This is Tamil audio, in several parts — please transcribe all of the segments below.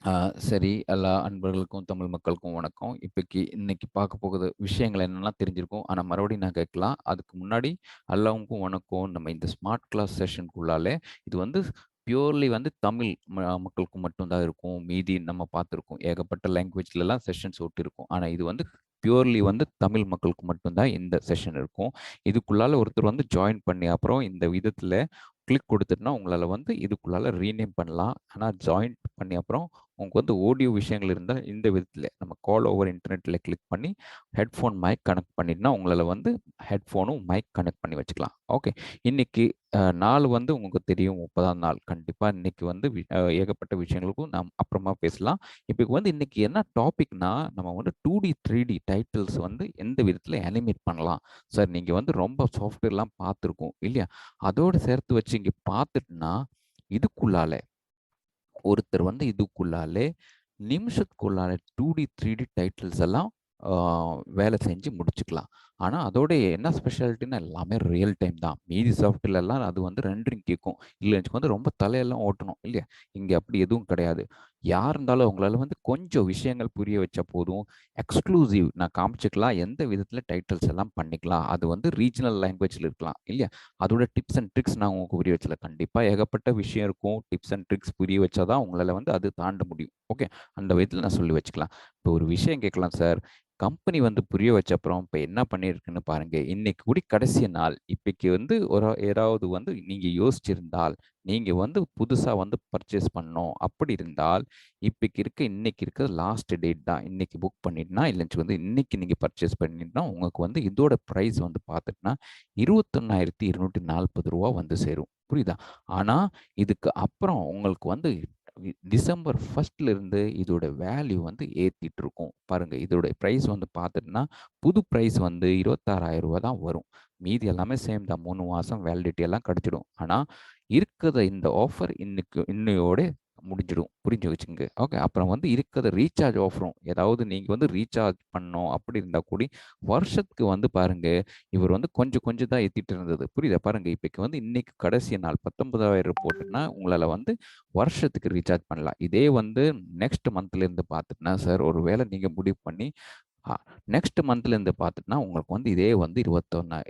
ஆ சரி. எல்லா அன்பர்களுக்கும், தமிழ் மக்களுக்கும் வணக்கம். இன்னைக்கு பார்க்க போகுற விஷயங்கள் என்னலாம் தெரிஞ்சிருக்கும். ஆனா மறுபடியும் நான் கேட்கலாம். அதுக்கு முன்னாடி எல்லாருக்கும் வணக்கம். நம்ம இந்த ஸ்மார்ட் கிளாஸ் செஷனுக்குள்ளாலே இது வந்து பியூர்லி தமிழ் மக்களுக்கு மட்டும் தான் இருக்கும். மீதி நம்ம பார்த்துருக்கோம். ஏகப்பட்ட லாங்குவேஜ்லலாம் செஷன்ஸ் ஒட்டியிருக்கும். ஆனா இது பியூர்லி தமிழ் மக்களுக்கு மட்டும் தான் இந்த செஷன் இருக்கும். இதுக்குள்ளால ஒருத்தர் ஜாயின் பண்ணி அப்புறம் இந்த விதத்தில கிளிக் குடுத்துட்டுனா, உங்களால இதுக்குள்ளால ரீநேம் பண்ணலாம். ஆனா ஜாயின் பண்ணி அப்புறம் உங்களுக்கு ஆடியோ விஷயங்கள் இருந்தா, இந்த விதத்தில நம்ம கால் ஓவர் இன்டர்நெட்ல கிளிக் பண்ணி ஹெட்ஃபோன் மைக் கனெக்ட் பண்ணிட்டுனா, உங்களால ஹெட்ஃபோனும் மைக் கனெக்ட் பண்ணி வச்சுக்கலாம். ஓகே. இன்னைக்கு நாள் உங்களுக்கு தெரியும் 30ஆம் நாள். கண்டிப்பா இன்னைக்கு ஏகப்பட்ட விஷயங்களுக்கும் நாம் அப்புறமா பேசலாம். இப்ப இன்னைக்கு என்ன டாபிக்னா, நம்ம 2டி, 3டி டைட்டில்ஸ் எந்த விதத்தில அனிமேட் பண்ணலாம். சார் நீங்க ரொம்ப சாஃப்ட்வேர்லாம் பார்த்துருக்கும் இல்லையா? அதோட சேர்த்து வச்சு இங்க பார்த்துட்டுனா, இதுக்குள்ளால ஒருத்தர் இதுக்குள்ளாலே நிமிஷத்துக்குள்ளால 2டி, 3டி டைட்டில்ஸ் எல்லாம் ஆ வேலை செஞ்சு முடிச்சுக்கலாம். ஆனா, அதோட என்ன ஸ்பெஷாலிட்டின்னா எல்லாமே ரியல் டைம் தான். மீதி சாஃப்ட்வேர்லலாம் அது ரெண்டரிங் கேட்கும். இல்ல ரொம்ப தலையெல்லாம் ஓட்டணும் இல்லையா? இங்க அப்படி எதுவும் கிடையாது. யார் இருந்தாலும் அவங்களால கொஞ்சம் விஷயங்கள் புரிய வச்சா போதும். எக்ஸ்க்ளூசிவ் நான் காமிச்சுக்கலாம். எந்த விதத்தில டைட்டில்ஸ் எல்லாம் பண்ணிக்கலாம். அது ரீஜனல் லாங்குவேஜ்ல இருக்கலாம் இல்லையா? அதோட டிப்ஸ் அண்ட் ட்ரிக்ஸ் நான் உங்களுக்கு புரிய வச்சல. கண்டிப்பா ஏகப்பட்ட விஷயம் இருக்கும். டிப்ஸ் அண்ட் ட்ரிக்ஸ் புரிய வச்சா தான் உங்களால அது தாண்ட முடியும். ஓகே. அந்த விதத்தில நான் சொல்லி வச்சுக்கலாம். இப்போ ஒரு விஷயம் கேட்கலாம் சார். கம்பெனி புரிய வச்ச அப்புறம் இப்ப என்ன பண்ணியிருக்குன்னு பாருங்க. இன்னைக்கு கூடி கடைசி நாள். இப்பைக்கு ஒரு ஏதாவது நீங்க யோசிச்சிருந்தால், நீங்க புதுசா பர்ச்சேஸ் பண்ணணும். அப்படி இருந்தால், இன்னைக்கு இருக்க லாஸ்ட் டேட் தான். இன்னைக்கு புக் பண்ணிட்டுனா, இல்ல இன்னைக்கு நீங்க பர்ச்சேஸ் பண்ணிட்டுனா, உங்களுக்கு இதோட பிரைஸ் பார்த்துட்டுனா, ரூ. 21,240 சேரும். புரியுதா? ஆனா, இதுக்கு அப்புறம் உங்களுக்கு டிசம்பர் 1 இருந்து இதோட வேல்யூ ஏத்திட்டு இருக்கும். பாருங்க இதோட பிரைஸ் பார்த்துட்டுனா, புது பிரைஸ் ரூ. 26,000 தான் வரும். மீதி எல்லாமே சேம் தான். 3 மாசம் வேலிடிட்டி எல்லாம் கிடைச்சிடும். ஆனா, இருக்கிற இந்த ஆஃபர் இன்னையோட முடிஞ்சிடும். புரிஞ்சு வச்சுக்கங்க. ஓகே. அப்புறம் இருக்கிற ரீசார்ஜ் ஆஃபரும் ஏதாவது நீங்க ரீசார்ஜ் பண்ணணும் அப்படி இருந்தா கூடி, வருஷத்துக்கு பாருங்க, இவர் கொஞ்சம் கொஞ்சம் தான் ஏத்திட்டு இருந்தது. புரியுதா? பாருங்க இப்பைக்கு இன்னைக்கு கடைசி நாள் 19,000 போட்டுன்னா, உங்களால வருஷத்துக்கு ரீசார்ஜ் பண்ணலாம். இதே நெக்ஸ்ட் மந்த்ல இருந்து பார்த்துட்டுனா, சார் ஒரு வேளை நீங்க முடிவு பண்ணி நெக்ஸ்ட் மந்த்லேருந்து பார்த்துட்டுனா, உங்களுக்கு இதே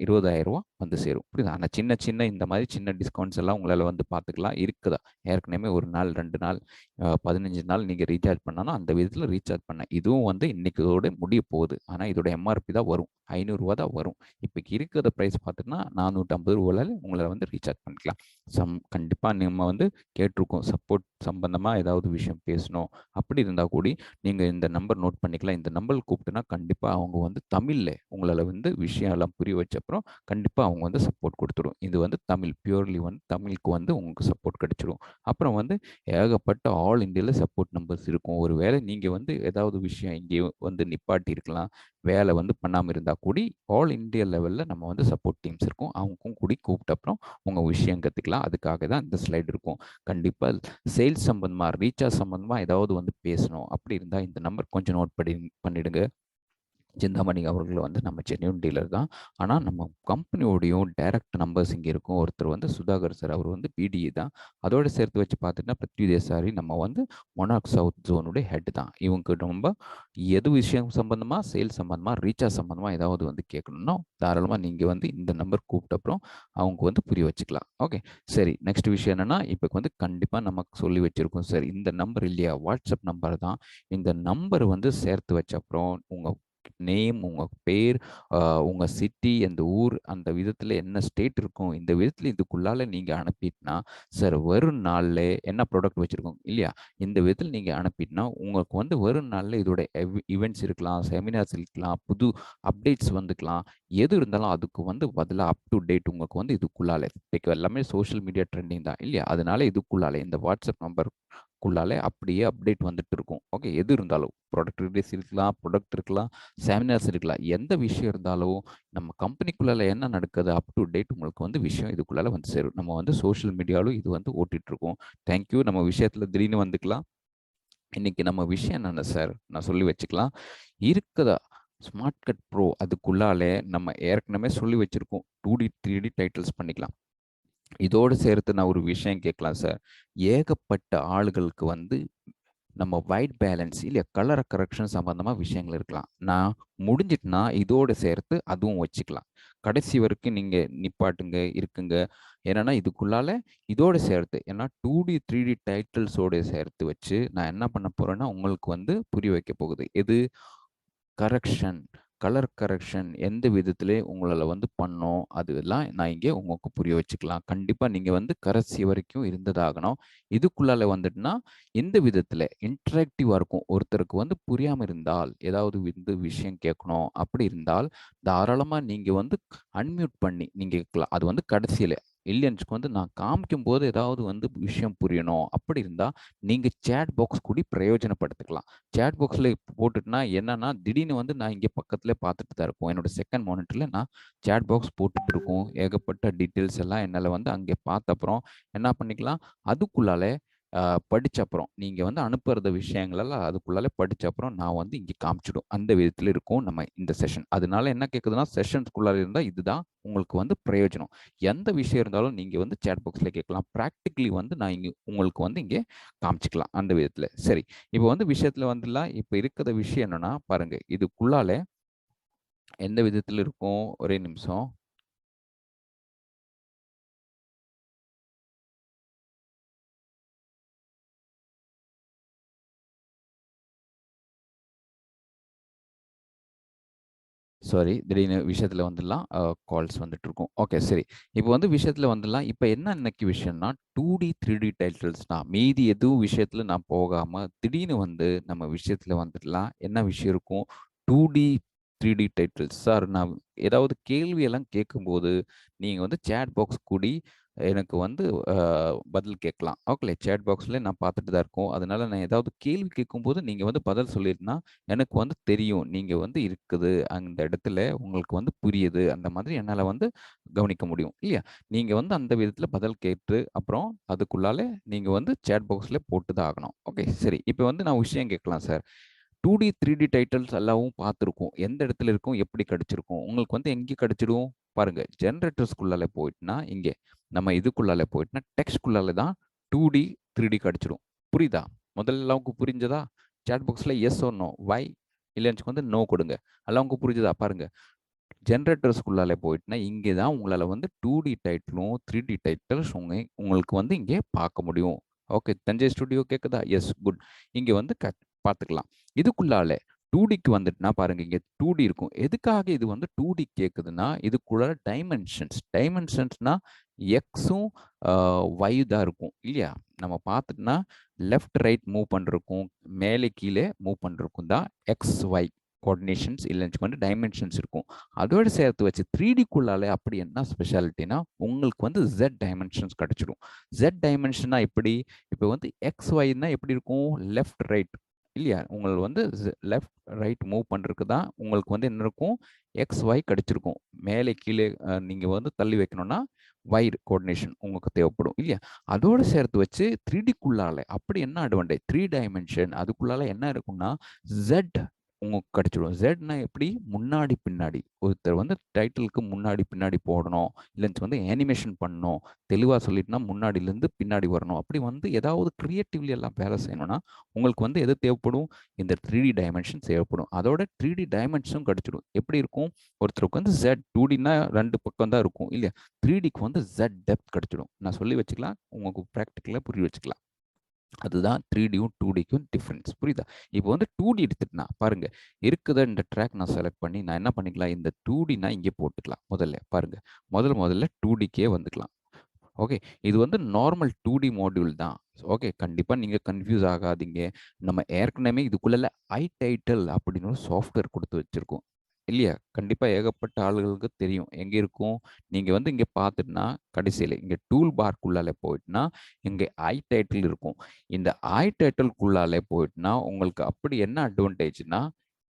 20,000 சேரும். புரியுதா? ஆனா சின்ன சின்ன இந்த மாதிரி சின்ன டிஸ்கவுண்ட்ஸ் எல்லாம் உங்களால பார்த்துக்கலாம். இருக்குதா? ஏற்கனவே 1 நாள், 2 நாள், 15 நாள் நீங்க ரீசார்ஜ் பண்ணாலும், அந்த விதத்தில ரீசார்ஜ் பண்ணலாம். இதுவும் இன்னைக்கோட முடிய போகுது. ஆனா இதோட எம்ஆர்பி தான் வரும். ரூ. 500 தான் வரும். இப்பைக்கு இருக்கிற பிரைஸ் பார்த்துட்டுனா, ரூ. 450ல உங்களால ரீசார்ஜ் பண்ணிக்கலாம். கண்டிப்பா நம்ம கேட்டிருக்கோம். சப்போர்ட் சம்பந்தமா ஏதாவது விஷயம் பேசணும். அப்படி இருந்தா கூடி, நீங்க இந்த நம்பர் நோட் பண்ணிக்கலாம். இந்த நம்பர் கூப்பிட்டுனா கண்டிப்பா அவங்க தமிழ்ல உங்களால விஷயம் எல்லாம் புரிய வச்ச அப்புறம் கண்டிப்பா அவங்க சப்போர்ட் குடுத்துரும். இது தமிழ் பியூர்லி தமிழுக்கு உங்களுக்கு சப்போர்ட் கிடைச்சிரும். அப்புறம் ஏகப்பட்ட ஆல் இந்தியால சப்போர்ட் நம்பர்ஸ் இருக்கும். ஒரு வேளை நீங்க ஏதாவது விஷயம் இங்கே நிப்பாட்டி இருக்கலாம். வேலை பண்ணாம இருந்தா கூடி, ஆல் இந்தியா லெவல்ல நம்ம சப்போர்ட் டீம்ஸ் இருக்கும். அவங்களுக்கும் கூடி கூப்பிட்ட அப்புறம் உங்க விஷயம் கத்துக்கலாம். அதுக்காக தான் இந்த ஸ்லைடு இருக்கும். கண்டிப்பா சேல்ஸ் சம்பந்தமா, ரீசார்ஜ் சம்பந்தமா ஏதாவது பேசணும். அப்படி இருந்தா இந்த நம்பர் கொஞ்சம் நோட் பண்ணிடுங்க. சிந்தாமணி அவர்கள் நம்ம ஜென்யூன் டீலர் தான். ஆனா, நம்ம கம்பெனியோடையும் டைரக்ட் நம்பர்ஸ் இங்க இருக்கும். ஒருத்தர் சுதாகர் சார். அவர் பிடிஇ தான். அதோட சேர்த்து வச்சு பார்த்துட்டா, பிருத்வி தேசாரி நம்ம மொனார்க் சவுத் ஜோனுடைய ஹெட் தான். இவங்க ரொம்ப எது விஷயம் சம்பந்தமா, சேல்ஸ் சம்பந்தமா, ரீசார்ஜ் சம்பந்தமா ஏதாவது கேட்கணும்னா, தாராளமா நீங்க இந்த நம்பர் கூப்பிட்ட அப்புறம் அவங்க புரிய வச்சுக்கலாம். ஓகே. சரி. நெக்ஸ்ட் விஷயம் என்னன்னா, இப்ப கண்டிப்பா நமக்கு சொல்லி வச்சிருக்கோம் சார். இந்த நம்பர் இல்லையா? வாட்ஸ்அப் நம்பர் தான். இந்த நம்பர் சேர்த்து வச்ச அப்புறம் உங்க நேம், உங்க பேர், அ உங்க சிட்டி, அந்த ஊர், அந்த விதத்தில என்ன ஸ்டேட் இருக்கும். இந்த விதத்தில இதுக்குள்ளால நீங்க அனுப்பிட்டனா, சார் வரும் நாள்ல என்ன ப்ராடக்ட் வச்சிருக்கோம் இல்லையா? இந்த விதத்தில நீங்க அனுப்பிட்டனா, உங்களுக்கு வரும் நாள்ல இதோட ஈவென்ட்ஸ் இருக்கலாம், செமினார்ஸ் இருக்கலாம், புது அப்டேட்ஸ் வந்துக்கலாம். எது இருந்தாலும் அதுக்கு பதிலா அப் டூ டேட் உங்களுக்கு இதுக்குள்ளால இப்ப எல்லாமே சோசியல் மீடியா ட்ரெண்டிங் தான் இல்லையா? அதனால இதுக்குள்ளால இந்த வாட்ஸ்அப் நம்பருக்குள்ளால அப்படியே அப்டேட் வந்துட்டு இருக்கும். ஓகே. எது இருந்தாலும் ப்ராடக்ட் ரிலீஸ் இருக்கலாம், ப்ராடக்ட் இருக்கலாம், செமினார்ஸ் இருக்கலாம். எந்த விஷயம் இருந்தாலும் நம்ம கம்பெனிக்குள்ளால என்ன நடக்குது அப் டூ டேட் உங்களுக்கு விஷயம் இதுக்குள்ளால சேரும். நம்ம சோசியல் மீடியாலும் இது ஓட்டிட்டு இருக்கோம். Thank you. நம்ம விஷயத்துல திடீர்னு வந்துக்கலாம். இன்னைக்கு நம்ம விஷயம் என்னென்ன சார்? நான் சொல்லி வச்சுக்கலாம். இருக்குதா ஸ்மார்ட் கட் ப்ரோ அதுக்குள்ளாலே நம்ம ஏற்கனவே சொல்லி வச்சிருக்கோம். 2டி, 3டி டைட்டில்ஸ் பண்ணிக்கலாம். இதோடு சேர்த்து நான் ஒரு விஷயம் கேட்கலாம் சார். ஏகப்பட்ட ஆளுகளுக்கு நம்ம ஒயிட் பேலன்ஸ் இல்லையா கலர் கரெக்ஷன் சம்பந்தமா விஷயங்கள் இருக்கலாம். நான் முடிஞ்சிட்டுனா இதோட சேர்த்து அதுவும் வச்சுக்கலாம். கடைசி வரைக்கும் நீங்க நிப்பாட்டுங்க, இருக்குங்க. ஏன்னா இதுக்குள்ளால இதோட சேர்த்து ஏன்னா 2D, 3D டைட்டில்ஸோட சேர்த்து வச்சு நான் என்ன பண்ண போறேன்னா, உங்களுக்கு வந்து புரிய வைக்க போகுது. எது? கரெக்ஷன், கலர் கரெக்ஷன் எந்த விதத்திலே உங்களால வந்து பண்ணோம், அதெல்லாம் நான் இங்கே உங்களுக்கு புரிய வச்சுக்கலாம். கண்டிப்பா நீங்க வந்து கடைசி வரைக்கும் இருந்ததாகணும். இதுக்குள்ளால வந்துட்டுனா, எந்த விதத்தில இன்டராக்டிவா இருக்கும். ஒருத்தருக்கு வந்து புரியாம இருந்தால், ஏதாவது வந்து விஷயம் கேட்கணும் அப்படி இருந்தால், தாராளமா நீங்க வந்து அன்மியூட் பண்ணி நீங்க கேட்கலாம். அது வந்து கடைசியில. இல்லைன்னு வந்து நான் காமிக்கும்போது ஏதாவது வந்து விஷயம் புரியணும். அப்படி இருந்தா, நீங்க சேட் பாக்ஸ் கூடி பிரயோஜனப்படுத்திக்கலாம். சேட் பாக்ஸ்ல போட்டுட்டுனா என்னன்னா, திடீர்னு வந்து நான் இங்க பக்கத்திலே பார்த்துட்டு தான் இருப்போம். என்னோட செகண்ட் மானிட்டர்ல நான் சேட் பாக்ஸ் போட்டுட்டு இருக்கும். ஏகப்பட்ட டீட்டெயில்ஸ் எல்லாம் என்னால வந்து அங்கே பார்த்த அப்புறம் என்ன பண்ணிக்கலாம், அதுக்குள்ளால படிச்ச அப்புறம், நீங்க வந்து அனுப்புறத விஷயங்கள் எல்லாம் அதுக்குள்ளால படிச்ச அப்புறம் நான் வந்து இங்க காமிச்சிடும். அந்த விதத்தில இருக்கும் நம்ம இந்த செஷன். அதனால என்ன கேட்குதுன்னா, செஷன்ஸ்குள்ளார இருந்தா இதுதான் உங்களுக்கு வந்து பிரயோஜனம். எந்த விஷயம் இருந்தாலும் நீங்க வந்து சேட் பாக்ஸ்ல கேட்கலாம். பிராக்டிகலி வந்து நான் இங்க உங்களுக்கு வந்து இங்கே காமிச்சுக்கலாம். அந்த விதத்தில. சரி. இப்போ வந்து விஷயத்துல வந்துலாம் இப்ப இருக்கிற விஷயம் என்னன்னா, பாருங்க. இதுக்குள்ளால எந்த விதத்தில இருக்கும்? ஒரே நிமிஷம். சாரி. திடீர்னு விஷயத்துல வந்துடலாம். கால்ஸ் வந்துட்டு இருக்கும். ஓகே சரி. இப்போ வந்து விஷயத்துல வந்துடலாம். இப்ப என்ன இன்னைக்கு விஷயம்னா, 2D, 3D டைட்டில்ஸ் தான். மீதி எதுவும் விஷயத்துல நான் போகாம, திடீர்னு வந்து நம்ம விஷயத்துல வந்துடலாம். என்ன விஷயம் இருக்கும்? 2D, 3D titles. சார் நான் ஏதாவது கேள்வி எல்லாம் கேட்கும்போது, நீங்க வந்து சேட் பாக்ஸ் கூடி எனக்கு வந்து அ பதில் கேட்கலாம். ஓகே. சேட் பாக்ஸ்ல நான் பார்த்துட்டு தான் இருக்கோம். அதனால நான் ஏதாவது கேள்வி கேட்கும்போது, நீங்க வந்து பதில் சொல்லியிருந்தா எனக்கு வந்து தெரியும். நீங்க வந்து இருக்குது. அந்த இடத்துல உங்களுக்கு வந்து புரியுது. அந்த மாதிரி என்னால வந்து கவனிக்க முடியும். இல்லையா? நீங்க வந்து அந்த விதத்துல பதில் கேட்டு, அப்புறம் அதுக்குள்ளால நீங்க வந்து சேட் பாக்ஸ்ல போட்டு தான் ஆகணும். ஓகே. சரி. இப்ப வந்து நான் விஷயம் கேட்கலாம் சார். 2D, 3D டைட்டில்ஸ் எல்லாவும் பார்த்துருக்கோம். எந்த இடத்துல இருக்கும்? எப்படி கிடைச்சிருக்கும்? உங்களுக்கு வந்து எங்கே கிடைச்சிடும்? பாருங்க. ஜெனரேட்டர்ஸ்குள்ளால போயிட்டுனா, இங்கே. நம்ம இதுக்குள்ளால போயிட்டுனா, டெக்ஸ்ட்குள்ளால தான் 2D, 3D கிடைச்சிடும். புரியுதா? முதல்ல எல்லாவுக்கு புரிஞ்சதா? சாட் பாக்ஸ்ல எஸ் ஆர் நோ. வை? இல்லன்னு வந்து நோ கொடுங்க. எல்லாவுக்கு புரிஞ்சதா? பாருங்க. ஜெனரேட்டர்ஸ்குள்ளால போயிட்டுனா, இங்கே தான் உங்களால வந்து 2D டைட்டிலும், 3D டைட்டில்ஸ் உங்களுக்கு வந்து இங்கே பார்க்க முடியும். ஓகே. தஞ்சை ஸ்டுடியோ கேட்குதா? எஸ். குட். இங்க வந்து பார்த்துக்கலாம். இதுக்குள்ளால 2Dக்கு வந்துட்டுனா பாருங்க, இங்க 2D இருக்கும். எதுக்காக இது வந்து 2D கேட்குதுன்னா, இதுக்குள்ள டைமென்ஷன்ஸ். டைமென்ஷன்ஸ்னா எக்ஸும் ஒய் தான் இருக்கும். இல்லையா? நம்ம பார்த்துட்டுனா, லெஃப்ட், ரைட் மூவ் பண்றதுக்கும், மேலே கீழே மூவ் பண்றதுக்கும் தான் எக்ஸ், ஒய் கோஆர்டினேஷன்ஸ் இல்லன்னு வந்து டைமென்ஷன்ஸ் இருக்கும். அதோட சேர்த்து வச்சு 3Dக்குள்ளால அப்படி என்ன ஸ்பெஷாலிட்டினா, உங்களுக்கு வந்து Z டைமென்ஷன்ஸ் கிடைச்சிடும். Z டைமென்ஷன்னா எப்படி? இப்போ வந்து எக்ஸ், ஒய்னா எப்படி இருக்கும்? லெஃப்ட், ரைட் இல்லையா? உங்களுக்கு வந்து லெஃப்ட், ரைட் மூவ் பண்றதுக்கு தான் உங்களுக்கு வந்து என்ன இருக்கும்? எக்ஸ், ஒய் கிடைச்சிருக்கும். மேலே கீழே நீங்க வந்து தள்ளி வைக்கணும்னா, ஒய் கோஆர்டினேஷன் உங்களுக்கு தேவைப்படும். இல்லையா? அதோட சேர்த்து வச்சு 3Dக்குள்ளால அப்படி என்ன அட்வான்டேஜ்? 3 டைமென்ஷன் அதுக்குள்ளால என்ன இருக்கும்னா, Z உங்களுக்கு கிடைச்சிடும். ஸெட்னா எப்படி? முன்னாடி, பின்னாடி. ஒருத்தர் வந்து டைட்டிலுக்கு முன்னாடி, பின்னாடி போடணும். இல்லன்னு வந்து அனிமேஷன் பண்ணணும். தெளிவா சொல்லிட்டோம்னா, முன்னாடிலருந்து பின்னாடி வரணும். அப்படி வந்து ஏதாவது கிரியேட்டிவ்லி எல்லாம் வேலை செய்யணும்னா, உங்களுக்கு வந்து எது தேவைப்படும்? இந்த 3D டைமென்ஷன் தேவைப்படும். அதோட 3D டைமென்ஷனும் கிடைச்சிடும். எப்படி இருக்கும்? ஒருத்தருக்கு வந்து Z 2Dன்னா 2 பக்கம் தான் இருக்கும். இல்லையா? 3Dக்கு வந்து Z டெப்த் கிடைச்சிடும். நான் சொல்லி வச்சுக்கலாம். உங்களுக்கு பிராக்டிகலா புரிய வச்சுக்கலாம். அதுதான் 3Dயும் 2Dக்கும் டிஃபரன்ஸ். புரியுதா? இப்போ வந்து 2D எடுத்துட்டனா, பாருங்க. இருக்குத இந்த ட்ராக் நான் செலக்ட் பண்ணி, நான் என்ன பண்ணிக்கலாம், இந்த 2Dனா இங்கே போட்டுக்கலாம். முதல்ல பாருங்க. முதல்ல 2Dக்கே வந்துக்கலாம். ஓகே. இது வந்து நார்மல் 2D மாடியூல் தான். ஓகே. கண்டிப்பா நீங்க கன்ஃப்யூஸ் ஆகாதீங்க. நம்ம ஏற்கனவே இதுக்குள்ள ஐடைட்டில் அப்படின்னு ஒரு சாஃப்ட்வேர் குடுத்து வச்சிருக்கோம். இல்லையா? கண்டிப்பா ஏகப்பட்ட ஆளுகளுக்கு தெரியும். எங்க இருக்கும்? நீங்க வந்து இங்க பார்த்துட்டுனா, கடைசியில இங்க டூல் பார்க்குள்ளால போயிட்டுனா, இங்க ஐடைட்டில் இருக்கும். இந்த ஐடைட்டில்குள்ளால போயிட்டுனா, உங்களுக்கு அப்படி என்ன அட்வான்டேஜ்னா,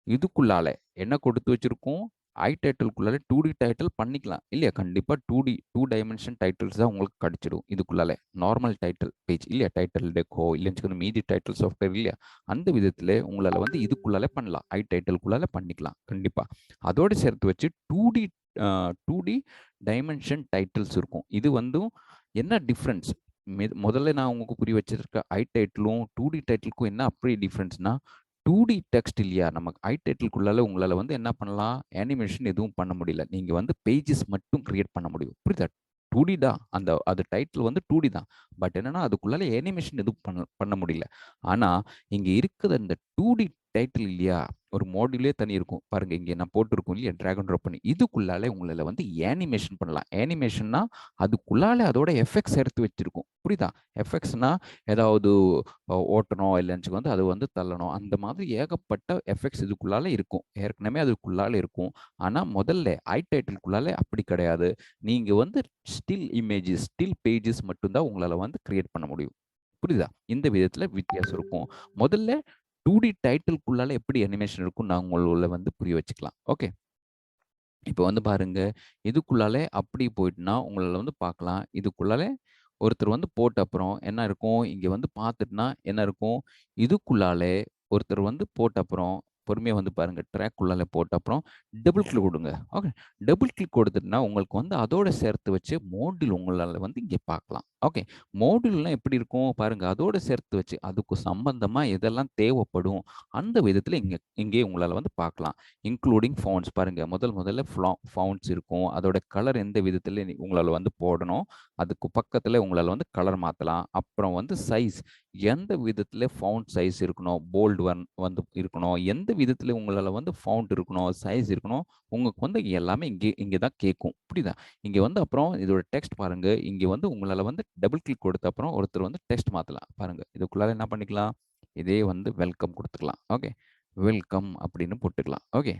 இதுக்குள்ளால என்ன கொடுத்து வச்சிருக்கோம்? ஐடைட்டில்குள்ளால 2D டைட்டில் பண்ணிக்கலாம். இல்லையா? கண்டிப்பா 2 டைமென்ஷன் டைட்டில்ஸ் தான் உங்களுக்கு கிடைச்சிடும். இதுக்குள்ளால. நார்மல் டைட்டில் பேஜ் இல்லையா? டைட்டில் டெக்கோ இல்லன்னு மீதி டைட்டில் சாஃப்ட்வேர் இல்லையா? அந்த விதத்தில உங்களால வந்து இதுக்குள்ளால பண்ணலாம். ஐடைட்டில்குள்ளால பண்ணிக்கலாம். கண்டிப்பா. அதோட சேர்த்து வச்சு 2D அ 2D டைமென்ஷன் டைட்டில்ஸ் இருக்கும். இது வந்து என்ன டிஃபரன்ஸ்? முதல்ல நான் உங்களுக்கு புரிய வச்சிருக்க iTitleம் 2D டைட்டிலுக்கும் என்ன அப்படி டிஃபரன்ஸ்னா, 2D டெக்ஸ்ட் இல்லையா? நமக்கு iTitleக்குள்ளால உங்களால வந்து என்ன பண்ணலாம்? அனிமேஷன் எதுவும் பண்ண முடியல. நீங்க வந்து பேஜஸ் மட்டும் கிரியேட் பண்ண முடியும். புரியுதா? 2D தான். அது டைட்டில் வந்து 2D தான். பட் என்னன்னா, அதுக்குள்ளால அனிமேஷன் எதுவும் பண்ண பண்ண முடியல. ஆனா, இங்க இருக்கிற இந்த 2D டைட்டில் இல்லையா? ஒரு மாடியூலே தனி இருக்கும். பாருங்க, இங்க நான் போட்டிருக்கும் இல்லையா? டிராக் அண்ட் ட்ராப் பண்ணி. இதுக்குள்ளால உங்களால வந்து அனிமேஷன் பண்ணலாம். அனிமேஷன்னா அதுக்குள்ளால அதோட எஃபெக்ட்ஸ் எடுத்து வச்சிருக்கும். புரியுதா? எஃபெக்ட்ஸ்னா ஏதாவது ஓட்டணும் இல்லைன்னு வந்து அது வந்து தள்ளணும். அந்த மாதிரி ஏகப்பட்ட எஃபெக்ட்ஸ் இதுக்குள்ளால இருக்கும். ஏற்கனவே அதுக்குள்ளால இருக்கும். ஆனா முதல்ல iTitleக்குள்ளால அப்படி கிடையாது. நீங்க வந்து ஸ்டில் இமேஜஸ், ஸ்டில் பேஜஸ் மட்டும் தான் உங்களால வந்து கிரியேட் பண்ண முடியும். புரியுதா? இந்த விதத்துல வித்தியாசம் இருக்கும். முதல்ல 2D டைட்டில்குள்ளால எப்படி அனிமேஷன் இருக்கும்னு நான் உங்கள வந்து புரிய வச்சுக்கலாம். ஓகே. இப்போ வந்து பாருங்க, இதுக்குள்ளாலே அப்படி போயிட்டுனா, உங்களால வந்து பார்க்கலாம். இதுக்குள்ளாலே ஒருத்தர் வந்து போட்ட அப்புறம் என்ன இருக்கும்? இங்க வந்து பார்த்துட்டுனா என்ன இருக்கும்? இதுக்குள்ளாலே ஒருத்தர் வந்து போட்ட அப்புறம், பொறுமையா வந்து பாருங்க. ட்ராக்குள்ளால போட்ட அப்புறம் டபுள் கிளிக் குடுங்க. ஓகே. டபுள் கிளிக் கொடுத்துட்டுனா, உங்களுக்கு வந்து அதோட சேர்த்து வச்சு மோடியூல் உங்களால வந்து இங்க பார்க்கலாம். ஓகே. மோடியூல்னா எப்படி இருக்கும்? பாருங்க, அதோட சேர்த்து வச்சு, அதுக்கு சம்பந்தமா எதெல்லாம் தேவைப்படும், அந்த விதத்தில இங்கே உங்களால வந்து பார்க்கலாம். இன்க்ளூடிங் ஃபவுண்ட்ஸ் பாருங்க. முதல்ல ஃபவுண்ட்ஸ் இருக்கும். அதோட கலர் எந்த விதத்தில உங்களால வந்து போடணும். அதுக்கு பக்கத்தில உங்களால வந்து கலர் மாத்தலாம். அப்புறம் வந்து சைஸ் எந்த விதத்தில ஃபவுண்ட் சைஸ் இருக்கணும், போல்ட் வந்து இருக்கணும். எந்த விதத்தில உங்களால வந்து ஃபவுண்ட் இருக்கணும், சைஸ் இருக்கணும். உங்களுக்கு வந்து எல்லாமே இங்க தான் கேட்கும். புரியுதா? இங்க வந்து அப்புறம் இதோட டெக்ஸ்ட் பாருங்க. இங்க வந்து உங்களால வந்து டபுள் கிளிக் கொடுத்த அப்புறம் ஒருத்தர் வந்து டெக்ஸ்ட் மாத்தலாம். பாருங்க. இதுக்குள்ளார என்ன பண்ணிக்கலாம்? இதே வந்து வெல்கம் குடுத்துக்கலாம். ஓகே. வெல்கம் அப்படின்னு போட்டுக்கலாம். ஓகே.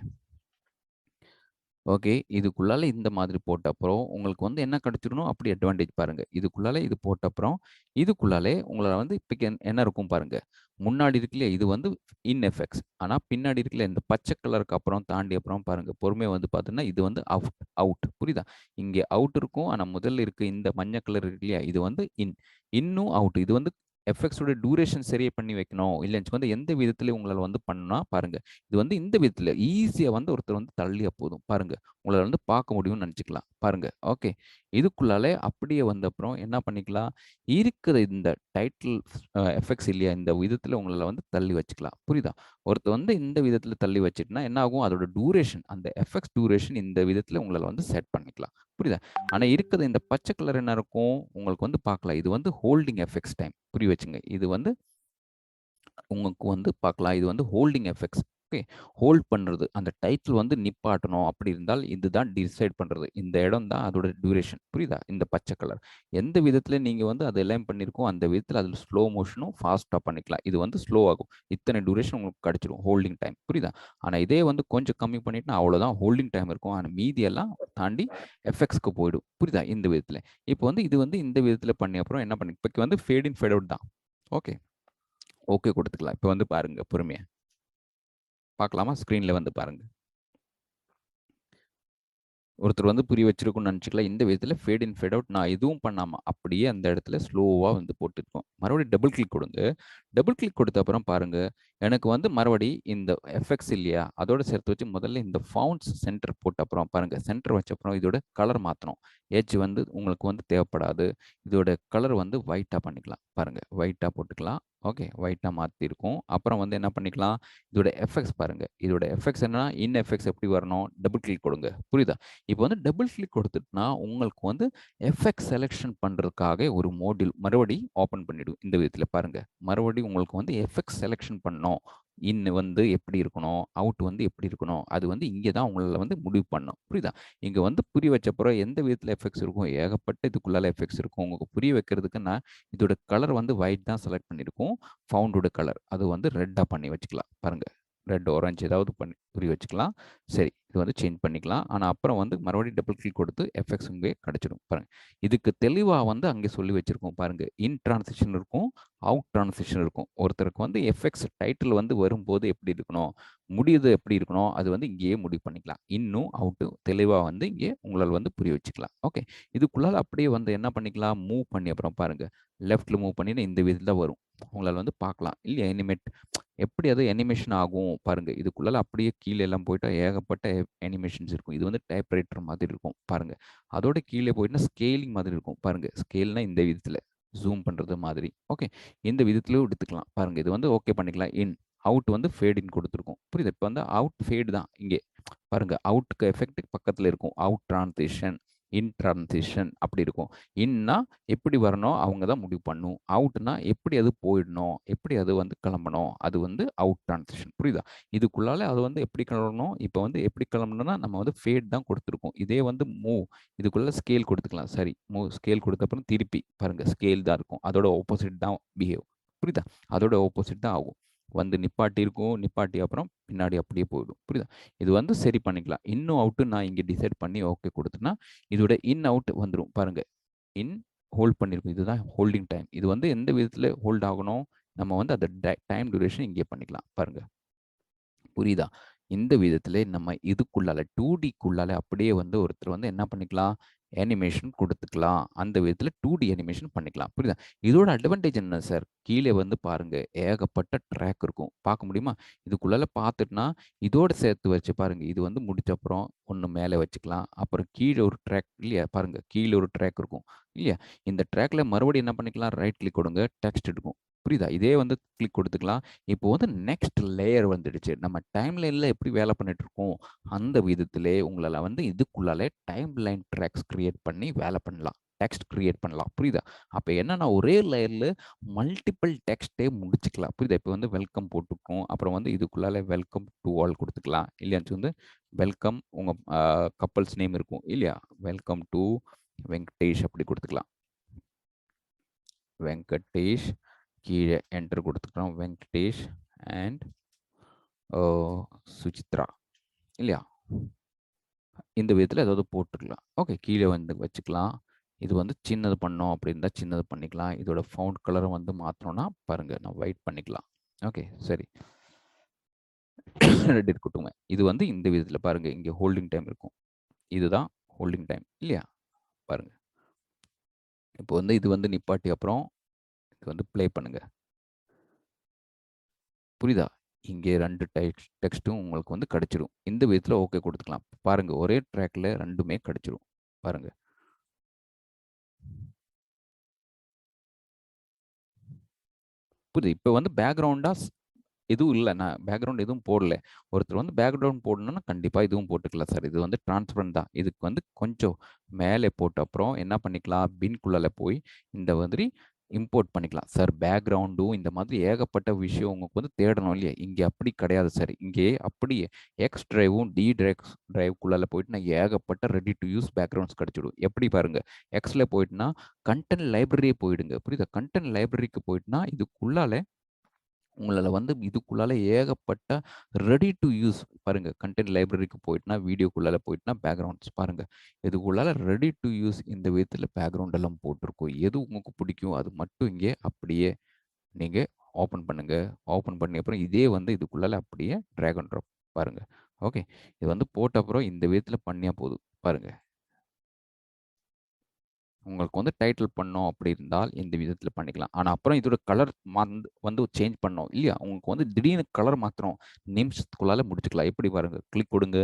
ஓகே. இதுக்குள்ளால இந்த மாதிரி போட்ட அப்புறம், உங்களுக்கு வந்து என்ன கிடைச்சிரும்னோ அப்படி அட்வான்டேஜ் பாருங்க. இதுக்குள்ளால இது போட்ட அப்புறம், இதுக்குள்ளாலே உங்களால வந்து இப்ப என்ன இருக்கும் பாருங்க. முன்னாடி இருக்குல்லையா, இது வந்து இன் எஃபெக்ட்ஸ். ஆனா பின்னாடி இருக்குல்ல, இந்த பச்சை கலருக்கு அப்புறம் தாண்டி அப்புறம் பாருங்க. பொறுமையா வந்து பார்த்தீங்கன்னா, இது வந்து அவுட். புரியுதா? இங்க அவுட் இருக்கும். ஆனா முதல்ல இருக்க இந்த மஞ்ச கலர் இருக்கு இல்லையா, இது வந்து இன். இன்னும் அவுட். இது வந்து எஃபெக்ட்ஸோட டியூரேஷன் சரியா பண்ணி வைக்கணும். இல்லன்னு வந்து எந்த விதத்தில உங்களால வந்து பண்ணா பாருங்க. இது வந்து இந்த விதத்தில ஈஸியா வந்து ஒருத்தர் வந்து தள்ளியா போதும். பாருங்க. உங்களால வந்து பார்க்க முடியும்னு நெனச்சுக்கலாம். பாருங்க. ஓகே. இதுக்குள்ளாலே அப்படியே வந்த அப்புறம் என்ன பண்ணிக்கலாம், இருக்கிற இந்த டைட்டில் எஃபெக்ட்ஸ் இல்லையா, இந்த விதத்தில உங்களால வந்து தள்ளி வச்சுக்கலாம். புரியுதா? ஒருத்தர் வந்து இந்த விதத்தில தள்ளி வச்சுட்டுனா என்ன ஆகும், அதோட டியூரேஷன் அந்த எஃபெக்ட்ஸ் டியூரேஷன் இந்த விதத்தில உங்களால வந்து செட் பண்ணிக்கலாம். புரியுதா? ஆனா இருக்கிற இந்த பச்சை கலர் என்ன இருக்கும், உங்களுக்கு வந்து பார்க்கலாம். இது வந்து ஹோல்டிங் எஃபெக்ட்ஸ் டைம். புரிய வச்சுங்க. இது வந்து உங்களுக்கு வந்து பார்க்கலாம். இது வந்து ஹோல்டிங் எஃபெக்ட்ஸ். ஓகே. ஹோல்ட் பண்றது. அந்த டைட்டில் வந்து நிப்பாட்டணும் அப்படி இருந்தால் இதுதான் டிசைட் பண்றது. இந்த இடம் தான் அதோட டியூரேஷன். புரியுதா? இந்த பச்சை கலர். எந்த விதத்தில நீங்க வந்து அத எலைன் பண்ணியிருக்கோ, அந்த விதத்தில அதில ஸ்லோ மோஷனும், ஃபாஸ்ட்டா பண்ணிக்கலாம். இது வந்து ஸ்லோ ஆகும். இத்தனை டியூரேஷன் உங்களுக்கு கிடைச்சிரும். Holding time. புரியுதா? ஆனா இதே வந்து கொஞ்சம் கம்மி பண்ணிட்டா அவ்வளோதான் ஹோல்டிங் டைம் இருக்கும். ஆனா மீதி எல்லாம் தாண்டி எஃபெக்ட்ஸ்க்கு போயிடும். புரியுதா? இந்த விதத்தில. இப்போ வந்து இது வந்து இந்த விதத்தில பண்ணி அப்புறம் என்ன பண்ணி இப்ப வந்து ஃபேட் இன், ஃபேட் அவுட் தான். ஓகே. ஓகே குடுத்துக்கலாம். இப்ப வந்து பாருங்க பொறுமையா. பார்க்கலாமா? ஸ்க்ரீன்ல வந்து பாருங்க. ஒருத்தர் வந்து புரிய வச்சிருக்கும்னு நினச்சுக்கலாம். இந்த விதத்தில ஃபேட் இன், ஃபேட் அவுட் நான் எதுவும் பண்ணாம, அப்படியே அந்த இடத்துல ஸ்லோவா வந்து போட்டுருக்கோம். மறுபடியும் டபுள் கிளிக் கொடுங்க. டபுள் கிளிக் கொடுத்த அப்புறம் பாருங்க, எனக்கு வந்து மறுபடி இந்த எஃபெக்ட்ஸ் இல்லையா, அதோட சேர்த்து வச்சு முதல்ல இந்த ஃபவுண்ட்ஸ் சென்டர் போட்ட அப்புறம் பாருங்க, சென்டர் வச்ச அப்புறம் இதோட கலர் மாத்தணும். எட்ஜ் வந்து உங்களுக்கு வந்து தேவைப்படாது. இதோட கலர் வந்து ஒயிட்டா பண்ணிக்கலாம். பாருங்க, ஒயிட்டா போட்டுக்கலாம். ஓகே. ஒயிட்டா மாத்திருக்கோம். அப்புறம் வந்து என்ன பண்ணிக்கலாம், இதோட எஃபெக்ட்ஸ் பாருங்க. இதோட எஃபெக்ட்ஸ் என்னன்னா, இன் எஃபெக்ட்ஸ் எப்படி வரணும்? டபுள் கிளிக் கொடுங்க. புரியுதா? இப்போ வந்து டபுள் கிளிக் கொடுத்துட்டுனா, உங்களுக்கு வந்து எஃபெக்ட் செலக்ஷன் பண்றதுக்காக ஒரு மோடியூல் மறுபடி ஓப்பன் பண்ணிடும். இந்த விதத்தில பாருங்க. மறுபடியும் உங்களுக்கு வந்து எஃபெக்ட் செலக்ஷன் பண்ணணும். இன் வந்து எப்படி இருக்கணும்? அவுட் வந்து எப்படி இருக்கணும்? அது வந்து இங்க தான் உங்களால வந்து முடிவு பண்ணணும். புரியுதா? இங்க வந்து புரிய வச்சப்புறம் எந்த விதத்தில எஃபெக்ட்ஸ் இருக்கும்? ஏகப்பட்ட இதுக்குள்ளால எஃபெக்ட்ஸ் இருக்கும். உங்களுக்கு புரிய வைக்கிறதுக்கு நான் இதோட கலர் வந்து ஒயிட் தான் செலக்ட் பண்ணியிருக்கோம். ஃபவுண்டோட கலர். அது வந்து ரெட்டா பண்ணி வச்சுக்கலாம். பாருங்க. ரெட், ஆரஞ்ச் ஏதாவது பண்ணி புரிய வச்சுக்கலாம். சரி. இது வந்து சேஞ்ச் பண்ணிக்கலாம். ஆனா அப்புறம் வந்து மறுபடியும் டபுள் கிளிக் கொடுத்து எஃபெக்ட்ஸ் இங்கே கிடைச்சிடும். பாருங்க. இதுக்கு தெளிவா வந்து அங்கே சொல்லி வச்சிருக்கோம் பாருங்க. இன் டிரான்சிஷன் இருக்கும், அவுட் டிரான்சிஷன் இருக்கும். ஒருத்தருக்கு வந்து எஃபெக்ட்ஸ் டைட்டில் வந்து வரும்போது எப்படி இருக்கணும், முடியுது எப்படி இருக்கணும், அது வந்து இங்கேயே முடிவு பண்ணிக்கலாம். இன்னும் அவுட்டு தெளிவா வந்து இங்கே உங்களால வந்து புரிய வச்சுக்கலாம். ஓகே. இதுக்குள்ளால அப்படியே வந்து என்ன பண்ணிக்கலாம், மூவ் பண்ணி அப்புறம் பாருங்க. லெஃப்ட்ல மூவ் பண்ணினா இந்த விதத்துல வரும். உங்களால வந்து பார்க்கலாம். இல்லையா அனிமேட் எப்படி அது அனிமேஷன் ஆகும் பாருங்க. இதுக்குள்ளால அப்படியே கீழ எல்லாம் போயிட்டா ஏகப்பட்ட அனிமேஷன்ஸ் இருக்கும். இது வந்து டைப்ரைட்டர் மாதிரி இருக்கும். பாருங்க. அதோட கீழே போயிட்டுனா ஸ்கேலிங் மாதிரி இருக்கும். பாருங்க. ஸ்கேல்னா இந்த விதத்துல. ஜூம் பண்றது மாதிரி. ஓகே. இந்த விதத்திலயும் எடுத்துக்கலாம். பாருங்க இது வந்து ஓகே பண்ணிக்கலாம். இன், அவுட் வந்து ஃபேட் இன் குடுத்துருக்கோம். புரியுதா? இப்ப வந்து அவுட் ஃபேட் தான் இங்கே. பாருங்க அவுட்க்கு எஃபெக்ட் பக்கத்துல இருக்கும். அவுட் டிரான்சிஷன், இன் டிரான்சிஷன் அப்படி இருக்கும். இன்னா எப்படி வரணும் அவங்க தான் முடிவு பண்ணணும். அவுட்னா எப்படி அது போயிடணும், எப்படி அது வந்து கிளம்பணும். அது வந்து அவுட் டிரான்சிஷன். புரியுதா? இதுக்குள்ளால அது வந்து எப்படி கிளம்பணும், இப்போ வந்து எப்படி கிளம்பணும்னா நம்ம வந்து ஃபேட் தான் கொடுத்துருக்கோம். இதே வந்து மூவ், இதுக்குள்ள ஸ்கேல் கொடுத்துக்கலாம். சரி, மூவ் ஸ்கேல் கொடுத்த அப்புறம் திருப்பி பாருங்க ஸ்கேல் தான் இருக்கும். அதோட ஆப்போசிட் தான் பிஹேவ். புரியுதா? அதோட ஆப்போசிட் தான் ஆகும். வந்து நிப்பாட்டி இருக்கும், நிப்பாட்டி அப்புறம் பின்னாடி அப்படியே போயிடும். புரியுதா? இது வந்து சரி பண்ணிக்கலாம். இன்னும் அவுட் நான் இங்க டிசைட் பண்ணி ஓகே கொடுத்தேன்னா, இதோட இன் அவுட் வந்துரும். பாருங்க. இன் ஹோல்ட் பண்ணியிருக்கும். இதுதான் ஹோல்டிங் டைம். இது வந்து எந்த விதத்துல ஹோல்ட் ஆகணும், நம்ம வந்து அந்த டைம் டியூரேஷன் இங்கே பண்ணிக்கலாம். பாருங்க. புரியுதா? இந்த விதத்திலே நம்ம இதுக்குள்ளால 2Dக்குள்ளால அப்படியே வந்து ஒருத்தர் வந்து என்ன பண்ணிக்கலாம், அனிமேஷன் குடுத்துக்கலாம். அந்த விதத்தில 2D அனிமேஷன் பண்ணிக்கலாம். புரியுதா? இதோட அட்வான்டேஜ் என்ன சார்? கீழ வந்து பாருங்க, ஏகப்பட்ட ட்ராக் இருக்கும். பார்க்க முடியுமா? இதுக்குள்ளால பார்த்துட்டுனா, இதோட சேர்த்து வச்சு பாருங்க. இது வந்து முடிச்ச அப்புறம் ஒண்ணு மேல வச்சுக்கலாம். அப்புறம் கீழ ஒரு ட்ராக் இல்லையா? பாருங்க, கீழ ஒரு ட்ராக் இருக்கும். இல்லையா? இந்த ட்ராக்ல மறுபடியும் என்ன பண்ணிக்கலாம், ரைட் கிளிக் கொடுங்க. டெக்ஸ்ட் இருக்கும். புரியுதா? இதே வந்து கிளிக் கொடுத்துக்கலாம். இப்போ வந்து நெக்ஸ்ட் லேயர் வந்துடுச்சு. நம்ம டைம் லைன்ல எப்படி வேலை பண்ணிட்டு இருக்கோம், அந்த விதத்திலே உங்களால வந்து இதுக்குள்ளாலே டைம் லைன் ட்ராக்ஸ் கிரியேட் பண்ணி வேலை பண்ணலாம். டெக்ஸ்ட் கிரியேட் பண்ணலாம். புரியுதா? அப்ப என்னன்னா ஒரே லேயர்ல மல்டிபிள் டெக்ஸ்ட்டே முடிச்சுக்கலாம். புரியுதா? இப்போ வந்து வெல்கம் போட்டுக்கும். அப்புறம் வந்து இதுக்குள்ளால வெல்கம் டூ ஆல் குடுத்துக்கலாம். இல்லையாச்சு வந்து வெல்கம் உங்க கப்பல்ஸ் நேம் இருக்கும் இல்லையா? வெல்கம் டூ வெங்கடேஷ் அப்படி குடுத்துக்கலாம். வெங்கடேஷ் கீழே என்டர் கொடுத்துக்கிறோம். வெங்கடேஷ் அண்ட் சுசித்ரா இல்லையா? இந்த விதத்தில் ஏதாவது போட்டுக்கலாம். ஓகே, கீழே வந்து வச்சுக்கலாம். இது வந்து சின்னது பண்ணோம் அப்படி இருந்தால் சின்னது பண்ணிக்கலாம். இதோட ஃபவுண்ட் கலரும் வந்து மாற்றணும்னா பாருங்க நான் ஒயிட் பண்ணிக்கலாம். ஓகே சரி. ரெட் இருக்கட்டுங்க. இது வந்து இந்த விதத்தில் பாருங்க இங்கே ஹோல்டிங் டைம் இருக்கும். இதுதான் ஹோல்டிங் டைம் இல்லையா? பாருங்க. இப்போ வந்து இது வந்து நிப்பாட்டி அப்புறம் இது வந்து ப்ளே பண்ணுங்க. புரியுதா? இங்கே 2 டெக்ஸ்ட்டும் உங்களுக்கு வந்து கிடைச்சிரும். இந்த விதத்துல ஓகே குடுத்துக்கலாம். பாருங்க ஒரே ட்ராக்ல 2மே கிடைச்சிரும். பாருங்க. புரியுது. இப்ப வந்து பேக்கிரவுண்டா எதுவும் இல்ல. நான் பேக்கிரவுண்ட் எதுவும் போடல. ஒருத்தர் வந்து பேக்கிரவுண்ட் போடணும்னா கண்டிப்பா இதுவும் போட்டுக்கலாம் சார். இது வந்து டிரான்ஸ்பரண்ட் தான். இதுக்கு வந்து கொஞ்சம் மேலே போட்ட அப்புறம் என்ன பண்ணிக்கலாம், பின்குள்ளால போய் இந்த மாதிரி இம்போர்ட் பண்ணிக்கலாம். சார் பேக்கிரவுண்டும் இந்த மாதிரி ஏகப்பட்ட விஷயம் உங்களுக்கு வந்து தேடணும் இல்லையா? இங்க அப்படி கிடையாது சார். இங்கே அப்படியே எக்ஸ் டிரைவும், டி டிரைவ்க்குள்ளால போயிட்டு நான் ஏகப்பட்ட ரெடி டூ யூஸ் பேக்கிரவுண்ட்ஸ் கிடைச்சிடும். எப்படி பாருங்க. எக்ஸ்ல போயிட்டுனா கன்டென்ட் லைப்ரரியே போயிடுங்க. புரியுதா? கன்டென்ட் லைப்ரரிக்கு போயிட்டுனா இதுக்குள்ளால உங்களால வந்து இதுக்குள்ளால ஏகப்பட்ட ரெடி டூ யூஸ் பாருங்க. கன்டென்ட் லைப்ரரிக்கு போயிட்டுனா, வீடியோக்குள்ளால போயிட்டுனா பேக்கிரவுண்ட்ஸ் பாருங்க. இதுக்குள்ளால ரெடி டூ யூஸ் இந்த விதத்துல பேக்கிரவுண்ட் எல்லாம் போட்டிருக்கும். எது உங்களுக்கு பிடிக்கும் அது மட்டும் இங்கே அப்படியே நீங்க ஓப்பன் பண்ணுங்க. ஓப்பன் பண்ணி அப்புறம் இதே வந்து இதுக்குள்ளால அப்படியே டிராக் அண்ட் ட்ராப் பாருங்க. ஓகே. இது வந்து போட்ட அப்புறம் இந்த விதத்துல பண்ணியா போதும். பாருங்க. உங்களுக்கு வந்து டைட்டில் பண்ணோம் அப்படி இருந்தால் இந்த விதத்துல பண்ணிக்கலாம். ஆனா அப்புறம் இதோட கலர் வந்து சேஞ்ச் பண்ணோம் இல்லையா? உங்களுக்கு வந்து திடீர்னு கலர் மாத்திரம் நிமிஷத்துக்குள்ளால முடிச்சுக்கலாம். எப்படி பாருங்க. கிளிக் கொடுங்க.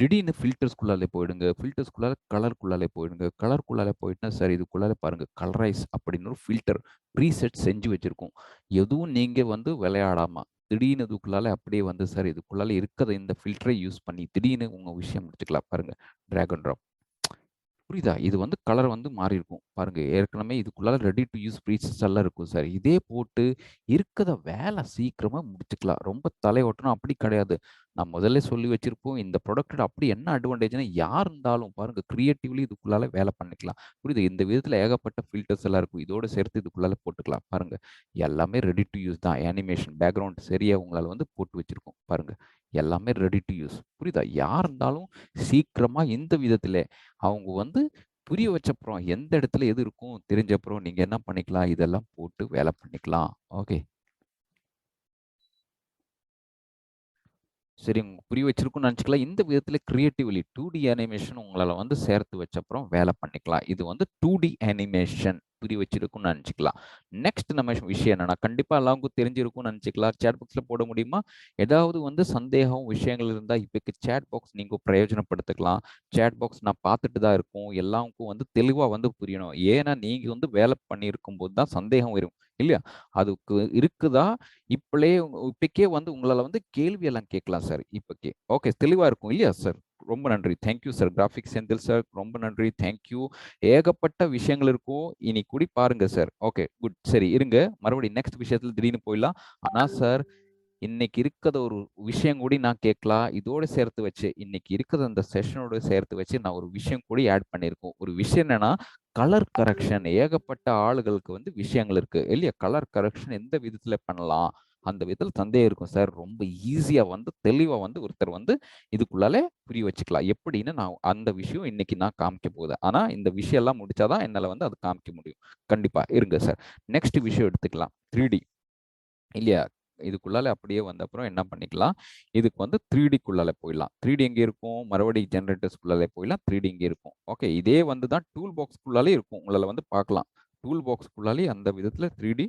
திடீர்னு ஃபில்டர்ஸ்குள்ளாலே போயிடுங்க. ஃபில்டர்ஸ்குள்ளால கலர்க்குள்ளாலே போயிடுங்க. கலர்க்குள்ளால போயிட்டுனா சரி இதுக்குள்ளால பாருங்க கலரைஸ் அப்படின்னு ஒரு ஃபில்டர் ப்ரீசெட் செஞ்சு வச்சிருக்கோம். எதுவும் நீங்க வந்து விளையாடாம திடீர்னு இதுக்குள்ளால அப்படியே வந்து சார் இதுக்குள்ளால இருக்கிற இந்த ஃபில்டரை யூஸ் பண்ணி திடீர்னு உங்க விஷயம் முடிச்சுக்கலாம். பாருங்க. Drag and drop. புரியுதா? இது வந்து கலர் வந்து மாறியிருக்கும். பாருங்க ஏற்கனவே இதுக்குள்ளால ரெடி டூ யூஸ் ப்ரீசெஸ் எல்லாம் இருக்கும் சார். இதே போட்டு இருக்கத வேலை சீக்கிரமா முடிச்சுக்கலாம். ரொம்ப தலையோட்டணும் அப்படி கிடையாது. நான் முதல்ல சொல்லி வச்சிருப்போம். இந்த ப்ராடக்ட் அப்படி என்ன அட்வான்டேஜ்னா யார் இருந்தாலும் பாருங்க கிரியேட்டிவ்லி இதுக்குள்ளால வேலை பண்ணிக்கலாம். புரியுது? இந்த விதத்துல ஏகப்பட்ட ஃபில்டர்ஸ் எல்லாம் இருக்கும். இதோட சேர்த்து இதுக்குள்ளால போட்டுக்கலாம். பாருங்க. எல்லாமே ரெடி டூ யூஸ் தான். அனிமேஷன் பேக்கிரவுண்ட் சரியா உங்களால வந்து போட்டு வச்சிருக்கோம். பாருங்க. எல்லாமே ரெடி டூ யூஸ். புரியுதா? யார் இருந்தாலும் சீக்கிரமா இந்த விதத்திலே அவங்க வந்து புரிய வச்சப்புறம் எந்த இடத்துல எது இருக்கும் தெரிஞ்சப்புறம் நீங்க என்ன பண்ணிக்கலாம் இதெல்லாம் போட்டு வேலை பண்ணிக்கலாம். ஓகே. சரி உங்களுக்கு புரிய வச்சிருக்கும்னு நினச்சிக்கலாம். இந்த விதத்துல கிரியேட்டிவ்லி 2D அனிமேஷன் உங்களால வந்து சேர்த்து வச்சப்புறம் வேலை பண்ணிக்கலாம். இது வந்து 2D அனிமேஷன். புரிய வச்சிருக்கும்னு நினச்சிக்கலாம். நெக்ஸ்ட் நம்ம விஷயம் என்னன்னா, கண்டிப்பா எல்லாருக்கும் தெரிஞ்சிருக்கும்னு நினச்சிக்கலாம். சேட் பாக்ஸ்ல போட முடியுமா? ஏதாவது வந்து சந்தேகம் விஷயங்கள் இருந்தா இப்போக்கு சேட் பாக்ஸ் நீங்க பிரயோஜனப்படுத்திக்கலாம். சேட் பாக்ஸ் நான் பார்த்துட்டு தான் இருக்கும். எல்லாருக்கும் வந்து தெளிவா வந்து புரியணும். ஏன்னா நீங்க வந்து வேலை பண்ணியிருக்கும்போது தான் சந்தேகம் வரும் இல்லையா? அதுக்கு இருக்குதா? இப்பக்கே வந்து உங்களால வந்து கேள்வி எல்லாம் கேட்கலாம் சார். இப்பக்கே. ஓகே, தெளிவா இருக்கும் இல்லையா சார்? ரொம்ப நன்றி. Thank you sir. Graphics Senthil sir. ரொம்ப நன்றி. தேங்க்யூ. ஏகப்பட்ட விஷயங்கள் இருக்கும். இனி கூடி பாருங்க சார். Okay, good. சரி இருங்க. மறுபடியும் நெக்ஸ்ட் விஷயத்துல திடீர்னு போயிடலாம். ஆனா சார், இன்னைக்கு இருக்கிற ஒரு விஷயம் கூடி நான் கேட்கலாம். இதோட சேர்த்து வச்சு இன்னைக்கு இருக்கிற அந்த செஷனோட சேர்த்து வச்சு நான் ஒரு விஷயம் கூடி ஆட் பண்ணியிருக்கோம். ஒரு விஷயம் என்னன்னா, கலர் கரெக்ஷன். ஏகப்பட்ட ஆளுகளுக்கு வந்து விஷயங்கள் இருக்கு இல்லையா? கலர் கரெக்ஷன் எந்த விதத்துல பண்ணலாம்? அந்த விதத்துல சந்தேகம் இருக்கும் சார். ரொம்ப ஈஸியா வந்து தெளிவா வந்து ஒருத்தர் வந்து இதுக்குள்ளாலே புரிய வச்சுக்கலாம். எப்படின்னு நான் அந்த விஷயம் இன்னைக்கு நான் காமிக்க போகுது. ஆனா இந்த விஷயம் எல்லாம் முடிச்சாதான் என்னால வந்து அது காமிக்க முடியும். கண்டிப்பா இருங்க சார். நெக்ஸ்ட் விஷயம் எடுத்துக்கலாம். 3D இல்லையா? இதுக்குள்ளால அப்படியே வந்த அப்புறம் என்ன பண்ணிக்கலாம்? இதுக்கு வந்து 3Dக்குள்ளால போயிடலாம். 3D எங்கே இருக்கும்? மறுபடியும் ஜெனரேட்டர்ஸ்குள்ளாலே போயிடலாம். 3D இங்கே இருக்கும். ஓகே, இதே வந்து தான் டூல் பாக்ஸ்க்குள்ளாலே இருக்கும். உங்களால வந்து பார்க்கலாம். டூல் பாக்ஸ்க்குள்ளாலே அந்த விதத்துல 3D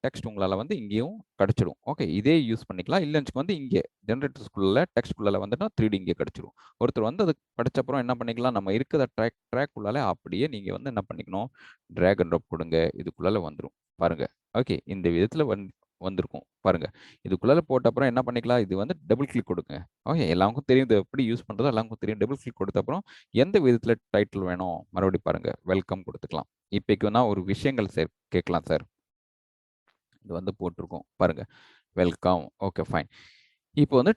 டெக்ஸ்ட் உங்களால வந்து இங்கேயும் கிடைச்சிடும். ஓகே, இதே யூஸ் பண்ணிக்கலாம். இல்லைன்னு வந்து இங்கே ஜெனரேட்டர்ஸ்குள்ள டெக்ஸ்ட்குள்ளால வந்துட்டா 3D இங்கே கிடைச்சிடும். ஒருத்தர் வந்து அது படிச்ச அப்புறம் என்ன பண்ணிக்கலாம்? நம்ம இருக்கிற ட்ராக் உள்ளால அப்படியே நீங்க வந்து என்ன பண்ணிக்கணும்? டிராக் அண்ட் ட்ராப் கொடுங்க. இதுக்குள்ளால வந்துரும். பாருங்க. ஓகே, இந்த விதத்துல வந்திருக்கும் பாருங்க. இதுக்குள்ளால போட்ட அப்புறம் என்ன பண்ணிக்கலாம்? இது வந்து டபுள் கிளிக் கொடுங்க. ஓகே, எல்லாருக்கும் தெரியும் இது எப்படி யூஸ் பண்றது. எல்லாருக்கும் தெரியும். டபுள் கிளிக் கொடுத்த அப்புறம் எந்த விதத்துல டைட்டில் வேணும் மறுபடியும் பாருங்க. வெல்கம் கொடுத்துக்கலாம். இப்போக்கு நான் ஒரு விஷயங்கள் கேட்கலாம் சார். இது வந்து போட்டிருக்கோம் பாருங்க. வெல்கம். Okay, fine. இப்போ வந்து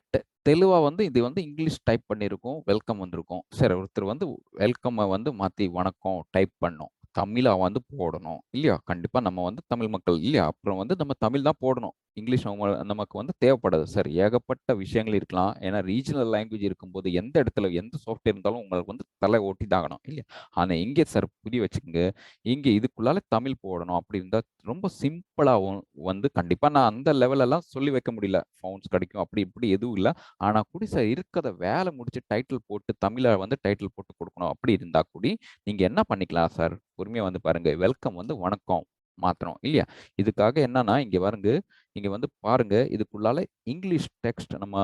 தெளிவா வந்து இது வந்து இங்கிலீஷ் டைப் பண்ணியிருக்கும். வெல்கம் வந்திருக்கும். சரி, ஒருத்தர் வந்து வெல்கம் வந்து மாத்தி வணக்கம் டைப் பண்ணோம். தமிழா வந்து போடணும் இல்லையா? கண்டிப்பா நம்ம வந்து தமிழ் மக்கள் இல்லையா? அப்புறம் வந்து நம்ம தமிழ் தான் போடணும். இங்கிலீஷ் நமக்கு வந்து தேவைப்படாது சார். ஏகப்பட்ட விஷயங்கள் இருக்கலாம். ஏன்னா ரீஜனல் லாங்குவேஜ் இருக்கும்போது எந்த இடத்துல எந்த சாஃப்ட்வேர் இருந்தாலும் உங்களுக்கு வந்து தலை ஓட்டி தாகணும் இல்லையா? ஆனா இங்கே சார் புரிய வச்சுக்கோங்க. இங்க இதுக்குள்ளால தமிழ் போடணும் அப்படி இருந்தா ரொம்ப சிம்பிளா வந்து கண்டிப்பா நான் அந்த லெவல் எல்லாம் சொல்லி வைக்க முடியல. ஃபவுண்ட்ஸ் கிடைக்கும் அப்படி இப்படி எதுவும் இல்ல. ஆனா கூடி சார் இருக்கிற வேலை முடிச்சு டைட்டில் போட்டு தமிழ வந்து டைட்டில் போட்டு கொடுக்கணும் அப்படி இருந்தா கூடி நீங்க என்ன பண்ணிக்கலாம் சார்? பொறுமையா வந்து பாருங்க. வெல்கம் வந்து வணக்கம் மாத்தணும் இல்லையா? இதுக்காக என்னன்னா இங்க பாருங்க. இங்க வந்து பாருங்க. இதுக்குள்ளால இங்கிலீஷ் டெக்ஸ்ட் நம்ம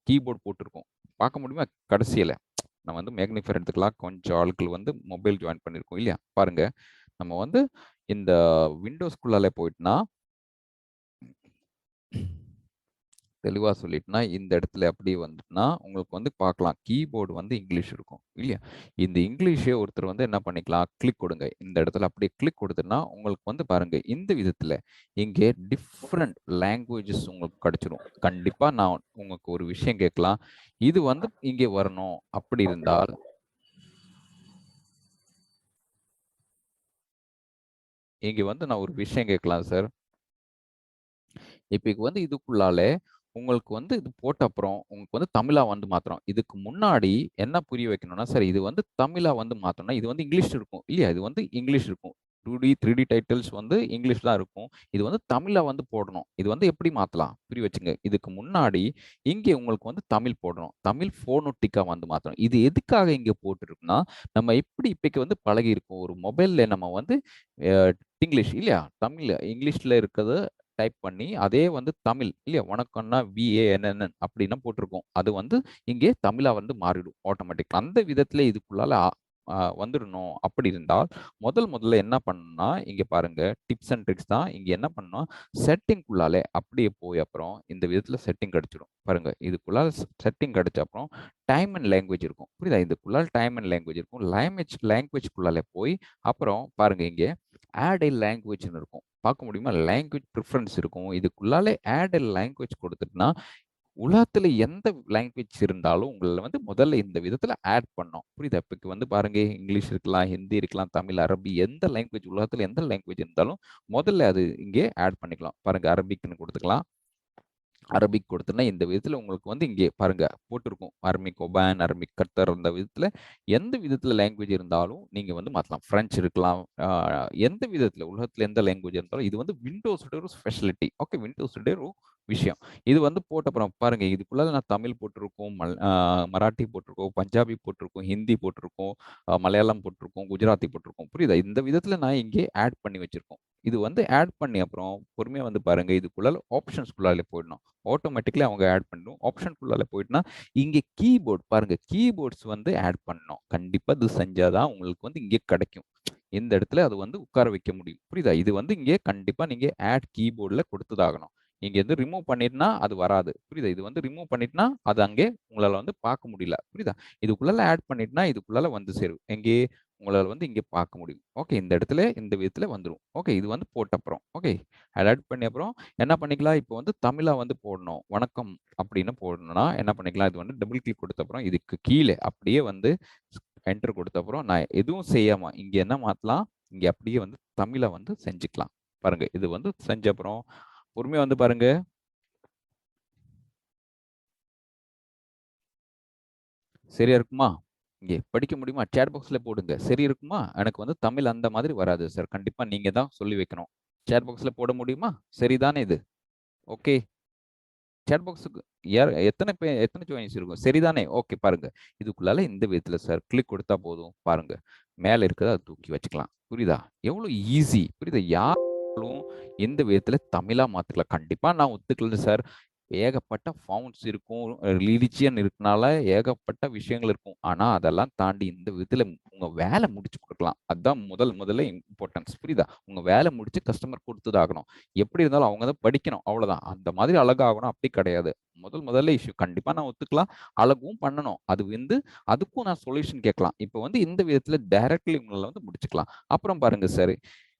கீபோர்ட் போட்டிருக்கோம். பார்க்க முடியுமா? கடைசியில நம்ம வந்து மேக்னிஃபையர் எடுத்துக்கலாம். கொஞ்சம் ஆட்கள் வந்து மொபைல் ஜாயின் பண்ணியிருக்கோம் இல்லையா? பாருங்க. நம்ம வந்து இந்த விண்டோஸ்குள்ளால போயிட்டுனா தெளிவா சொல்லிட்டுனா இந்த இடத்துல அப்படியே வந்துட்டுனா உங்களுக்கு வந்து பார்க்கலாம். கீபோர்டு வந்து இங்கிலீஷ் இருக்கும் இல்லையா? இந்த இங்கிலீஷே ஒருத்தர் வந்து என்ன பண்ணிக்கலாம்? கிளிக் கொடுங்க. இந்த இடத்துல அப்படியே கிளிக் கொடுத்தனா உங்களுக்கு வந்து பாருங்க. இந்த விதத்துல இங்கே டிஃப்ரெண்ட் லாங்குவேஜஸ் உங்களுக்கு கிடைச்சிரும். கண்டிப்பா நான் உங்களுக்கு ஒரு விஷயம் கேட்கலாம். இது வந்து இங்கே வரணும் அப்படி இருந்தால் இங்க வந்து நான் ஒரு விஷயம் கேட்கலாம் சார். இப்ப வந்து இதுக்குள்ளாலே உங்களுக்கு வந்து இது போட்ட அப்புறம் உங்களுக்கு வந்து தமிழா வந்து மாத்துறோம். இதுக்கு முன்னாடி என்ன புரிய வைக்கணும்னா, சார் இது வந்து தமிழா வந்து மாத்தணும்னா, இது வந்து இங்கிலீஷ் இருக்கும். இல்லையா? இது வந்து இங்கிலீஷ் இருக்கும். 2D, 3D டைட்டில்ஸ் வந்து இங்கிலீஷ் தான் இருக்கும். இது வந்து தமிழா வந்து போடணும். இது வந்து எப்படி மாத்தலாம்? புரிய வச்சுங்க. இதுக்கு முன்னாடி இங்கே உங்களுக்கு வந்து தமிழ் போடணும். தமிழ் ஃபோனோட்டிக்கா வந்து மாத்தணும். இது எதுக்காக இங்க போட்டுருக்குன்னா, நம்ம எப்படி இப்பைக்கு வந்து பழகியிருக்கோம். ஒரு மொபைல்ல நம்ம வந்து அ இங்கிலீஷ் இல்லையா? தமிழ்ல இங்கிலீஷ்ல இருக்கிறத டைப் பண்ணி அதே வந்து தமிழ் இல்லையா? வணக்கம்னா VANNN அப்படின்னு போட்டிருக்கும். அது வந்து இங்கே தமிழா வந்து மாறிடும் ஆட்டோமேட்டிக்கா. அந்த விதத்துல இதுக்குள்ளால வந்துடணும் அப்படி இருந்தால் முதல்ல என்ன பண்ணணும்னா இங்க பாருங்க டிப்ஸ் அண்ட் ட்ரிக்ஸ் தான். இங்க என்ன பண்ணணும் செட்டிங்குள்ளாலே அப்படியே போய் அப்புறம் இந்த விதத்துல செட்டிங் கிடைச்சிடும். பாருங்க இதுக்குள்ளால செட்டிங் கிடைச்ச அப்புறம் டைம் அண்ட் லாங்குவேஜ் இருக்கும். புரியுதா? இதுக்குள்ளால டைம் அண்ட் லாங்குவேஜ் இருக்கும். லாங்குவேஜ்க்குள்ளாலே போய் அப்புறம் பாருங்க இங்கே ஆட் எ லாங்குவேஜ்னு இருக்கும். பார்க்க முடியுமா? லாங்குவேஜ் ப்ரிஃபரன்ஸ் இருக்கும். இதுக்குள்ளாலே ஆட் எ லாங்குவேஜ் கொடுத்துட்டுனா உலகத்துல எந்த லாங்குவேஜ் இருந்தாலும் உங்கள வந்து முதல்ல இந்த விதத்துல ஆட் பண்ணணும். புரியுதா? இப்ப வந்து பாருங்க இங்கிலீஷ் இருக்கலாம், ஹிந்தி இருக்கலாம், தமிழ், அரபி எந்த லாங்குவேஜ் உலகத்துல எந்த லாங்குவேஜ் இருந்தாலும் முதல்ல அது இங்கே ஆட் பண்ணிக்கலாம். பாருங்க அரபிக்ன்னு கொடுத்துக்கலாம். அரபிக் கொடுத்தோன்னா இந்த விதத்துல உங்களுக்கு வந்து இங்கே பாருங்க போட்டிருக்கும். அரபிக் ஒபான், அரபிக் கத்தர் அந்த விதத்துல எந்த விதத்துல லாங்குவேஜ் இருந்தாலும் நீங்க வந்து மாத்தலாம். பிரெஞ்சு இருக்கலாம். எந்த விதத்துல உலகத்துல எந்த லாங்குவேஜ் இருந்தாலும் இது வந்து விண்டோஸோட ஒரு ஸ்பெஷாலிட்டி. ஓகே, விண்டோஸோட ஒரு விஷயம். இது வந்து போட்ட அப்புறம் பாருங்க இதுக்குள்ள நான் தமிழ் போட்டிருக்கோம், மராட்டி போட்டிருக்கோம், பஞ்சாபி போட்டிருக்கோம், ஹிந்தி போட்டிருக்கோம், மலையாளம் போட்டிருக்கோம், குஜராத்தி போட்டிருக்கோம். புரியுதா? இந்த விதத்துல நான் இங்கே ஆட் பண்ணி வச்சிருக்கோம். இது வந்து ஆட் பண்ணி அப்புறம் பொறுமையா வந்து பாருங்க இதுக்குள்ள ஆப்ஷன்ஸ்குள்ளால போயிடணும். ஆட்டோமேட்டிக்கலி அவங்க ஆட் பண்ணணும். ஆப்ஷனுக்குள்ளால போயிட்டுனா இங்கே கீபோர்ட் பாருங்க, கீபோர்ட்ஸ் வந்து ஆட் பண்ணணும். கண்டிப்பா இது செஞ்சாதான் உங்களுக்கு வந்து இங்கே கிடைக்கும். இந்த இடத்துல அது வந்து உட்கார வைக்க முடியும். புரியுதா? இது வந்து இங்கே கண்டிப்பா நீங்க ஆட் கீபோர்ட்ல கொடுத்துதாகணும். நீங்க எது ரிமூவ் பண்ணிட்டுனா அது வராது. புரியுதா? இது வந்து ரிமூவ் பண்ணிட்டுனா அது அங்கே உங்களால வந்து பார்க்க முடியல. புரியுதா? இதுக்குள்ள ஆட் பண்ணிட்டுனா இதுக்குள்ள வந்து சேரும். எங்கே உங்களால வந்து இங்கே பார்க்க முடியும். ஓகே, இந்த இடத்துல இந்த விதத்துல வந்துரும். ஓகே, இது வந்து போட்ட அப்புறம் ஓகே ஆட் பண்ணி அப்புறம் என்ன பண்ணிக்கலாம்? இப்போ வந்து தமிழா வந்து போடணும். வணக்கம் அப்படின்னு போடணும்னா என்ன பண்ணிக்கலாம்? இது வந்து டபுள் கிளிக் கொடுத்த அப்புறம் இதுக்கு கீழே அப்படியே வந்து என்டர் கொடுத்த அப்புறம் நான் எதுவும் செய்யாம இங்க என்ன மாத்தலாம்? இங்க அப்படியே வந்து தமிழை வந்து செஞ்சுக்கலாம். பாருங்க இது வந்து செஞ்ச அப்புறம் பொறுமையா வந்து பாருங்க. சரியா இருக்குமா? இங்கே படிக்க முடியுமா? சேட் பாக்ஸ்ல போடுங்க. சரி இருக்குமா? எனக்கு வந்து தமிழ் அந்த மாதிரி வராது சார். கண்டிப்பா நீங்க தான் சொல்லி வைக்கணும். சேட் பாக்ஸ்ல போட முடியுமா? சரிதானே இது? ஓகே. சேட் பாக்ஸுக்கு யார் எத்தனை ஜாயின்ஸ் இருக்கும்? சரிதானே? ஓகே பாருங்க. இதுக்குள்ளால இந்த விதத்துல சார் கிளிக் கொடுத்தா போதும். பாருங்க. மேல இருக்கிறத அதை தூக்கி வச்சுக்கலாம். புரியுதா? எவ்வளவு ஈஸி. புரியுதா? யாரும் எந்த விதத்துல தமிழா மாத்திக்கலாம். கண்டிப்பா நான் ஒத்துக்கல சார். ஏகப்பட்ட ஃபவுண்ட்ஸ் இருக்கும். ரிலிஜியன் இருக்கனால ஏகப்பட்ட விஷயங்கள் இருக்கும். ஆனா அதெல்லாம் தாண்டி இந்த விதத்துல உங்க வேலை முடிச்சு கொடுக்கலாம். அதுதான் முதல்ல இம்பார்ட்டன்ஸ். புரியுதா? உங்க வேலை முடிச்சு கஸ்டமர் கொடுத்துதாகணும். எப்படி இருந்தாலும் அவங்க தான் படிக்கணும். அவ்வளவுதான். அந்த மாதிரி அழகாகணும் அப்படி கிடையாது. முதல்ல இஷ்யூ கண்டிப்பா நான் ஒத்துக்கலாம். அழகும் பண்ணணும். அது வந்து அதுக்கும் நான் சொல்யூஷன் கேட்கலாம். இப்போ வந்து இந்த விதத்துல டைரக்ட்லி உங்களால வந்து முடிச்சுக்கலாம். அப்புறம் பாருங்க சார்,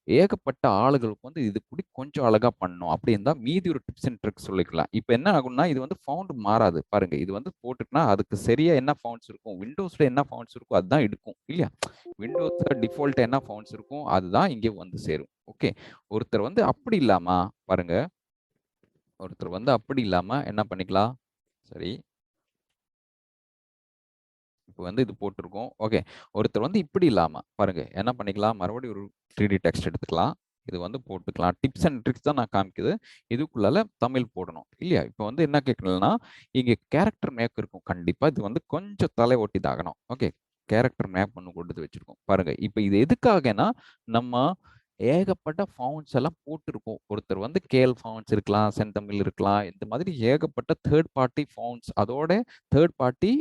ஏகப்பட்ட ஆளுகளுக்கு வந்து இது கூடி கொஞ்சம் அழகா பண்ணணும் அப்படின்னு தான் மீதி ஒரு டிப்ஸ் அண்ட் ட்ரிக்ஸ் சொல்லிக்கலாம். இப்போ என்ன ஆகும்னா இது வந்து ஃபவுண்ட் மாறாது. பாருங்க இது வந்து போட்டுட்டுனா அதுக்கு சரியா என்ன ஃபவுண்ட்ஸ் இருக்கும், விண்டோஸ்ல என்ன ஃபவுண்ட்ஸ் இருக்கும் அதுதான் எடுக்கும் இல்லையா? விண்டோஸ்ல டிஃபால்ட் என்ன ஃபவுண்ட்ஸ் இருக்கும் அதுதான் இங்கே வந்து சேரும். ஓகே, ஒருத்தர் வந்து அப்படி இல்லாம பாருங்க, ஒருத்தர் வந்து அப்படி இல்லாம என்ன பண்ணிக்கலாம்? சரி, இப்போ வந்து இது போட்டிருக்கோம். ஓகே, ஒருத்தர் வந்து இப்படி இல்லாம பாருங்க என்ன பண்ணிக்கலாம்? மறுபடியும் ஒரு 3D டெக்ஸ்ட் எடுத்துக்கலாம். இது வந்து போட்டுக்கலாம். டிப்ஸ் அண்ட் ட்ரிக்ஸ் தான் நான் காமிக்குது. இதுக்குள்ளால தமிழ் போடணும் இல்லையா? இப்போ வந்து என்ன கேட்கணும்னா இங்க கேரக்டர் மேப் இருக்கும். கண்டிப்பா இது வந்து கொஞ்சம் தலை ஒட்டி தாகணும். ஓகே, கேரக்டர் மேப் ஒன்று கொடுத்து வச்சிருக்கோம். பாருங்க இப்போ இது எதுக்காகனா நம்ம ஏகப்பட்ட ஃபவுண்ட்ஸ் எல்லாம் போட்டிருக்கோம். ஒருத்தர் வந்து கேஎல் ஃபவுண்ட்ஸ் இருக்கலாம், செந்தமிழ் இருக்கலாம். இந்த மாதிரி ஏகப்பட்ட தேர்ட் பார்ட்டி ஃபவுண்ட்ஸ் அதோட தேர்ட் பார்ட்டி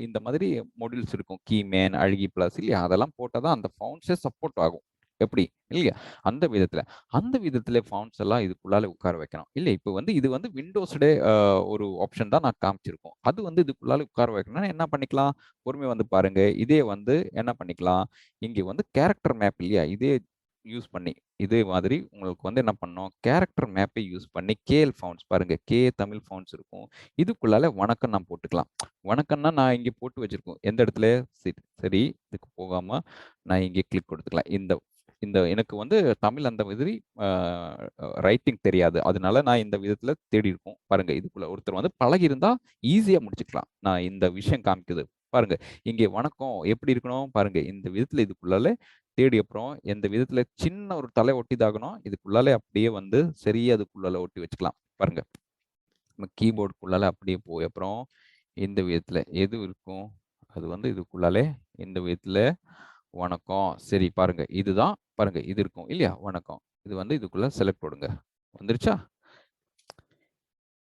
இந்த மாதிரி மொடியூல்ஸ் இருக்கும். கீமேன், அழகி பிளஸ் இல்லையா? அதெல்லாம் போட்டால் தான் அந்த ஃபவுண்ட்ஸே சப்போர்ட் ஆகும். எப்படி இல்லையா? அந்த விதத்துல அந்த விதத்துல ஃபவுண்ட்ஸ் எல்லாம் இதுக்குள்ளால உட்கார வைக்கணும். இல்ல இப்போ வந்து இது வந்து விண்டோஸ்டே ஒரு ஆப்ஷன் தான் நான் காமிச்சிருக்கோம். அது வந்து இதுக்குள்ளால உட்கார வைக்கணும்னா என்ன பண்ணிக்கலாம்? பொறுமையா வந்து பாருங்க. இதே வந்து என்ன பண்ணிக்கலாம்? இங்க வந்து கேரக்டர் மேப் இல்லையா? இதே யூஸ் பண்ணி இதே மாதிரி உங்களுக்கு வந்து என்ன பண்ணணும்? கேரக்டர் மேப்பை யூஸ் பண்ணி கேஎல் ஃபவுண்ட்ஸ் பாருங்க. தமிழ் ஃபவுண்ட்ஸ் இருக்கும். இதுக்குள்ளால வணக்கம் நான் போட்டுக்கலாம். வணக்கம்னா நான் இங்க போட்டு வச்சிருக்கோம். எந்த இடத்துல? சரி, இதுக்கு போகாம நான் இங்கே கிளிக் கொடுத்துக்கலாம். இந்த இந்த எனக்கு வந்து தமிழ் அந்த மாதிரி ரைட்டிங் தெரியாது. அதனால நான் இந்த விதத்துல தேடி இருக்கோம். பாருங்க இதுக்குள்ள ஒருத்தர் வந்து பழகி இருந்தா ஈஸியா முடிச்சுக்கலாம். நான் இந்த விஷயம் காமிக்குது. பாருங்க இங்கே வணக்கம் எப்படி இருக்கணும்? பாருங்க இந்த விதத்துல இதுக்குள்ளால தேடி அப்புறம் எந்த விதத்துல சின்ன ஒரு தலை ஒட்டிதாகணும். இதுக்குள்ளால அப்படியே வந்து சரியா அதுக்குள்ளால ஒட்டி வச்சுக்கலாம். பாருங்க நம்ம கீபோர்டுக்குள்ளால அப்படியே போய் அப்புறம் இந்த விதத்துல எது இருக்கும்? அது வந்து இதுக்குள்ளாலே இந்த விதத்துல வணக்கம். சரி பாருங்க. இதுதான் பாருங்க இது இருக்கும் இல்லையா? வணக்கம். இது வந்து இதுக்குள்ள செலக்ட் கொடுங்க. வந்துருச்சா?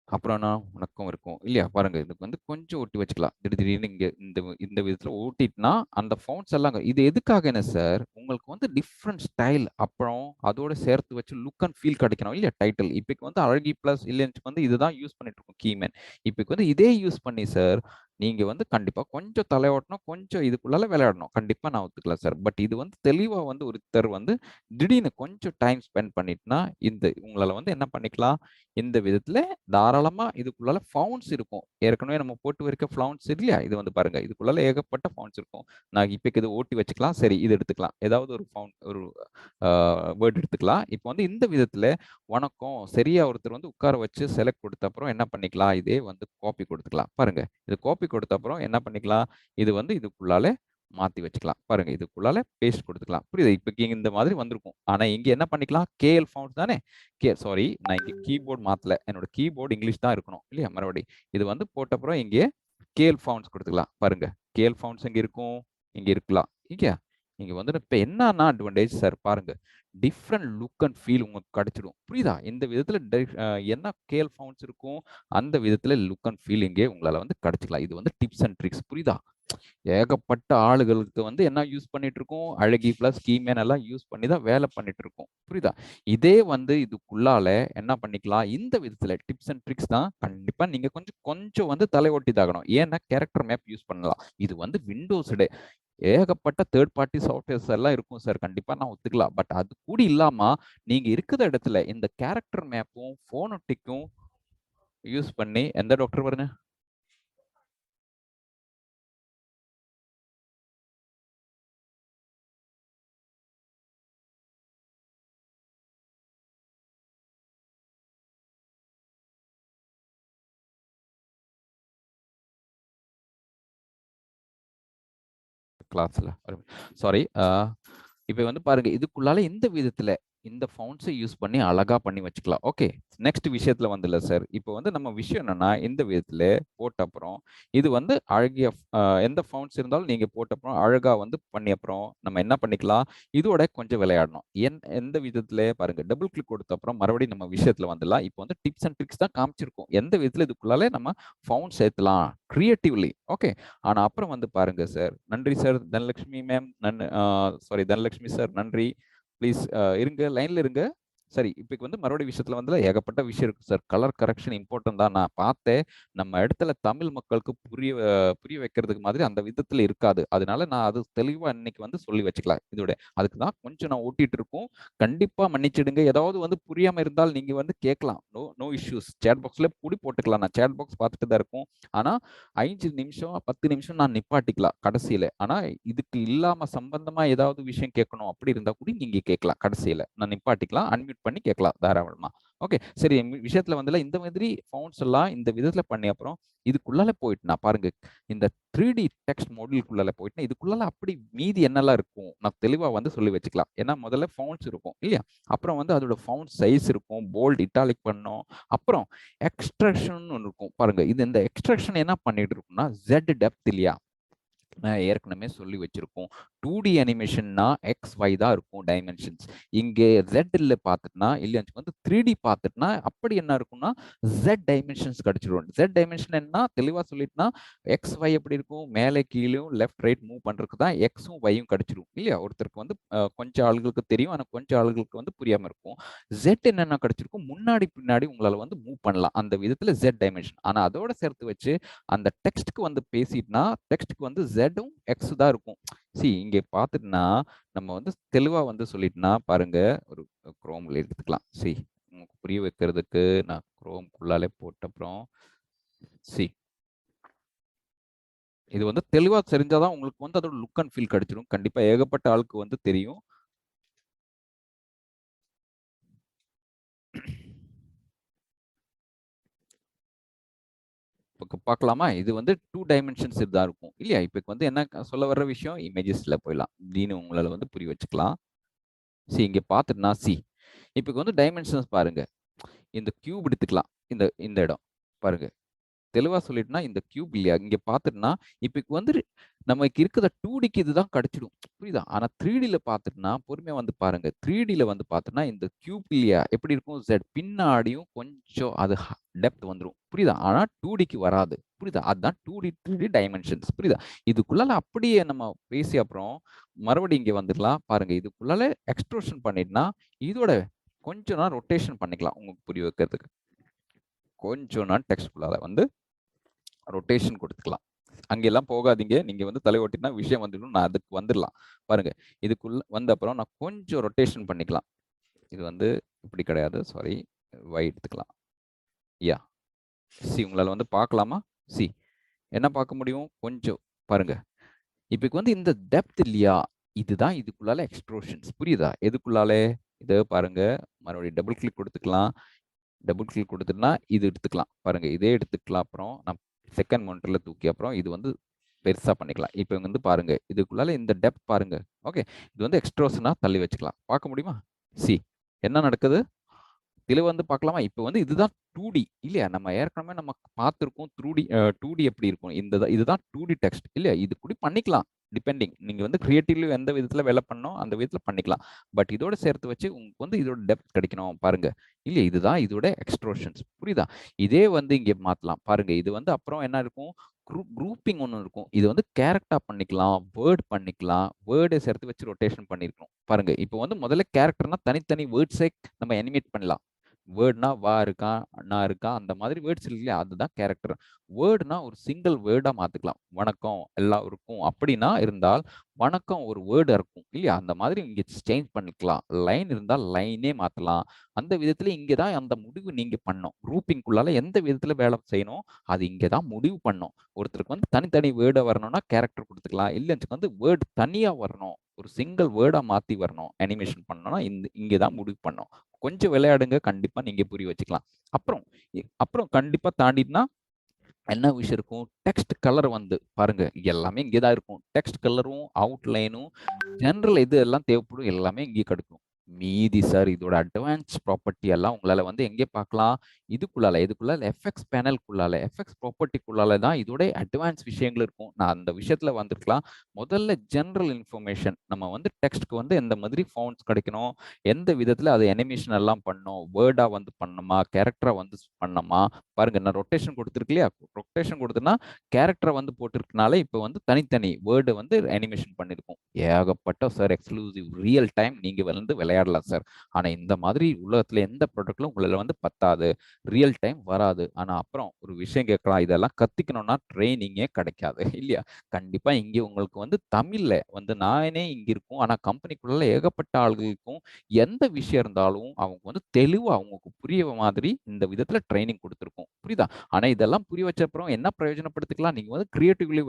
அப்புறம் நான் வணக்கம் இருக்கும் இல்லையா? பாருங்க இதுக்கு வந்து கொஞ்சம் ஒட்டி வச்சுக்கலாம். திடீர்னு இங்க இந்த இந்த விதத்துல ஓட்டிட்டுனா அந்த ஃபவுண்ட்ஸ் எல்லாம் இது எதுக்காக என்ன சார்? உங்களுக்கு வந்து டிஃப்ரெண்ட் ஸ்டைல் அப்புறம் அதோட சேர்த்து வச்சு லுக் அண்ட் ஃபீல் கிடைக்கணும் இல்லையா? டைட்டில் இப்போக்கு வந்து அழகி பிளஸ் இல்லைன்னு வந்து இதுதான் யூஸ் பண்ணிட்டு இருக்கோம் கீமேன். இப்போக்கு வந்து இதே யூஸ் பண்ணி சார் நீங்க வந்து கண்டிப்பா கொஞ்சம் தலையோட்டணும், கொஞ்சம் இதுக்குள்ளால விளையாடணும். கண்டிப்பா நான் ஒத்துக்கலாம் சார். பட் இது வந்து தெளிவா வந்து ஒருத்தர் வந்து திடீர்னு கொஞ்சம் டைம் ஸ்பெண்ட் பண்ணிட்டுனா, உங்களால வந்து என்ன பண்ணிக்கலாம், இந்த விதத்துல தாராளமா இதுக்குள்ளால ஃபவுண்ட்ஸ் இருக்கும். ஏற்கனவே நம்ம போட்டு வரைக்க ஃபவுண்ட்ஸ் இல்லையா? இது வந்து பாருங்க. இதுக்குள்ளால ஏகப்பட்ட ஃபவுண்ட்ஸ் இருக்கும். நான் இப்போதைக்கு இத ஓட்டி வச்சுக்கலாம். சரி, இது எடுத்துக்கலாம். ஏதாவது ஒரு ஒரு வேர்ட் எடுத்துக்கலாம். இப்போ வந்து இந்த விதத்துல வணக்கம், சரியா ஒருத்தர் வந்து உட்கார வச்சு செலக்ட் கொடுத்த அப்புறம் என்ன பண்ணிக்கலாம், இதே வந்து காப்பி கொடுத்துக்கலாம். பாருங்க, இது காப்பி கொடுத்த அப்புறம் என்ன பண்ணிக்கலாம், இது வந்து இதுக்குள்ளால மாத்தி வச்சுக்கலாம். பாருங்க, இதுக்குள்ளால பேஸ்ட் கொடுத்துக்கலாம். புரியுது? இப்ப இந்த மாதிரி வந்திருக்கும். ஆனா இங்க என்ன பண்ணிக்கலாம், கேஎல் ஃபவுண்ட் தானே, சாரி, நான் இங்க கீபோர்ட் மாத்தல. என்னோட கீபோர்ட் இங்கிலீஷ் தான் இருக்கணும் இல்லையா? மறுபடி இது வந்து போட்ட அப்புறம் இங்கே கேஎல் ஃபவுண்ட்ஸ் கொடுத்துக்கலாம். பாருங்க, கேஎல் ஃபவுண்ட்ஸ் எங்க இருக்கும், இங்க இருக்கலாம். இங்க இங்க வந்து இப்ப என்னன்னா அட்வான்டேஜ் சார், பாருங்க, டிஃப்ரெண்ட் லுக் அண்ட் ஃபீல் உங்களுக்கு கிடைச்சிடும். புரியுதா? இந்த விதத்துல என்ன கேஎல் ஃபவுண்ட்ஸ் இருக்கும், அந்த விதத்துல லுக் அண்ட் ஃபீல் இங்கே உங்களால வந்து கிடைச்சிக்கலாம். இது வந்து டிப்ஸ் அண்ட் ட்ரிக்ஸ். புரியுதா? ஏகப்பட்ட ஆளுகளுக்கு வந்து என்ன யூஸ் பண்ணிட்டு இருக்கோம், அழகி பிளஸ் கீமேன் எல்லாம் யூஸ் பண்ணி தான் வேலை பண்ணிட்டு இருக்கோம். புரியுதா? இதே வந்து இதுக்குள்ளால என்ன பண்ணிக்கலாம், இந்த விதத்துல டிப்ஸ் அண்ட் ட்ரிக்ஸ் தான் கண்டிப்பா நீங்க கொஞ்சம் கொஞ்சம் வந்து தலையொட்டி தாகணும். ஏன்னா கேரக்டர் மேப் யூஸ் பண்ணலாம். இது வந்து விண்டோஸ்டு ஏகப்பட்ட தேர்ட் பார்ட்டி சாஃப்ட்வேர்ஸ் எல்லாம் இருக்கும் சார். கண்டிப்பா நான் ஒத்துக்கலாம். பட் அது கூட இல்லாம நீங்க இருக்கிற இடத்துல இந்த கேரக்டர் மேப்பும் போனோட்டிக்கும் யூஸ் பண்ணி எந்த டாக்டர் பாருங்க, கிளாஸ்ல சாரி, இப்போ வந்து பாருங்க, இதுக்குள்ளால இந்த விதத்துல இந்த ஃபவுண்ட்ஸை யூஸ் பண்ணி அழகா பண்ணி வச்சுக்கலாம். ஓகே, நெக்ஸ்ட் விஷயத்துல வந்து இல்லை சார். இப்போ வந்து நம்ம விஷயம் என்னன்னா, இந்த விதத்துல போட்ட அப்புறம் இது வந்து அழகிய எந்த ஃபவுண்ட்ஸ் இருந்தாலும் நீங்க போட்ட அப்புறம் அழகா வந்து பண்ணி அப்புறம் நம்ம என்ன பண்ணிக்கலாம், இதோட கொஞ்சம் விளையாடணும். எந்த விதத்துல பாருங்க, டபுள் கிளிக் கொடுத்த அப்புறம் மறுபடியும் நம்ம விஷயத்துல வந்துடலாம். இப்போ வந்து டிப்ஸ் அண்ட் ட்ரிக்ஸ் தான் காமிச்சிருக்கோம். எந்த விதத்துல இதுக்குள்ளால நம்ம ஃபவுண்ட் சேர்த்தலாம் கிரியேட்டிவ்லி. ஓகே, ஆனா அப்புறம் வந்து பாருங்க சார், நன்றி sir Dhanalakshmi ma'am, sorry Dhanalakshmi sir, நன்றி. ப்ளீஸ் இருங்க, லைன்ல இருங்க. சரி, இப்போ வந்து மறுபடியும் விஷயத்துல வந்து ஏகப்பட்ட விஷயம் இருக்கு சார். கலர் கரெக்ஷன் இம்பார்ட்டன்ட் தான். நான் பார்த்தேன், நம்ம இடத்துல தமிழ் மக்களுக்கு புரிய வைக்கிறதுக்கு மாதிரி அந்த விதத்துல இருக்காது. அதனால நான் அது தெளிவா இன்னைக்கு வந்து சொல்லி வச்சுக்கலாம். இதோட அதுக்கு தான் கொஞ்சம் நான் ஓட்டிட்டு இருக்கோம். கண்டிப்பா மன்னிச்சிடுங்க. ஏதாவது வந்து புரியாம இருந்தால் நீங்க வந்து கேட்கலாம். No no issues. சேட் பாக்ஸ்ல புடி போட்டுக்கலாம். நான் சேட் பாக்ஸ் பார்த்துட்டு தான் இருக்கும். ஆனா 5 நிமிஷம் 10 நிமிஷம் நான் நிப்பாட்டிக்கலாம் கடைசியில. ஆனா இதுக்கு இல்லாம சம்பந்தமா ஏதாவது விஷயம் கேட்கணும் அப்படி இருந்தா கூட நீங்க கேட்கலாம். கடைசியில நான் நிப்பாட்டிக்கலாம், அன்மியூட் பண்ணி கேட்கலாம் தாராளமா. ஓகே, சரி, விஷயத்துல வந்து இந்த மாதிரி ஃபவுண்ட்ஸ் எல்லாம் இந்த விதத்துல பண்ணி அப்புறம் இதுக்குள்ளால போயிட்டு நான் பாருங்க, இந்த 3D டெக்ஸ்ட் மாடியூலுக்குள்ளால போயிட்டு இதுக்குள்ளால அப்படி மீதி என்னெல்லாம் இருக்கும் நான் தெளிவா வந்து சொல்லி வச்சுக்கலாம். ஏன்னா முதல்ல ஃபவுண்ட்ஸ் இருக்கும் இல்லையா, அப்புறம் வந்து அதோட ஃபவுண்ட் சைஸ் இருக்கும், போல்ட் இட்டாலிக் பண்ணும், அப்புறம் எக்ஸ்ட்ராக்ஷன் ஒன்று இருக்கும். பாருங்க, இந்த எக்ஸ்ட்ராக்ஷன் என்ன பண்ணிட்டு இருக்கும்னா, ஜெட் டெப்த் இல்லையா, நான் ஏற்கனவே சொல்லி வச்சிருக்கோம். 2D அனிமேஷன்னா எக்ஸ் ஒய் தான் இருக்கும் டைமென்ஷன்ஸ். இங்கே ஜெட்ல பார்த்துட்டுனா இல்லை வந்து 3D பார்த்துட்டுனா அப்படி என்ன இருக்கும்னா ஜெட் டைமென்ஷன்ஸ் கிடைச்சிடும். ஜெட் டைமென்ஷன் என்ன தெளிவாக சொல்லிட்டுனா எக்ஸ் ஒய் எப்படி இருக்கும், மேலே கீழும் லெஃப்ட் ரைட் மூவ் பண்ணுறதுக்கு தான் எக்ஸும் ஒய்யும் கிடைச்சிடும் இல்லையா. ஒருத்தருக்கு வந்து கொஞ்சம் ஆளுகளுக்கு தெரியும், ஆனால் கொஞ்சம் ஆளுகளுக்கு வந்து புரியாமல் இருக்கும். ஜெட் என்னென்ன கிடைச்சிருக்கும், முன்னாடி பின்னாடி உங்களால் வந்து மூவ் பண்ணலாம் அந்த விதத்தில் ஜெட் டைமென்ஷன். ஆனால் அதோட சேர்த்து வச்சு அந்த டெக்ஸ்ட்டுக்கு வந்து பேசிட்டுனா டெக்ஸ்ட்டுக்கு வந்து ஜெட்டும் எக்ஸ் தான் இருக்கும். இங்கே பார்த்துட்டுனா நம்ம வந்து தெளிவா வந்து சொல்லிட்டுனா பாருங்க, ஒரு குரோம்ல எடுத்துக்கலாம். உங்களுக்கு புரிய வைக்கிறதுக்கு நான் குரோம்குள்ளாலே போட்ட அப்புறம் சி இது வந்து தெளிவா தெரிஞ்சாதான் உங்களுக்கு வந்து அதோட லுக் அண்ட் ஃபீல் கிடைச்சிடும். கண்டிப்பா ஏகப்பட்ட ஆளுக்கு வந்து தெரியும். இப்போ பார்க்கலாமா, இது வந்து 2 டைமென்ஷன்ஸ் தான் இருக்கும் இல்லையா. இப்போ வந்து என்ன சொல்ல வர்ற விஷயம், இமேஜஸ்ல போயிடலாம். திடீர்னு உங்களால வந்து புரிய வச்சுக்கலாம். இங்க பார்த்துட்டுனா இப்போ வந்து டைமென்ஷன்ஸ் பாருங்க, இந்த கியூப் எடுத்துக்கலாம். இந்த இந்த இடம் பாருங்க, தெளிவா சொல்லிட்டுனா இந்த கியூப் இல்லையா, இங்க பார்த்துட்டுனா இப்போ வந்து நமக்கு இருக்கிற 2Dக்கு இதுதான் கிடைச்சிடும். புரியுதா. ஆனா 3Dல பார்த்துட்டுனா பொறுமையா வந்து பாருங்க, 3Dல வந்து பார்த்துனா இந்த கியூப் இல்லையா எப்படி இருக்கும், ஜெட் பின்னாடியும் கொஞ்சம் அது டெப்த் வந்துடும். புரியுதா. ஆனா 2Dக்கு வராது. புரியுதா. அதுதான் 2D 3D டைமென்ஷன்ஸ். புரியுதா. இதுக்குள்ளால அப்படியே நம்ம பேசி அப்புறம் மறுபடியும் இங்க வந்துடலாம். பாருங்க, இதுக்குள்ளால எக்ஸ்ட்ரூஷன் பண்ணிட்டுனா இதோட கொஞ்சம் நான் ரொட்டேஷன் பண்ணிக்கலாம் உங்களுக்கு புரிய வைக்கிறதுக்கு. கொஞ்சம் நான் டெக்ஸ்ட்குள்ளால வந்து ரொட்டேஷன் கொடுத்துக்கலாம். அங்கெல்லாம் போகாதீங்க. நீங்க வந்து தலை ஓட்டினா விஷயம் வந்துடும். நான் அதுக்கு வந்துடலாம். பாருங்க. இதுக்குள்ள வந்த அப்புறம் நான் கொஞ்சம் ரொட்டேஷன் பண்ணிக்கலாம். இது வந்து இப்படி கிடையாது. சாரி. எடுத்துக்கலாம். யா. உங்களால வந்து பார்க்கலாமா? என்ன பார்க்க முடியும்? கொஞ்சம் பாருங்க. இப்ப வந்து இந்த டெப்த் இல்லையா? இதுதான் இதுக்குள்ளால எக்ஸ்ட்ரூஷன்ஸ். புரியுதா? எதுக்குள்ளாலே? இத பாருங்க. மறுபடியும் டபுள் கிளிக் கொடுத்துக்கலாம். டபுள் கிளிக் கொடுத்துட்டுனா இது எடுத்துக்கலாம். பாருங்க. இதே எடுத்துக்கலாம். அப்புறம் நான் செகண்ட் மானிட்டர்ல தூக்கி அப்புறம் இது வந்து பெருசா பண்ணிக்கலாம். இப்ப வந்து பாருங்க. இதுக்குள்ளால இந்த டெப்த் பாருங்க. ஓகே. இது வந்து எக்ஸ்ட்ரூஷனா தள்ளி வச்சுக்கலாம். பார்க்க முடியுமா? சி என்ன நடக்குது? இதுல வந்து பார்க்கலாமா? இப்ப வந்து இதுதான் 2D இல்லையா? நம்ம ஏற்கனவே நம்ம பார்த்திருக்கோம் 2D எப்படி இருக்கும்? இதுதான் 2D டெக்ஸ்ட் இல்லையா? இது கூட பண்ணிக்கலாம். டிபெண்டிங். நீங்க வந்து கிரியேட்டிவ்லி எந்த விதத்துல வேலை பண்ணணும், அந்த விதத்துல பண்ணிக்கலாம். பட் இதோட சேர்த்து வச்சு உங்களுக்கு வந்து இதோட டெப்த் கிடைக்கணும் பாருங்க. இல்லையா? இதுதான் இதோட எக்ஸ்ட்ரூஷன்ஸ். புரியுதா? இதே வந்து இங்க மாத்தலாம். பாருங்க. இது வந்து அப்புறம் என்ன இருக்கும்? குரூப்பிங் ஒண்ணு இருக்கும். இது வந்து கேரக்டரா பண்ணிக்கலாம், வேர்ட் பண்ணிக்கலாம். வேர்ட சேர்த்து வச்சு ரொட்டேஷன் பண்ணியிருக்கணும். பாருங்க. இப்போ வந்து முதல்ல கேரக்டர்னா தனித்தனி வேர்ட்ஸை நம்ம அனிமேட் பண்ணலாம். வேர்ட்னா வா இருக்கான், அண்ணா இருக்கான், அந்த மாதிரி வேர்ட்ஸ் இருக்கு இல்லையா? அதுதான் கேரக்டர். வேர்ட்னா ஒரு சிங்கிள் வேர்டா மாத்திக்கலாம். வணக்கம் எல்லாருக்கும் அப்படின்னா இருந்தால் வணக்கம் ஒரு வேர்டா இருக்கும் இல்லையா? அந்த மாதிரி இங்க சேஞ்ச் பண்ணிக்கலாம். லைன் இருந்தால் லைனே மாத்தலாம். அந்த விதத்துல இங்க தான் அந்த முடிவு நீங்க பண்ணணும். குரூப்பிங்குள்ளால எந்த விதத்துல வேலை செய்யணும், அது இங்க தான் முடிவு பண்ணணும். ஒருத்தருக்கு வந்து தனித்தனி வேர்டா வரணும்னா கேரக்டர் கொடுத்துக்கலாம். இல்லைன்னு வந்து வேர்டு தனியா வரணும். ஒரு சிங்கிள் வேர்டா மாத்தி வரணும். அனிமேஷன் பண்ணணும்னா இங்க தான் முடிவு பண்ணணும். கொஞ்சம் விளையாடுங்க. கண்டிப்பா நீங்க புரிய வச்சுக்கலாம். அப்புறம் அப்புறம் கண்டிப்பா தாண்டினா என்ன விஷயம் இருக்கும்? டெக்ஸ்ட் கலர் வந்து பாருங்க. எல்லாமே இங்கே தான் இருக்கும். டெக்ஸ்ட் கலரும், அவுட்லைனும், ஜெனரல் எது எல்லாம் தேவைப்படும் எல்லாமே இங்கே கிடைக்கும். மீதி சார் இதோட அட்வான்ஸ் ப்ராப்பர்ட்டி எல்லாம் உங்களால வந்து எங்கே பார்க்கலாம்? இதுக்குள்ளால எஃப்எக்ஸ் பேனல்குள்ளால, எஃப்எக்ஸ் ப்ராப்பர்ட்டிக்குள்ளால தான் இதோட அட்வான்ஸ் விஷயங்கள் இருக்கும். நான் அந்த விஷயத்துல வந்திருக்கலாம். முதல்ல ஜெனரல் இன்ஃபர்மேஷன். நம்ம வந்து டெக்ஸ்ட்க்கு வந்து எந்த மாதிரி ஃபவுண்ட்ஸ் கிடைக்கணும், எந்த விதத்துல அது அனிமேஷன் எல்லாம் பண்ணணும், வேர்டா வந்து பண்ணணுமா, கேரக்டரா வந்து பண்ணணுமா, பாருங்க நான் ரொட்டேஷன் கொடுத்துருக்கு இல்லையா? ரொட்டேஷன் கொடுத்தனா கேரக்டரை வந்து போட்டிருக்கனால இப்போ வந்து தனித்தனி வேர்டு வந்து அனிமேஷன் பண்ணியிருக்கோம். ஏகப்பட்ட சார் எக்ஸ்க்ளூசிவ் ரியல் டைம் நீங்க வந்து விளையாடலாம் சார். ஆனா இந்த மாதிரி உலகத்துல எந்த ப்ராடக்ட்லும் உங்களால வந்து பத்தாது. ரியல் டைம் வராது. ஆனா அப்புறம் ஒரு விஷயம் கேட்கலாம். இதெல்லாம் கத்துக்கணும்னா ட்ரைனிங்கே கிடைக்காது இல்லையா? கண்டிப்பா இங்க உங்களுக்கு வந்து தமிழ்ல வந்து நானே இங்க இருக்கும். ஆனா கம்பெனிக்குள்ள ஏகப்பட்ட ஆள்களுக்கும் எந்த விஷயம் இருந்தாலும் அவங்க வந்து தெளிவா அவங்களுக்கு புரிய மாதிரி இந்த விதத்துல ட்ரைனிங் கொடுத்துருக்கோம். புரியுதா? ஆனா இதெல்லாம் புரிய வச்ச அப்புறம் என்ன பிரயோஜனப்படுத்திக்கலாம்? நீங்க வந்து கிரியேட்டிவ்லி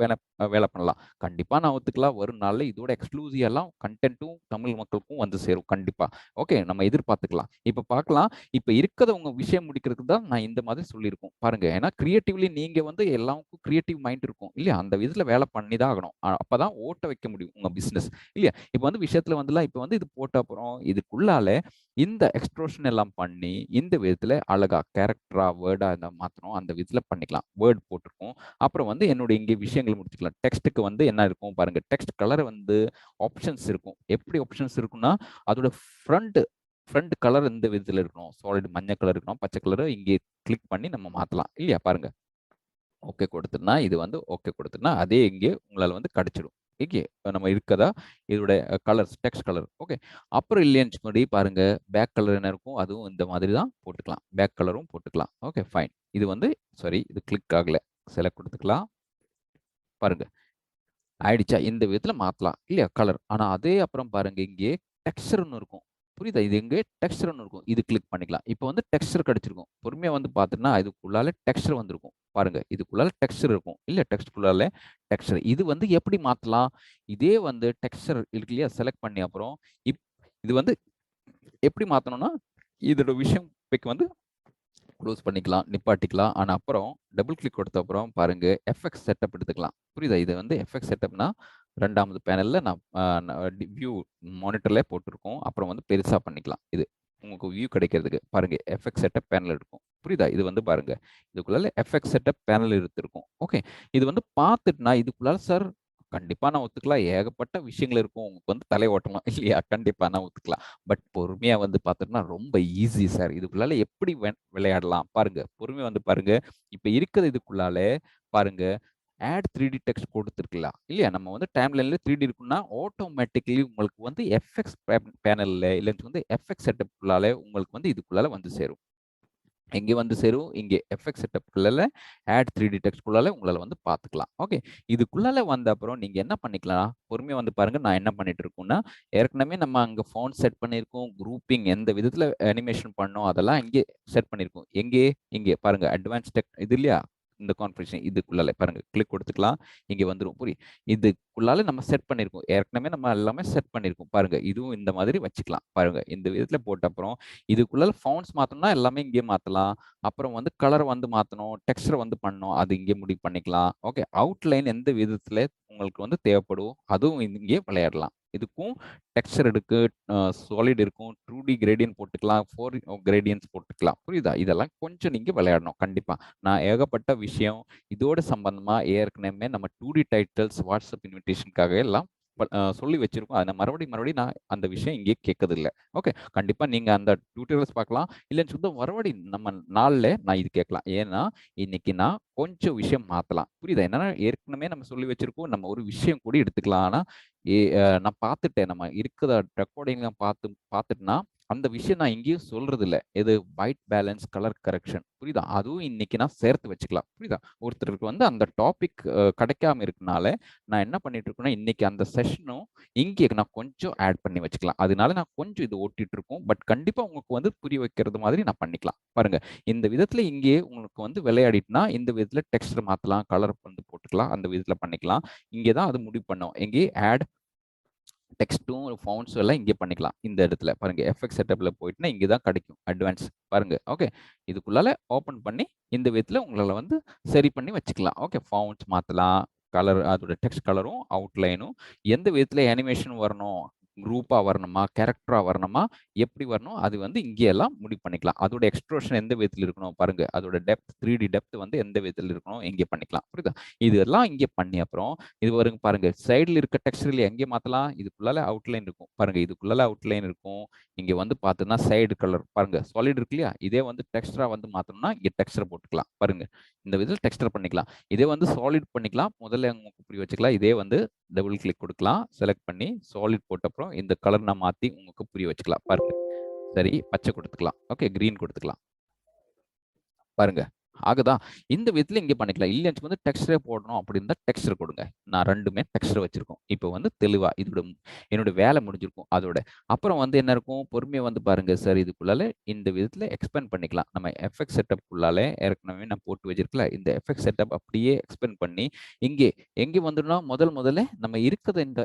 வேலை பண்ணலாம். கண்டிப்பா நான் ஒத்துக்கலாம். வரும் நாள்ல இதோட எக்ஸ்க்ளூசிவ் எல்லாம் கன்டென்ட்டும் தமிழ் மக்களுக்கும் வந்து சேரும். கண்டிப்பா. ஓகே. நம்ம எதிர்பார்த்துக்கலாம். இப்ப பார்க்கலாம். இப்ப இருக்கிறத உங்க விஷயம் முடிக்கிறதுக்கு தான் நான் இந்த மாதிரி சொல்லியிருக்கோம். பாருங்க. ஏன்னா கிரியேட்டிவ்லி நீங்க வந்து எல்லாருக்கும் கிரியேட்டிவ் மைண்ட் இருக்கும். இல்லையா? அந்த விதத்துல வேலை பண்ணி தான் ஆகணும். அப்பதான் ஓட்ட வைக்க முடியும் உங்க பிசினஸ். இல்லையா? இப்ப வந்து விஷயத்துல வந்துலாம் இப்ப வந்து இது போட்ட அப்புறம் இதுக்குள்ளால இந்த எக்ஸ்ட்ரோஷன் எல்லாம் பண்ணி இந்த விதத்துல அழகா கேரக்டரா வேர்டா மாத்தணும். அந்த விதத்துல பண்ணிக்கலாம். வேர்ட் போட்டிருக்கோம். அப்புறம் வந்து என்னோட இங்கே விஷயங்கள் முடிச்சுக்கலாம். டெக்ஸ்ட்டுக்கு வந்து என்ன இருக்கும் பாருங்க. டெக்ஸ்ட் கலர் வந்து ஆப்ஷன்ஸ் இருக்கும். எப்படி ஆப்ஷன்ஸ் இருக்கும்னா அதோட ஃப்ரண்ட் ஃப்ரண்ட் கலர் இந்த விதத்துல இருக்கணும். சாலிட் மஞ்சள் கலர் இருக்கணும். பச்சை கலர் இங்கே கிளிக் பண்ணி நம்ம மாத்தலாம். இல்லையா? பாருங்க. ஓகே கொடுத்துனா இது வந்து ஓகே கொடுத்துனா அதே இங்கே உங்களால வந்து கிடைச்சிடும். ஓகே. நம்ம இருக்கதா இதோட கலர்ஸ் டெக்ஸ்ட் கலர். ஓகே. அப்புறம் இல்லைன்னு சொல்லி பாருங்க. பேக் கலர் என்ன இருக்கும்? அதுவும் இந்த மாதிரி தான் போட்டுக்கலாம். பேக் கலரும் போட்டுக்கலாம். Okay fine. இது வந்து சாரி இது கிளிக் ஆகல. செலக்ட் கொடுத்துக்கலாம். பாருங்க. ஆயிடுச்சா? இந்த விதத்துல மாத்தலாம். இல்லையா? கலர். ஆனா அதே அப்புறம் பாருங்க இங்கே டெக்ஸ்சர்ன்னு இருக்கும். புரியுதா? இது இங்கே டெக்ஸ்சர்ன்னு இருக்கும். இது கிளிக் பண்ணிக்கலாம். இப்போ வந்து டெக்ஸ்சர் கிடைச்சிருக்கும். பொறுமையா வந்து பார்த்தீங்கன்னா, இதுக்குள்ளால டெக்ஸ்சர் வந்திருக்கும். பாருங்க. இதுக்குள்ளால டெக்ஸ்சர் இருக்கும். இல்ல டெக்ஸ்ட்குள்ளால டெக்ஸ்சர். இது வந்து எப்படி மாத்தலாம்? இதே வந்து டெக்ஸ்சர் இருக்கு இல்லையா? செலக்ட் பண்ணி அப்புறம் இது வந்து எப்படி மாத்தணும்னா, இதோட விஷயம் இப்ப வந்து க்ளோஸ் பண்ணிக்கலாம், நிப்பாட்டிக்கலாம். ஆனா அப்புறம் டபுள் கிளிக் கொடுத்த அப்புறம் பாருங்க எஃப்எக்ஸ் செட்டப் எடுத்துக்கலாம். புரியுதா? இது வந்து எஃப்எக்ஸ் செட்டப்னா 2வது பேனல்ல நான் வியூ மானிட்டர்ல போட்டிருக்கோம். அப்புறம் வந்து பெருசா பண்ணிக்கலாம். இது உங்களுக்கு வியூ கிடைக்கிறதுக்கு. பாருங்க எஃப்எக்ஸ் செட்டப் பேனல் இருக்கும். புரியுதா? இது வந்து பாருங்க. இதுக்குள்ள எஃப்எக்ஸ் செட்டப் பேனல் இருக்கும். ஓகே. இது வந்து பார்த்துட்டுனா இதுக்குள்ளால சார் கண்டிப்பா நான் ஒத்துக்கலாம். ஏகப்பட்ட விஷயங்கள் இருக்கும். உங்களுக்கு வந்து தலை ஓட்டலாம் இல்லையா? கண்டிப்பா நான் ஒத்துக்கலாம். பட் பொறுமையா வந்து பார்த்தோம்னா ரொம்ப ஈஸி சார். இதுக்குள்ளால எப்படி விளையாடலாம்? பாருங்க. பொறுமையா வந்து பாருங்க. இப்ப இருக்கிறது இதுக்குள்ளால பாருங்க. ஆட் 3D டெக்ஸ்ட் கொடுத்துருக்கலாம். இல்லையா? நம்ம வந்து டைம்லைன்ல 3D இருக்குன்னா, ஆட்டோமேட்டிக்கலி உங்களுக்கு வந்து எஃப்எக்ஸ் பேனல்ல இல்ல வந்து எஃப்எக்ஸ் செட்டப்குள்ளால உங்களுக்கு வந்து இதுக்குள்ளால வந்து சேரும். எங்கே வந்து சேரும்? இங்கே எஃபெக்ட் செட்டப்குள்ள ஆட் 3D டெக்ஸ்ட்குள்ளால உங்களால வந்து பார்த்துக்கலாம். ஓகே. இதுக்குள்ளால வந்த அப்புறம் நீங்க என்ன பண்ணிக்கலாம்? பொறுமையா வந்து பாருங்க. நான் என்ன பண்ணிட்டு இருக்கோம்னா, ஏற்கனவே நம்ம அங்க ஃபாண்ட் செட் பண்ணியிருக்கோம். குரூப்பிங் எந்த விதத்துல அனிமேஷன் பண்ணோம் அதெல்லாம் இங்கே செட் பண்ணியிருக்கோம். எங்கே? இங்கே பாருங்க. அட்வான்ஸ் டெக் இது இல்லையா? இந்த கான்ஃபிகரேஷன் இதுக்குள்ளால பாருங்க. கிளிக் கொடுத்துக்கலாம். இங்க வந்துரும். இதுக்குள்ளால நம்ம செட் பண்ணியிருக்கோம். ஏற்கனவே நம்ம எல்லாமே செட் பண்ணியிருக்கோம். பாருங்க. இதுவும் இந்த மாதிரி வச்சுக்கலாம். பாருங்க. இந்த விதத்துல போட்ட அப்புறம் இதுக்குள்ள ஃபவுண்ட்ஸ் மாத்தணும்னா எல்லாமே இங்கே மாத்தலாம். அப்புறம் வந்து கலர் வந்து மாத்தணும், டெக்ஸ்சர் வந்து பண்ணணும். அது இங்கே முடிவு பண்ணிக்கலாம். ஓகே. அவுட்லைன் எந்த விதத்துல உங்களுக்கு வந்து தேவைப்படும், அதுவும் இங்கே விளையாடலாம். இதுக்கும் டெக்ஸ்சர் இருக்கு, சாலிட் இருக்கும், 2D கிரேடியன்ட் போட்டுக்கலாம், 4 கிரேடியன்ட்ஸ் போட்டுக்கலாம். புரியுதா? இதெல்லாம் கொஞ்சம் நீங்க விளையாடணும் கண்டிப்பா. நான் ஏகப்பட்ட விஷயம் இதோட சம்பந்தமா ஏற்கனவே நம்ம 2D டைட்டில்ஸ் வாட்ஸ்அப் இன்விடேஷனுக்காக எல்லாம் சொல்லி வச்சிருக்கோம். அதை மறுபடியும் நான் அந்த விஷயம் இங்கே கேட்கறதில்ல. ஓகே. கண்டிப்பா நீங்க அந்த டியூட்டோரியல்ஸ் பார்க்கலாம். இல்லன்னு சொன்னா மறுபடியும் நம்ம நாள்ல நான் இது கேட்கலாம். ஏன்னா, இன்னைக்கு நான் கொஞ்சம் விஷயம் மாத்தலாம். புரியுதா? என்னன்னா ஏற்கனவே நம்ம சொல்லி வச்சிருக்கோம். நம்ம ஒரு விஷயம் கூட எடுத்துக்கலாம். ஆனா, நான் பார்த்துட்டேன். நம்ம இருக்கிற ரெக்கார்டிங்லாம் பார்த்துட்டேன்னா, அந்த விஷயம் நான் எங்கேயும் சொல்றதில்ல. எது ஒயிட் பேலன்ஸ், கலர் கரெக்ஷன். புரியுதா? அதுவும் இன்னைக்கு நான் சேர்த்து வச்சுக்கலாம். புரியுதா? ஒருத்தருக்கு வந்து அந்த டாபிக் கிடைக்காம இருக்கனால, நான் என்ன பண்ணிட்டு இருக்கேன்னா, இன்னைக்கு அந்த செஷனும் இங்கே நான் கொஞ்சம் ஆட் பண்ணி வச்சுக்கலாம். அதனால நான் கொஞ்சம் இது ஓட்டிட்டு இருக்கோம். பட் கண்டிப்பா உங்களுக்கு வந்து புரிய வைக்கிறது மாதிரி நான் பண்ணிக்கலாம். பாருங்க. இந்த விதத்துல இங்கே உங்களுக்கு வந்து விளையாடிட்டுனா, இந்த விதத்துல டெக்ஸ்டர் மாத்தலாம், கலர் வந்து போட்டுக்கலாம். அந்த விதத்துல பண்ணிக்கலாம். இங்கே தான் அது முடிவு பண்ணோம். எங்கே ஆட் டெக்ஸ்ட்டும், ஃபவுண்ட்ஸும் எல்லாம் இங்கே பண்ணிக்கலாம். இந்த இடத்துல பாருங்க. எஃபெக்ட் செட்டப்ல போயிட்டுனா இங்கே தான் கிடைக்கும். அட்வான்ஸ் பாருங்க. ஓகே. இதுக்குள்ளால ஓப்பன் பண்ணி இந்த விதத்துல உங்களால வந்து சரி பண்ணி வச்சுக்கலாம். ஓகே. ஃபவுண்ட்ஸ் மாத்தலாம். கலர் அதோட டெக்ஸ்ட் கலரும், அவுட்லைனும் எந்த விதத்துல அனிமேஷன் வரணும், குரூப்பா வரணுமா, கேரக்டரா வரணுமா, எப்படி வரணும், அது வந்து இங்கே எல்லாம் முடிவு பண்ணிக்கலாம். அதோட எக்ஸ்ட்ரோஷன் எந்த விதத்துல இருக்கணும் பாருங்க. அதோட டெப்த் 3D டெப்த் வந்து எந்த விதத்துல இருக்கணும் இங்கே பண்ணிக்கலாம். புரியுதா? இதெல்லாம் இங்கே பண்ணி அப்புறம் இது வருங்க பாருங்க. சைடுல இருக்க டெக்ஸ்டர்ல எங்கே மாத்தலாம்? இதுக்குள்ளால அவுட்லைன் இருக்கும். பாருங்க. இதுக்குள்ளால அவுட்லைன் இருக்கும். இங்க வந்து பார்த்தோம்னா சைடு கலர் பாருங்க. சாலிட் இருக்கு இல்லையா? இதே வந்து டெக்ஸ்டரா வந்து மாத்தணும்னா இங்க டெக்ஸ்டர் போட்டுக்கலாம். பாருங்க. இந்த விதத்துல டெக்ஸ்டர் பண்ணிக்கலாம். இதே வந்து சாலிட் பண்ணிக்கலாம். முதல்ல உங்களுக்கு புரிய வச்சுக்கலாம். இதே வந்து டபுள் கிளிக் கொடுக்கலாம். செலக்ட் பண்ணி சாலிட் போட்ட அப்புறம் இந்த கலர் நான் மாத்தி உங்களுக்கு புரிய வச்சுக்கலாம். பாருங்க. சரி. பச்சை கொடுத்துக்கலாம். ஓகே. கிரீன் கொடுத்துக்கலாம். பாருங்க. ஆகுதா? இந்த விதத்துல இங்க பண்ணிக்கலாம். இல்லன்னு வந்து டெக்ஸ்டரே போடணும் அப்படி இருந்தா டெக்ஸ்டர் கொடுங்க. நான் 2மே டெக்ஸ்டர் வச்சிருக்கோம். இப்போ வந்து தெளிவா என்னோட வேலை முடிஞ்சிருக்கும் அதோட. அப்புறம் வந்து என்ன இருக்கும்? பொறுமையா வந்து பாருங்க சார் இதுக்குள்ளால இந்த விதத்துல எக்ஸ்பேண்ட் பண்ணிக்கலாம். நம்ம எஃபெக்ட் செட்டப்க்குள்ளால ஏற்கனவே நான் போட்டு வச்சிருக்கல. இந்த எஃபெக்ட் செட்டப் அப்படியே எக்ஸ்பேண்ட் பண்ணி இங்கே எங்கே வந்துடும்னா முதல்ல நம்ம இருக்கிற இந்த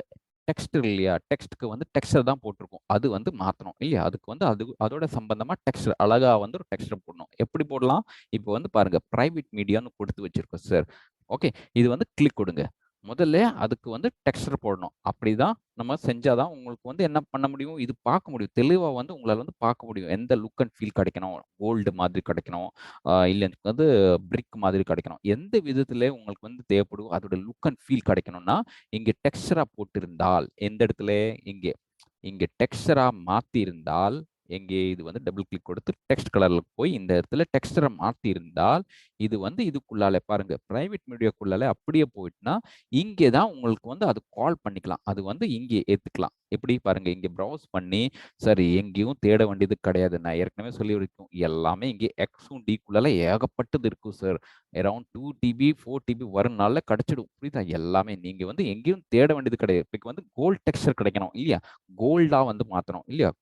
டெக்ஸ்ட் இல்லையா? டெக்ஸ்ட்க்கு வந்து டெக்ஸ்டர் தான் போட்டிருக்கோம். அது வந்து மாத்தணும் இல்லையா? அதுக்கு வந்து அதோட சம்பந்தமா டெக்ஸ்டர் அழகா வந்து ஒரு டெக்ஸ்டர் போடணும். எப்படி போடலாம்? இப்போ வந்து பாருங்க. பிரைவேட் மீடியான்னு கொடுத்து வச்சிருக்கோம் சார். ஓகே. இது வந்து கிளிக் கொடுங்க. முதல்ல அதுக்கு வந்து டெக்ஸ்டர் போடணும். அப்படிதான் நம்ம செஞ்சாதான் உங்களுக்கு வந்து என்ன பண்ண முடியும்? இது பார்க்க முடியும். தெளிவா வந்து உங்களால வந்து பார்க்க முடியும். எந்த லுக் அண்ட் ஃபீல் கிடைக்கணும். கோல்டு மாதிரி கிடைக்கணும். இல்ல வந்து பிரிக் மாதிரி கிடைக்கணும். எந்த விதத்துல உங்களுக்கு வந்து தேவைப்படுதோ அதோட லுக் அண்ட் ஃபீல் கிடைக்கணும்னா, இங்க டெக்ஸ்டரா போட்டிருந்தால் எந்த இடத்துல? இங்கே. இங்க டெக்ஸ்டரா மாத்தியிருந்தால் எங்கே இது வந்து டபுள் கிளிக் கொடுத்து டெக்ஸ்ட் கலர்ல போய் இந்த இடத்துல டெக்ஸ்டரை மாத்தி இருந்தால் இது வந்து இதுக்குள்ளால பாருங்க. பிரைவேட் மீடியாக்குள்ளால அப்படியே போயிட்டுனா இங்கே தான் உங்களுக்கு வந்து அது கால் பண்ணிக்கலாம். அது வந்து இங்கே ஏத்துக்கலாம். எப்படி பாருங்க. இங்க ப்ரௌஸ் பண்ணி சரி எங்கேயும் தேட வேண்டியது கிடையாது. நான் ஏற்கனவே சொல்லி இருக்கோம். எல்லாமே இங்கே எக்ஸும் டிக்குள்ளால ஏகப்பட்டது இருக்கும் சார். அரௌண்ட் 2 டிபி 4 டிபி வரனால கிடைச்சிடும். புரியுதா? எல்லாமே நீங்க வந்து எங்கேயும் தேட வேண்டியது கிடையாது. இப்போ வந்து கோல்ட் டெக்ஸ்டர் கிடைக்கணும் இல்லையா? கோல்டா வந்து மாத்தணும் இல்லையா?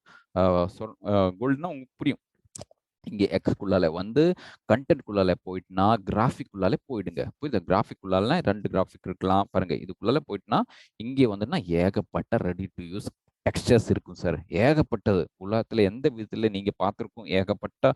கோல்டுனா உங்களுக்கு புரியும். இங்க எக்ஸ்குள்ளால வந்து கண்டென்ட் குள்ளால போயிட்டுனா கிராஃபிக் உள்ளால போயிடுங்க. புரியுதா? கிராஃபிக் உள்ளால 2 கிராஃபிக் இருக்கலாம். பாருங்க. இதுக்குள்ளால போயிட்டுனா இங்கே வந்துன்னா ஏகப்பட்ட ரெடி டு யூஸ் டெக்ஸ்சர்ஸ் இருக்கும் சார். ஏகப்பட்டது. உலகத்துல எந்த விதத்துல நீங்க பார்த்திருக்கும் ஏகப்பட்ட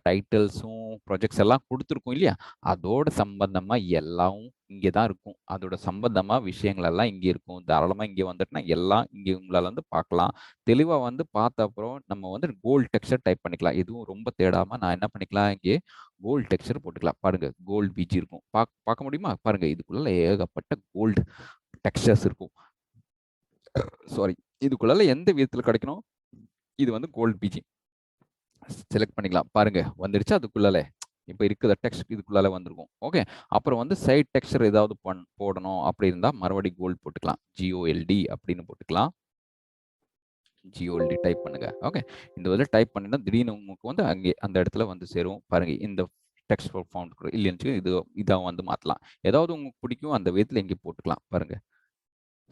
டைட்டில்ஸும், ப்ராஜெக்ட்ஸ் எல்லாம் குடுத்துருக்கும் இல்லையா? அதோட சம்பந்தமா எல்லாம் இங்க தான் இருக்கும். அதோட சம்பந்தமா விஷயங்கள் எல்லாம் இங்க இருக்கும். தாராளமா இங்க வந்துட்டுனா எல்லாம் இங்க உங்களால வந்து பார்க்கலாம். தெளிவா வந்து பார்த்த அப்புறம் நம்ம வந்து கோல்ட் டெக்ஸ்சர் டைப் பண்ணிக்கலாம். எதுவும் ரொம்ப தேடாம நான் என்ன பண்ணிக்கலாம் இங்கே கோல்ட் டெக்ஸ்சர் போட்டுக்கலாம். பாருங்க. கோல்ட் பிஜி இருக்கும். பார்க்க முடியுமா? பாருங்க. இதுக்குள்ள ஏகப்பட்ட கோல்ட் டெக்ஸ்சர்ஸ் இருக்கும். சாரி. இதுக்குள்ள எந்த விதத்துல கிடைக்கணும்? இது வந்து கோல்ட் பிஜி. செலக்ட் பண்ணிக்கலாம். பாருங்க. வந்துடுச்சு அதுக்குள்ளால. இப்ப இருக்கிற டெக்ஸ்ட் இதுக்குள்ளால வந்திருக்கும். ஓகே. அப்புறம் வந்து சைட் டெக்ஸ்சர் ஏதாவது போடணும் அப்படி இருந்தா மறுபடியும் கோல்ட் போட்டுக்கலாம். GOLD அப்படின்னு போட்டுக்கலாம். GOLD டைப் பண்ணுங்க. ஓகே. இந்த இதில டைப் பண்ணினா திடீர்னு உங்களுக்கு வந்து அங்கே அந்த இடத்துல வந்து சேரும். பாருங்க இந்த டெக்ஸ்ட் ஃபாண்ட் இல்லைன்னு இது இதா வந்து மாத்தலாம். ஏதாவது உங்களுக்கு பிடிக்கும் அந்த விதத்துல இங்கே போட்டுக்கலாம். பாருங்க.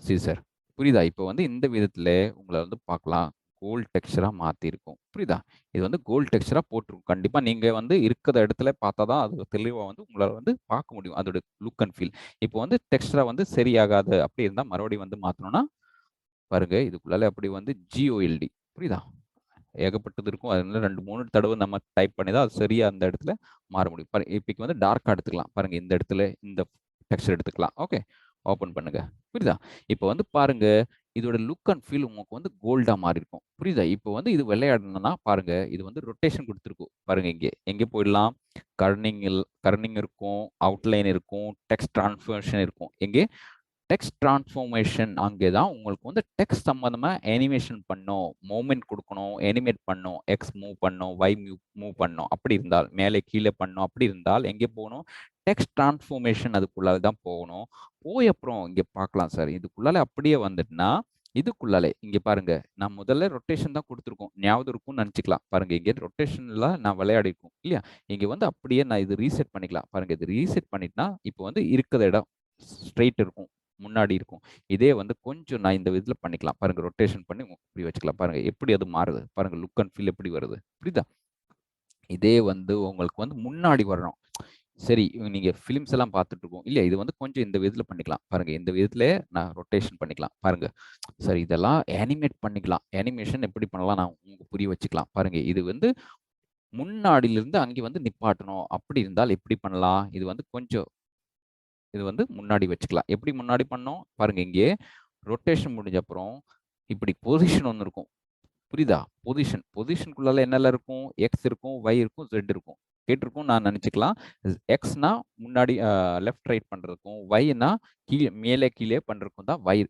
சரி சார். புரியுதா? இப்போ வந்து இந்த விதத்தில உங்கள வந்து பார்க்கலாம். கோல்ட் டெக்ஸ்சரா மாத்தியிருக்கும். புரியுதா? இது வந்து கோல்ட் டெக்ஸ்சரா போட்டிருக்கும். கண்டிப்பா நீங்க வந்து இருக்கிற இடத்துல பார்த்தா தான் அது தெளிவா வந்து உங்களால வந்து பார்க்க முடியும். அதோட லுக் அண்ட் ஃபீல். இப்போ வந்து டெக்ஸ்சரா வந்து சரியாகாது அப்படி இருந்தா மறுபடியும் வந்து மாத்தணும்னா, பாருங்க இதுக்குள்ளால அப்படி வந்து GOLD புரியுதா? ஏகப்பட்டது இருக்கும். அதனால 2, 3 தடவ நம்ம டைப் பண்ணி தான் அது சரியா அந்த இடத்துல மாற முடியும். பாருங்க இப்பைக்கு வந்து டார்க்கா எடுத்துக்கலாம். பாருங்க இந்த இடத்துல இந்த டெக்ஸ்சர் எடுத்துக்கலாம். ஓகே. ஓப்பன் பண்ணுங்க. புரியுதா? இப்போ வந்து பாருங்க, இதோட லுக் அண்ட் ஃபீல் உங்களுக்கு வந்து கோல்டா மாறியிருக்கும். புரியுதா? இப்போ வந்து இது வெள்ளையாடணும்னா பாருங்க, இது வந்து ரொட்டேஷன் குடுத்துருக்கும். பாருங்க இங்கே. எங்கே போயிடலாம்? கர்னிங் இருக்கும், அவுட்லைன் இருக்கும், டெக்ஸ்ட் டிரான்ஸ்ஃபர்மேஷன் இருக்கும். எங்கே? டெக்ஸ்ட் டிரான்ஸ்ஃபார்மேஷன் அங்கே தான் உங்களுக்கு வந்து டெக்ஸ்ட் சம்மந்தமா அனிமேஷன் பண்ணணும், மூவ்மெண்ட் குடுக்கணும், அனிமேட் பண்ணணும், எக்ஸ் மூவ் பண்ணணும், ஒய் மூவ் பண்ணணும். அப்படி இருந்தால் மேலே கீழே பண்ணணும். அப்படி இருந்தால் எங்கே போகணும்? டெக்ஸ்ட் டிரான்ஸ்ஃபார்மேஷன் அதுக்குள்ளால தான் போகணும். போய் அப்புறம் இங்கே பார்க்கலாம் சார். இதுக்குள்ளால அப்படியே வந்துட்டுனா, இதுக்குள்ளாலே இங்க பாருங்க. நான் முதல்ல ரொட்டேஷன் தான் குடுத்துருக்கோம். ஞாபகம் இருக்கும்னு நெனச்சுக்கலாம். பாருங்க இங்க ரொட்டேஷன்ல நான் விளையாடிருக்கும். இல்லையா? இங்க வந்து அப்படியே நான் இது ரீசெட் பண்ணிக்கலாம். பாருங்க இது ரீசெட் பண்ணிட்டனா, இப்போ வந்து இருக்கிற இடம் ஸ்ட்ரெய்ட் இருக்கும். முன்னாடி இருக்கும். இதே வந்து கொஞ்சம் நான் இந்த விதத்துல பண்ணிக்கலாம். பாருங்க ரொட்டேஷன் பண்ணி இப்படி வச்சுக்கலாம். பாருங்க எப்படி அது மாறுது. பாருங்க லுக் அண்ட் ஃபீல் எப்படி வருது. புரியுதா? இதே வந்து உங்களுக்கு வந்து முன்னாடி வரணும். சரி நீங்க ஃபிலிம்ஸ் எல்லாம் பார்த்துட்டு இருக்கோம். இல்ல இது வந்து கொஞ்சம் இந்த விதத்துல பண்ணிக்கலாம். பாருங்க இந்த விதத்துல நான் ரொட்டேஷன் பண்ணிக்கலாம். பாருங்க. சரி இதெல்லாம் அனிமேட் பண்ணிக்கலாம். அனிமேஷன் எப்படி பண்ணலாம் நான் உங்களுக்கு புரிய வச்சுக்கலாம். பாருங்க இது வந்து முன்னாடியிலிருந்து அங்கே வந்து நிப்பாட்டணும். அப்படி இருந்தால் எப்படி பண்ணலாம்? இது வந்து கொஞ்சம் இது வந்து முன்னாடி வச்சுக்கலாம். எப்படி முன்னாடி பண்ணோம்? பாருங்க இங்கே ரொட்டேஷன் முடிஞ்ச அப்புறம் இப்படி பொசிஷன் ஒண்ணு இருக்கும். புரியுதா? பொசிஷனுக்குள்ளால என்னலாம் இருக்கும்? எக்ஸ் இருக்கும், ஒய் இருக்கும், இசட் இருக்கும். கேட்டிருக்கும்னு நான் நெனச்சுக்கலாம். எக்ஸ்னா முன்னாடி லெஃப்ட், ரைட் பண்றதுக்கும், ஒய்னா மேலே கீழே பண்றதுக்கும் தான் ஒய்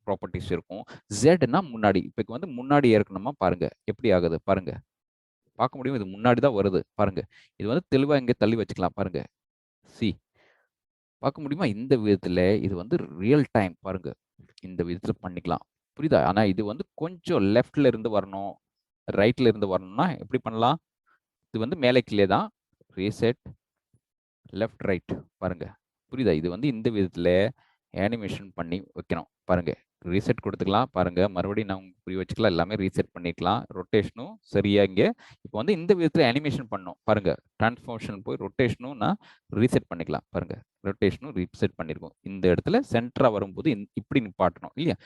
ப்ராப்பர்ட்டீஸ் இருக்கும். இசட்னா முன்னாடி. இப்ப வந்து முன்னாடி ஏற்கனமா பாருங்க. எப்படி ஆகுது? பாருங்க. பார்க்க முடியும். இது முன்னாடி தான் வருது. பாருங்க. இது வந்து தெளிவா இங்க தள்ளி வச்சுக்கலாம். பாருங்க. சி. பார்க்க முடியுமா? இந்த விதத்துல இது வந்து ரியல் டைம் பாருங்க. இந்த விதத்துல பண்ணிக்கலாம். புரியுதா? ஆனா இது வந்து கொஞ்சம் லெஃப்ட்ல இருந்து வரணும். ரைட்ல இருந்து வரணும்னா எப்படி பண்ணலாம்? இது வந்து மேலே கீழே தான். ரீசெட், லெஃப்ட், ரைட் பாருங்க. புரியுதா? இது வந்து இந்த விதத்துல அனிமேஷன் பண்ணி வைக்கணும். பாருங்க. ரீசெட் குடுத்துக்கலாம். பாருங்க. மறுபடியும் நான் உங்களுக்கு புரிய வச்சுக்கலாம். எல்லாமே ரீசெட் பண்ணிக்கலாம். ரொட்டேஷனும் சரியா இங்க இப்போ வந்து இந்த விதத்துல அனிமேஷன் பண்ணணும். பாருங்க. டிரான்ஸ்ஃபார்மேஷன் போய் ரொட்டேஷனும் நான் ரீசெட் பண்ணிக்கலாம். பாருங்க. ரொட்டேஷனும் ரீசெட் பண்ணியிருக்கோம். இந்த இடத்துல சென்டரா வரும்போது இப்படி நிப்பாட்டணும். இல்லையா?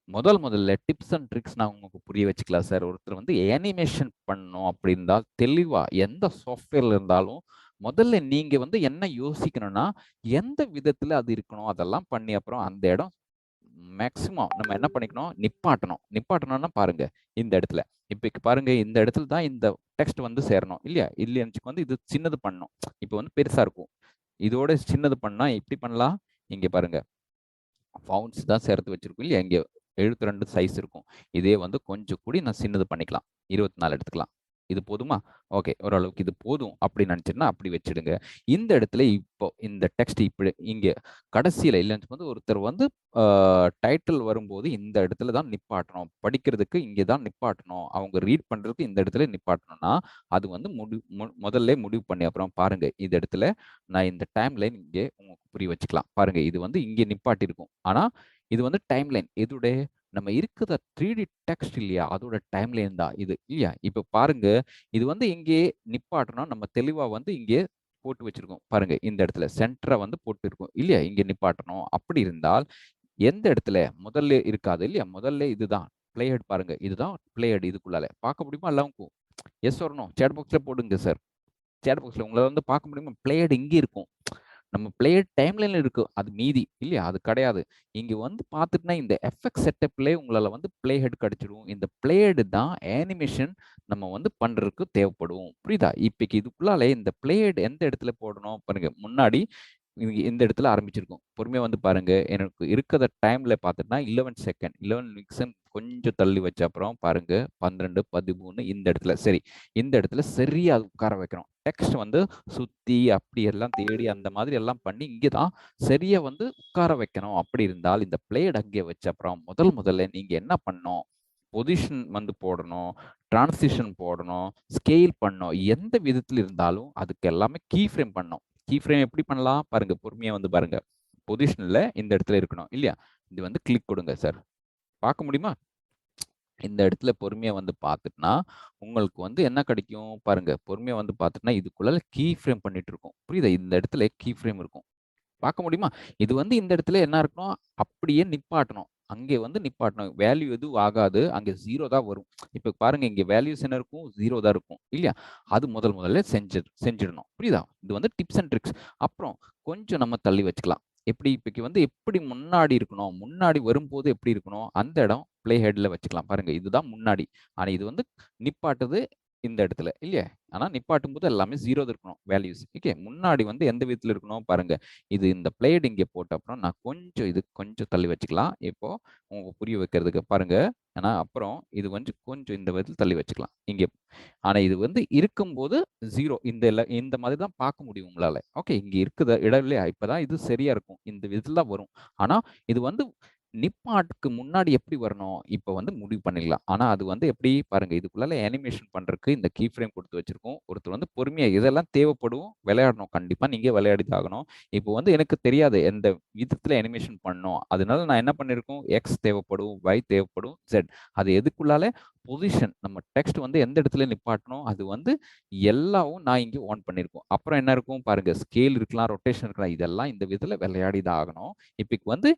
முதல்ல டிப்ஸ் அண்ட் ட்ரிக்ஸ் நான் உங்களுக்கு புரிய வச்சுக்கலாம் சார். ஒருத்தர் வந்து அனிமேஷன் பண்ணணும் அப்படி இருந்தால் தெளிவா எந்த சாஃப்ட்வேர்ல இருந்தாலும் முதல்ல நீங்க வந்து என்ன யோசிக்கணும்னா, எந்த விதத்துல அது இருக்கணும் அதெல்லாம் பண்ணி அப்புறம் அந்த இடம் மேக்ஸிமம் நம்ம என்ன பண்ணிக்கணும்? நிப்பாட்டணும். நிப்பாட்டணும்னா பாருங்க இந்த இடத்துல. இப்ப பாருங்க இந்த இடத்துல தான் இந்த டெக்ஸ்ட் வந்து சேரணும். இல்லையா? இல்லைன்னு வந்து இது சின்னது பண்ணணும். இப்ப வந்து பெருசா இருக்கும். இதோட சின்னது பண்ணா எப்படி பண்ணலாம்? இங்க பாருங்க. ஃபவுண்ட்ஸ் தான் சேர்த்து வச்சிருக்கும் இல்லையா? இங்க 72 சைஸ் இருக்கும். இதே வந்து கொஞ்சம் கூடி நான் சின்னது பண்ணிக்கலாம். 24 எடுத்துக்கலாம். இது போதுமா? ஓகே. ஓரளவுக்கு இது போதும் அப்படின்னு நினைச்சீங்கன்னா அப்படி வச்சுடுங்க. இந்த இடத்துல இப்போ இந்த டெக்ஸ்ட் இப்படி இங்க கடைசியில இல்லன்னு வந்து ஒருத்தர் வந்து டைட்டில் வரும்போது இந்த இடத்துல தான் நிப்பாட்டணும். படிக்கிறதுக்கு இங்க தான் நிப்பாட்டணும். அவங்க ரீட் பண்றதுக்கு இந்த இடத்துல நிப்பாட்டணும்னா, அது வந்து முதல்ல முடிவு பண்ணி அப்புறம் பாருங்க. இந்த இடத்துல நான் இந்த டைம் லைன் இங்கே உங்களுக்கு புரிய வச்சுக்கலாம். பாருங்க இது வந்து இங்கே நிப்பாட்டியிருக்கும். ஆனா இது வந்து டைம் லைன். எதுடைய நம்ம இருக்கிற 3D டெக்ஸ்ட் இல்லையா? அதோட டைம் லைன் தான் இது. இல்லையா? இப்ப பாருங்க, இது வந்து இங்கே நிப்பாட்டணும். நம்ம தெளிவா வந்து இங்கே போட்டு வச்சிருக்கோம். பாருங்க இந்த இடத்துல சென்டரா வந்து போட்டிருக்கும். இல்லையா? இங்க நிப்பாட்டணும். அப்படி இருந்தால் எந்த இடத்துல முதல்ல இருக்காது இல்லையா? முதல்ல இதுதான். ப்ளே ஹெட் பாருங்க. இதுதான் ப்ளே ஹெட் இதுக்குள்ளால. பார்க்க முடியுமா எல்லாருக்கும்? S or no? சாட் பாக்ஸ்ல போடுங்க சார். சேட் பாக்ஸ்ல உங்களால வந்து பார்க்க முடியுமா? ப்ளே ஹெட் இங்க இருக்கும். நம்ம ப்ளே ஹெட் டைம்லைன்ல இருக்கு. அது மீதி இல்லையா? அது கிடையாது. இங்க வந்து பார்த்துட்டுனா இந்த எஃபெக்ட் செட்டப்லயே உங்களால வந்து ப்ளே ஹெட் கிடைச்சிடும். இந்த ப்ளே ஹெட் தான் அனிமேஷன் நம்ம வந்து பண்றதுக்கு தேவைப்படும். புரியுதா? இப்பைக்கு இதுக்குள்ளால இந்த ப்ளே ஹெட் எந்த இடத்துல போடணும் பாருங்க. முன்னாடி இந்த இடத்துல ஆரம்பிச்சிருக்கும். பொறுமையா வந்து பாருங்க. எனக்கு இருக்கிற டைம்ல பார்த்துட்டா 11 செகண்ட். 11 விக்சன் கொஞ்சம் தள்ளி வச்ச அப்புறம் பாருங்க 12, 13 இந்த இடத்துல சரி. இந்த இடத்துல சரியா உட்கார வைக்கணும். டெக்ஸ்ட் வந்து சுத்தி அப்படி எல்லாம் தேடி அந்த மாதிரி எல்லாம் பண்ணி இங்க தான் சரியா வந்து உட்கார வைக்கணும். அப்படி இருந்தால் இந்த பிளேட் அங்கே வச்ச அப்புறம் முதல்ல நீங்க என்ன பண்ணணும்? பொசிஷன் வந்து போடணும், டிரான்சிஷன் போடணும், ஸ்கேல் பண்ணணும். எந்த விதத்துல இருந்தாலும் அதுக்கு எல்லாமே கீ ஃப்ரேம் பண்ணணும். கீ ஃப்ரேம் எப்படி பண்ணலாம்? பாருங்க, பொறுமையா வந்து பாருங்க. பொசிஷன்ல இந்த இடத்துல இருக்கணும் இல்லையா? இது வந்து கிளிக் கொடுங்க சார். பார்க்க முடியுமா? இந்த இடத்துல பொறுமையா வந்து பார்த்துட்டுனா உங்களுக்கு வந்து என்ன கிடைக்கும் பாருங்க. பொறுமையா வந்து பார்த்துட்டுனா இதுக்குள்ள கீ ஃப்ரேம் பண்ணிட்டு இருக்கும். புரியுதா? இந்த இடத்துல கீ ஃப்ரேம் இருக்கும். பார்க்க முடியுமா? இது வந்து இந்த இடத்துல என்ன இருக்கணும்? அப்படியே நிப்பாட்டணும். அங்கே வந்து நிப்பாட்டணும். வேல்யூ எதுவும் ஆகாது. அங்கே 0 தான் வரும். இப்ப பாருங்க, இங்க வேல்யூஸ் என்ன இருக்கும்? 0 தான் இருக்கும். இல்லையா? அது முதல்ல செஞ்சிடணும். புரியுதா? இது வந்து டிப்ஸ் அண்ட் ட்ரிக்ஸ். அப்புறம் கொஞ்சம் நம்ம தள்ளி வச்சுக்கலாம். எப்படி இப்பைக்கு வந்து எப்படி முன்னாடி இருக்கணும்? முன்னாடி வரும்போது எப்படி இருக்கணும்? அந்த இடம் ப்ளே ஹெட்ல வச்சுக்கலாம். பாருங்க, இதுதான் முன்னாடி. ஆனா இது வந்து நிப்பாட்டுது இந்த இடத்துல இல்லையா? ஆனா நிப்பாட்டும் போது எல்லாமே 0 இருக்கணும் வேல்யூஸ். ஓகே, முன்னாடி வந்து எந்த விதத்துல இருக்கணும் பாருங்க. இது இந்த பிளேட் இங்கே போட்ட அப்புறம் நான் இது கொஞ்சம் தள்ளி வச்சுக்கலாம். இப்போ உங்களுக்கு புரிய வைக்கிறதுக்கு பாருங்க. ஆனா அப்புறம் இது வந்து கொஞ்சம் இந்த விதத்தில் தள்ளி வச்சுக்கலாம் இங்கே. ஆனா இது வந்து இருக்கும்போது 0 இந்த மாதிரி தான் பார்க்க முடியும் உங்களால. ஓகே, இங்க இருக்குத இடம் இல்லையா? இப்பதான் இது சரியா இருக்கும். இந்த விதத்தில் தான் வரும். ஆனா இது வந்து நிப்பாட்டுக்கு முன்னாடி எப்படி வரணும்? இப்ப வந்து முடிவு பண்ணிடலாம். ஆனா அது வந்து எப்படி பாருங்க, இதுக்குள்ள அனிமேஷன் பண்றதுக்கு இந்த கீ ஃப்ரேம் கொடுத்து வச்சிருக்கோம். ஒருத்தர் வந்து பொறுமையா இதெல்லாம் தேவைப்படும். விளையாடணும். கண்டிப்பா நீங்க விளையாடி ஆகணும். இப்போ வந்து எனக்கு தெரியாது எந்த விதத்துல அனிமேஷன் பண்ணணும். அதனால நான் என்ன பண்ணிருக்கோம்? எக்ஸ் தேவைப்படும், ஒய் தேவைப்படும், ஜெட். அது எதுக்குள்ளால பொசிஷன் நம்ம டெக்ஸ்ட் வந்து எந்த இடத்துல நிப்பாட்டணும், அது வந்து எல்லாவும் நான் இங்க ஆன் பண்ணிருக்கோம். அப்புறம் என்ன இருக்கும் பாருங்க, ஸ்கேல் இருக்கலாம், ரொட்டேஷன் இருக்கலாம். இதெல்லாம் இந்த விதத்துல விளையாடி தான் ஆகணும். இப்ப வந்து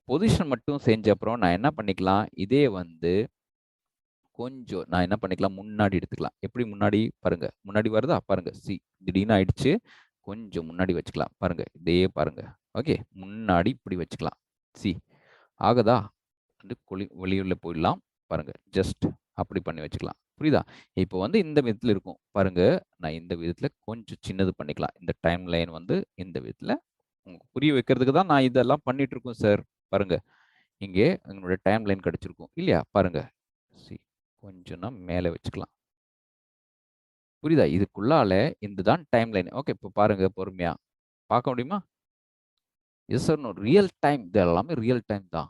பொசிஷன் மட்டும் செஞ்ச அப்புறம் நான் என்ன பண்ணிக்கலாம்? இதே வந்து கொஞ்சம் நான் என்ன பண்ணிக்கலாம்? முன்னாடி எடுத்துக்கலாம். எப்படி முன்னாடி? பாருங்க. முன்னாடி வருதா? பாருங்க. திடீர்னு ஆயிடுச்சு. கொஞ்சம் முன்னாடி வச்சுக்கலாம். பாருங்க. இதே பாருங்க. ஓகே. முன்னாடி இப்படி வச்சுக்கலாம். சி ஆகுதா? வந்து வெளியுள்ள போயிடலாம். பாருங்க. ஜஸ்ட் அப்படி பண்ணி வச்சுக்கலாம். புரியுதா? இப்போ வந்து இந்த விதத்துல இருக்கும். பாருங்க. நான் இந்த விதத்துல கொஞ்சம் சின்னது பண்ணிக்கலாம். இந்த டைம் லைன் வந்து இந்த விதத்துல உங்களுக்கு புரிய வைக்கிறதுக்கு தான் நான் இதெல்லாம் பண்ணிட்டு இருக்கோம் சார். பாருங்க. இங்கே எங்களுடைய டைம் லைன் கிடைச்சிருக்கும் இல்லையா? பாருங்க. சி கொஞ்சம் நான் மேலே வச்சுக்கலாம். புரியுதா? இதுக்குள்ளால இதுதான் டைம் லைன். ஓகே, இப்போ பாருங்க பொறுமையா. பார்க்க முடியுமா? Yes or no? Real time. இது எல்லாமே ரியல் டைம் தான்.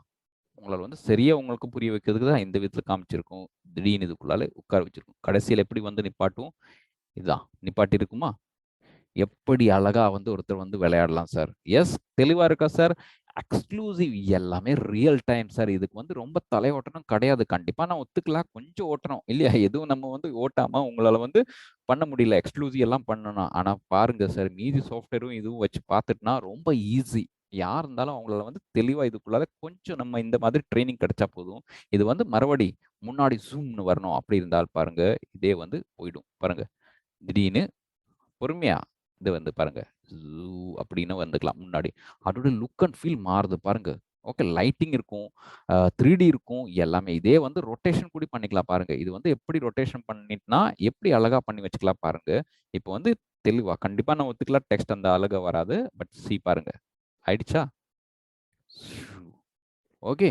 உங்களால வந்து சரியா உங்களுக்கு புரிய வைக்கிறதுக்கு தான் இந்த விதத்துல காமிச்சிருக்கும். திடீர்னு இதுக்குள்ளால உட்கார வச்சிருக்கும். கடைசியில எப்படி வந்து நிப்பாட்டும்? இதுதான். நிப்பாட்டி இருக்குமா? எப்படி அழகா வந்து ஒருத்தர் வந்து விளையாடலாம் சார். எஸ், தெளிவா இருக்கா சார்? எக்ஸ்க்ளூசிவ் எல்லாமே ரியல் டைம் சார். இதுக்கு வந்து ரொம்ப தலை ஓட்டணும் கிடையாது. கண்டிப்பா நான் ஒத்துக்கலாம். கொஞ்சம் ஓட்டணும் இல்லையா? எதுவும் நம்ம வந்து ஓட்டாம உங்களால வந்து பண்ண முடியல. எக்ஸ்க்ளூசிவ் எல்லாம் பண்ணணும். ஆனா பாருங்க சார், மீதி சாஃப்ட்வேரும் இதுவும் வச்சு பார்த்துட்டுனா ரொம்ப ஈஸி. யார் இருந்தாலும் அவங்களால வந்து தெளிவா இதுக்குள்ளால கொஞ்சம் நம்ம இந்த மாதிரி ட்ரைனிங் கிடைச்சா போதும். இது வந்து மறுபடி முன்னாடி ஜூம்னு வரணும் அப்படி இருந்தால் பாருங்க, இதே வந்து போயிடும். பாருங்க, திடீர்னு பொறுமையா இது வந்து பாருங்க, ஜூ அப்படின்னு வந்துக்கலாம் முன்னாடி. அதோட லுக் அண்ட் ஃபீல் மாறுது பாருங்க. ஓகே, லைட்டிங் இருக்கும், 3D இருக்கும், எல்லாமே. இதே வந்து ரொட்டேஷன் கூட பண்ணிக்கலாம் பாருங்க. இது வந்து எப்படி ரொட்டேஷன் பண்ணிட்டுனா எப்படி அழகா பண்ணி வச்சுக்கலாம் பாருங்க. இப்போ வந்து தெளிவா கண்டிப்பா நான் ஒத்துக்கலாம், டெக்ஸ்ட் அந்த அழகா வராது. பட் சி பாருங்க, ஆயிடுச்சா? ஓகே,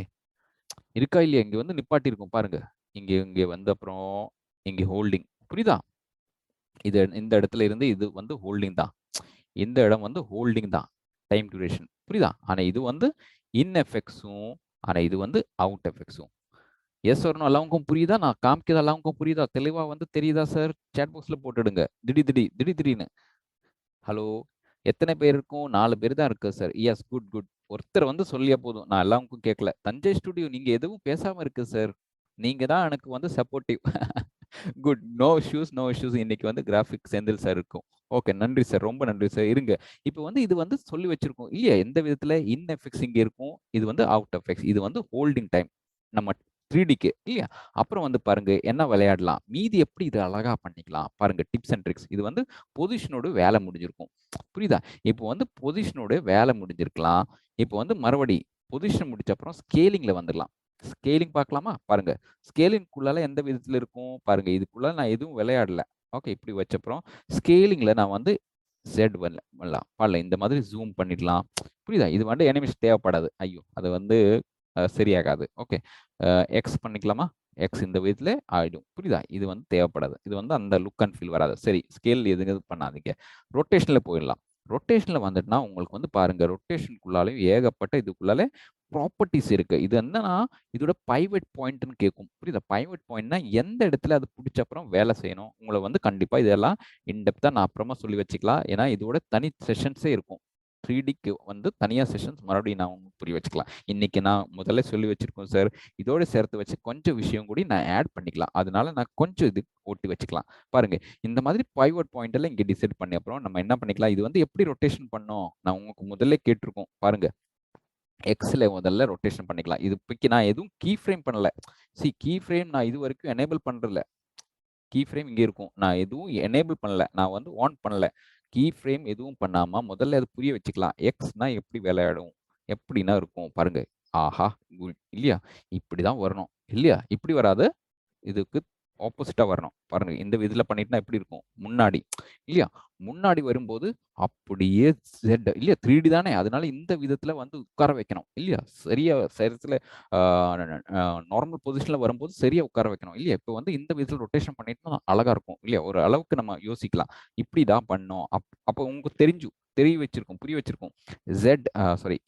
இருக்கா இல்லையா? இங்க வந்து நிப்பாட்டி இருக்கும் பாருங்க. இங்க இங்க வந்து அப்புறம் இங்க ஹோல்டிங். புரியுதா? இது இந்த இடத்துல இருந்து இது வந்து ஹோல்டிங் தான். இந்த இடம் வந்து ஹோல்டிங் தான். Time duration. புரியுதா? ஆனா இது வந்து இன் எஃபெக்ட்ஸும், ஆனா இது வந்து அவுட் எஃபெக்ட்ஸும். எஸ் ஆர் நோ எல்லாருக்கும் புரியுதா? நான் காமிக்கிறது எல்லாருக்கும் புரியுதா? தெளிவா வந்து தெரியுதா சார்? சாட் பாக்ஸ்ல போட்டுடுங்க. திடீர்னு. ஹலோ, எத்தனை பேர் இருக்கும்? 4 பேர் தான் இருக்கு சார். S, good good. ஒருத்தர் வந்து சொல்லியா போதும். நான் எல்லாருக்கும் கேட்கல. தஞ்சை ஸ்டுடியோ நீங்க எதுவும் பேசாம இருக்கு சார். நீங்க தான் எனக்கு வந்து supportive. Good. No issues, no issues. இன்னைக்கு வந்து கிராஃபிக் செந்தில் சார் இருக்கும். ஓகே, நன்றி சார். ரொம்ப நன்றி சார். இருங்க. இப்போ வந்து இது வந்து சொல்லி வச்சிருக்கோம் இல்லையா? எந்த விதத்துல இன் எஃபெக்ட்ஸ் இங்க இருக்கும். இது வந்து அவுட் எஃபெக்ட்ஸ். இது வந்து ஹோல்டிங் டைம். நம்ம 3Dக்கு இல்லையா? அப்புறம் வந்து பாருங்க என்ன விளையாடலாம். மீதி எப்படி இது அழகா பண்ணிக்கலாம். பாருங்க டிப்ஸ் அண்ட் ட்ரிக்ஸ். இது வந்து பொசிஷனோட வேலை முடிஞ்சிருக்கும். புரியுதா? இப்போ வந்து பொசிஷனோட வேலை முடிஞ்சிருக்கலாம். இப்போ வந்து மறுபடி பொசிஷன் முடிச்ச அப்புறம் ஸ்கேலிங்ல வந்துடலாம். ஸ்கேலிங் பார்க்கலாமா? பாருங்க. ஸ்கேலிங்குள்ளால எந்த விதத்துல இருக்கும்? பாருங்க, இதுக்குள்ள நான் எதுவும் விளையாடல. ஓகே, இப்படி வச்சப்புறம் ஸ்கேலிங்ல நான் வந்து ஜெட் பண்ணலாம். பண்ணல. இந்த மாதிரி ஜூம் பண்ணிடலாம். புரியுதா? இது வந்து அனிமேஷன் தேவைப்படாது. ஐயோ, அது வந்து சரியாகாது. ஓகே, எக்ஸ் பண்ணிக்கலாமா? எக்ஸ் இந்த விதத்துல ஆயிடும். புரியுதா? இது வந்து தேவைப்படாது. இது வந்து அந்த லுக் அண்ட் ஃபீல் வராது. சரி, ஸ்கேல் எதுங்க பண்ணாதீங்க. ரொட்டேஷன்ல போயிடலாம். ரொட்டேஷன்ல வந்துட்டுனா உங்களுக்கு வந்து பாருங்க, ரொட்டேஷனுக்குள்ளாலையும் ஏகப்பட்ட இதுக்குள்ளால ப்ராப்பர்ட்டிஸ் இருக்கு. இது என்னன்னா இதோட பைவட் பாயிண்ட்னு கேட்கும். புரியுதா? பைவட் பாயிண்ட்னா எந்த இடத்துல அது பிடிச்ச அப்புறம் வேலை செய்யணும். உங்களை வந்து கண்டிப்பா இதெல்லாம் இன்டெப்தா நான் அப்புறமா சொல்லி வச்சுக்கலாம். ஏன்னா இதோட தனி செஷன்ஸே இருக்கும். 3Dக்கு வந்து தனியா செஷன்ஸ் மறுபடியும் நான் உங்களுக்கு புரிய வச்சுக்கலாம். இன்னைக்கு நான் முதல்ல சொல்லி வச்சிருக்கோம் சார். இதோட சேர்த்து வச்சு கொஞ்சம் விஷயம் கூட நான் ஆட் பண்ணிக்கலாம். அதனால நான் கொஞ்சம் இது ஓட்டி வச்சுக்கலாம். பாருங்க, இந்த மாதிரி பைவட் பாயிண்ட் எல்லாம் இங்க டிசைட் பண்ணி அப்புறம் நம்ம என்ன பண்ணிக்கலாம், இது வந்து எப்படி ரொட்டேஷன் பண்ணோம் நான் உங்களுக்கு முதல்ல கேட்டிருக்கோம். பாருங்க, எக்ஸ்ல முதல்ல ரொட்டேஷன் பண்ணிக்கலாம். இது இப்போக்கி நான் எதுவும் கீ ஃப்ரேம் பண்ணல. கீ ஃப்ரேம் நான் இது வரைக்கும் எனேபிள் பண்றதில்ல. கீ ஃப்ரேம் இங்க இருக்கும். நான் எதுவும் எனேபிள் பண்ணல. நான் வந்து ஆன் பண்ணல. கீ ஃப்ரேம் எதுவும் பண்ணாம முதல்ல அது புரிய வச்சுக்கலாம். எக்ஸ்னா எப்படி விளையாடும், எப்படின்னா இருக்கும் பாருங்க. ஆஹா, இல்லையா? இப்படிதான் வரணும் இல்லையா? இப்படி வராது, இதுக்கு ஆப்போசிட்டா வரணும். பாருங்க, இந்த விதில பண்ணிட்டுனா எப்படி இருக்கும் முன்னாடி இல்லையா? முன்னாடி வரும்போது அப்படியே Z இல்லையா? 3D தானே, அதனால இந்த விதத்துல வந்து உட்கார வைக்கணும் இல்லையா? சரியா சரித்துல நார்மல் பொசிஷன்ல வரும்போது சரியா உட்கார வைக்கணும் இல்லையா? இப்போ வந்து இந்த விதத்துல ரொட்டேஷன் பண்ணிட்டு அழகா இருக்கும் இல்லையா? ஒரு அளவுக்கு நம்ம யோசிக்கலாம். இப்படிதான் பண்ணோம். அப்போ உங்களுக்கு தெரிய வச்சிருக்கும், புரிய வச்சிருக்கும்.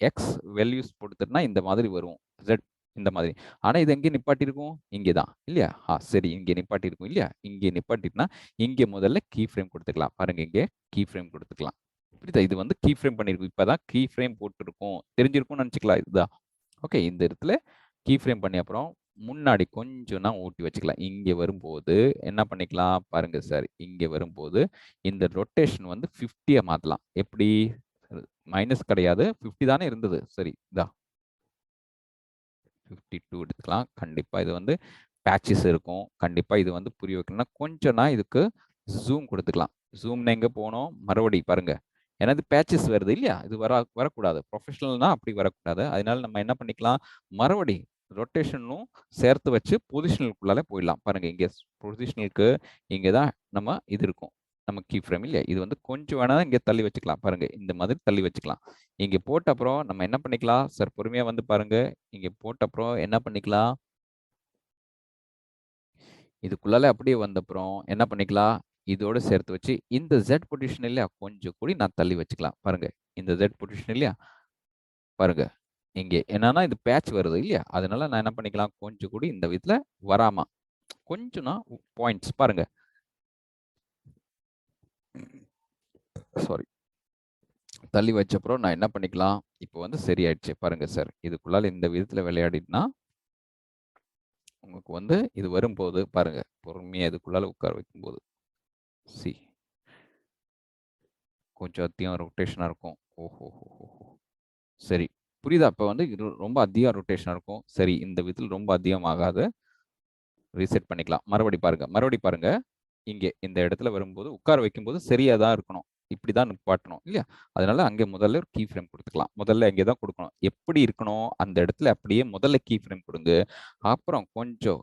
எக்ஸ் வேல்யூஸ் கொடுத்துட்டுனா இந்த மாதிரி வரும். Z இந்த மாதிரி. ஆனா இது எங்கே நிப்பாட்டிருக்கும்? இங்கே தான் இல்லையா? சரி, இங்கே நிப்பாட்டிருக்கும் இல்லையா? இங்கே நிப்பாட்டிட்டுனா இங்கே முதல்ல கீ ஃப்ரேம் கொடுத்துக்கலாம். பாருங்க, இங்கே கீ ஃப்ரேம் கொடுத்துக்கலாம். புரியுதா? இது வந்து கீ ஃப்ரேம் பண்ணிருக்கும். இப்பதான் கீ ஃப்ரேம் போட்டிருக்கும். தெரிஞ்சிருக்கும்னு நினைச்சுக்கலாம். இதுதான் ஓகே. இந்த இடத்துல கீ ஃப்ரேம் பண்ணி அப்புறம் முன்னாடி கொஞ்சம் நான் ஓட்டி வச்சுக்கலாம். இங்கே வரும்போது என்ன பண்ணிக்கலாம் பாருங்க சார். இங்கே வரும்போது இந்த ரொட்டேஷன் வந்து 50 மாத்தலாம். எப்படி? மைனஸ் கிடையாது, 50 தானே இருந்தது. சரி, இதா 52 எடுத்துக்கலாம். கண்டிப்பா இது வந்து பேட்சஸ் இருக்கும். கண்டிப்பா இது வந்து புரிய வைக்கணும்னா கொஞ்சம் நான் இதுக்கு ஜூம் கொடுத்துக்கலாம். ஜூம்னா எங்க போனோம்? மறுபடி பாருங்க. ஏன்னா இது பேட்சஸ் வருது இல்லையா? இது வரக்கூடாது. ப்ரொஃபஷனல்னா அப்படி வரக்கூடாது. அதனால நம்ம என்ன பண்ணிக்கலாம், மறுபடி ரொட்டேஷனும் சேர்த்து வச்சு பொசிஷனலுக்குள்ளால போயிடலாம். பாருங்க, இங்கே பொசிஷனலுக்கு இங்கே தான் நம்ம இது இருக்கும். நம்ம கீ ஃப்ரேம் இல்லையா? இது வந்து கொஞ்சம் வேணா இங்கே தள்ளி வச்சுக்கலாம். பாருங்க, இந்த மாதிரி தள்ளி வச்சுக்கலாம். இங்கே போட்ட அப்புறம் நம்ம என்ன பண்ணிக்கலாம் சார், பொறுமையா வந்து பாருங்க. இங்கே போட்ட அப்புறம் என்ன பண்ணிக்கலாம், இதுக்குள்ளால அப்படியே வந்த அப்புறம் என்ன பண்ணிக்கலாம், இதோட சேர்த்து வச்சு இந்த Z பொசிஷன் இல்லையா, கொஞ்சம் கூடி நான் தள்ளி வச்சுக்கலாம். பாருங்க, இந்த Z பொசிஷன் இல்லையா, பாருங்க இங்கே என்னன்னா இது பேட்ச் வருது இல்லையா? அதனால நான் என்ன பண்ணிக்கலாம், கொஞ்சம் கூடி இந்த விதத்துல வராம கொஞ்சம் நான் பாயிண்ட்ஸ் பாருங்க. சாரி, தள்ளி வச்ச அப்புறம் நான் என்ன பண்ணிக்கலாம், இப்போ வந்து சரியாயிடுச்சு. பாருங்க சார், இதுக்குள்ளால இந்த விதத்துல விளையாடினா உங்களுக்கு வந்து இது வரும்போது பாருங்க, பொறுமையா இதுக்குள்ளால உட்கார வைக்கும்போது சி கொஞ்சம் அதிகம் ரொட்டேஷனா இருக்கும். ஓஹோ, சரி, புரியுதா? அப்ப வந்து இது ரொம்ப அதிகம் ரொட்டேஷனா இருக்கும். சரி, இந்த விதத்தில் ரொம்ப அதிகமாகாது. ரீசெட் பண்ணிக்கலாம். மறுபடி பாருங்க. இங்கே இந்த இடத்துல வரும்போது உட்கார வைக்கும்போது சரியா தான் இருக்கணும். இப்படிதான் நிப்பாட்டணும் இல்லையா? அதனால அங்கே முதல்ல ஒரு கீ ஃப்ரேம் கொடுத்துக்கலாம். முதல்ல இங்கே தான் கொடுக்கணும். எப்படி இருக்கணும், அந்த இடத்துல அப்படியே முதல்ல கீ ஃப்ரேம் கொடுங்க. அப்புறம் கொஞ்சம்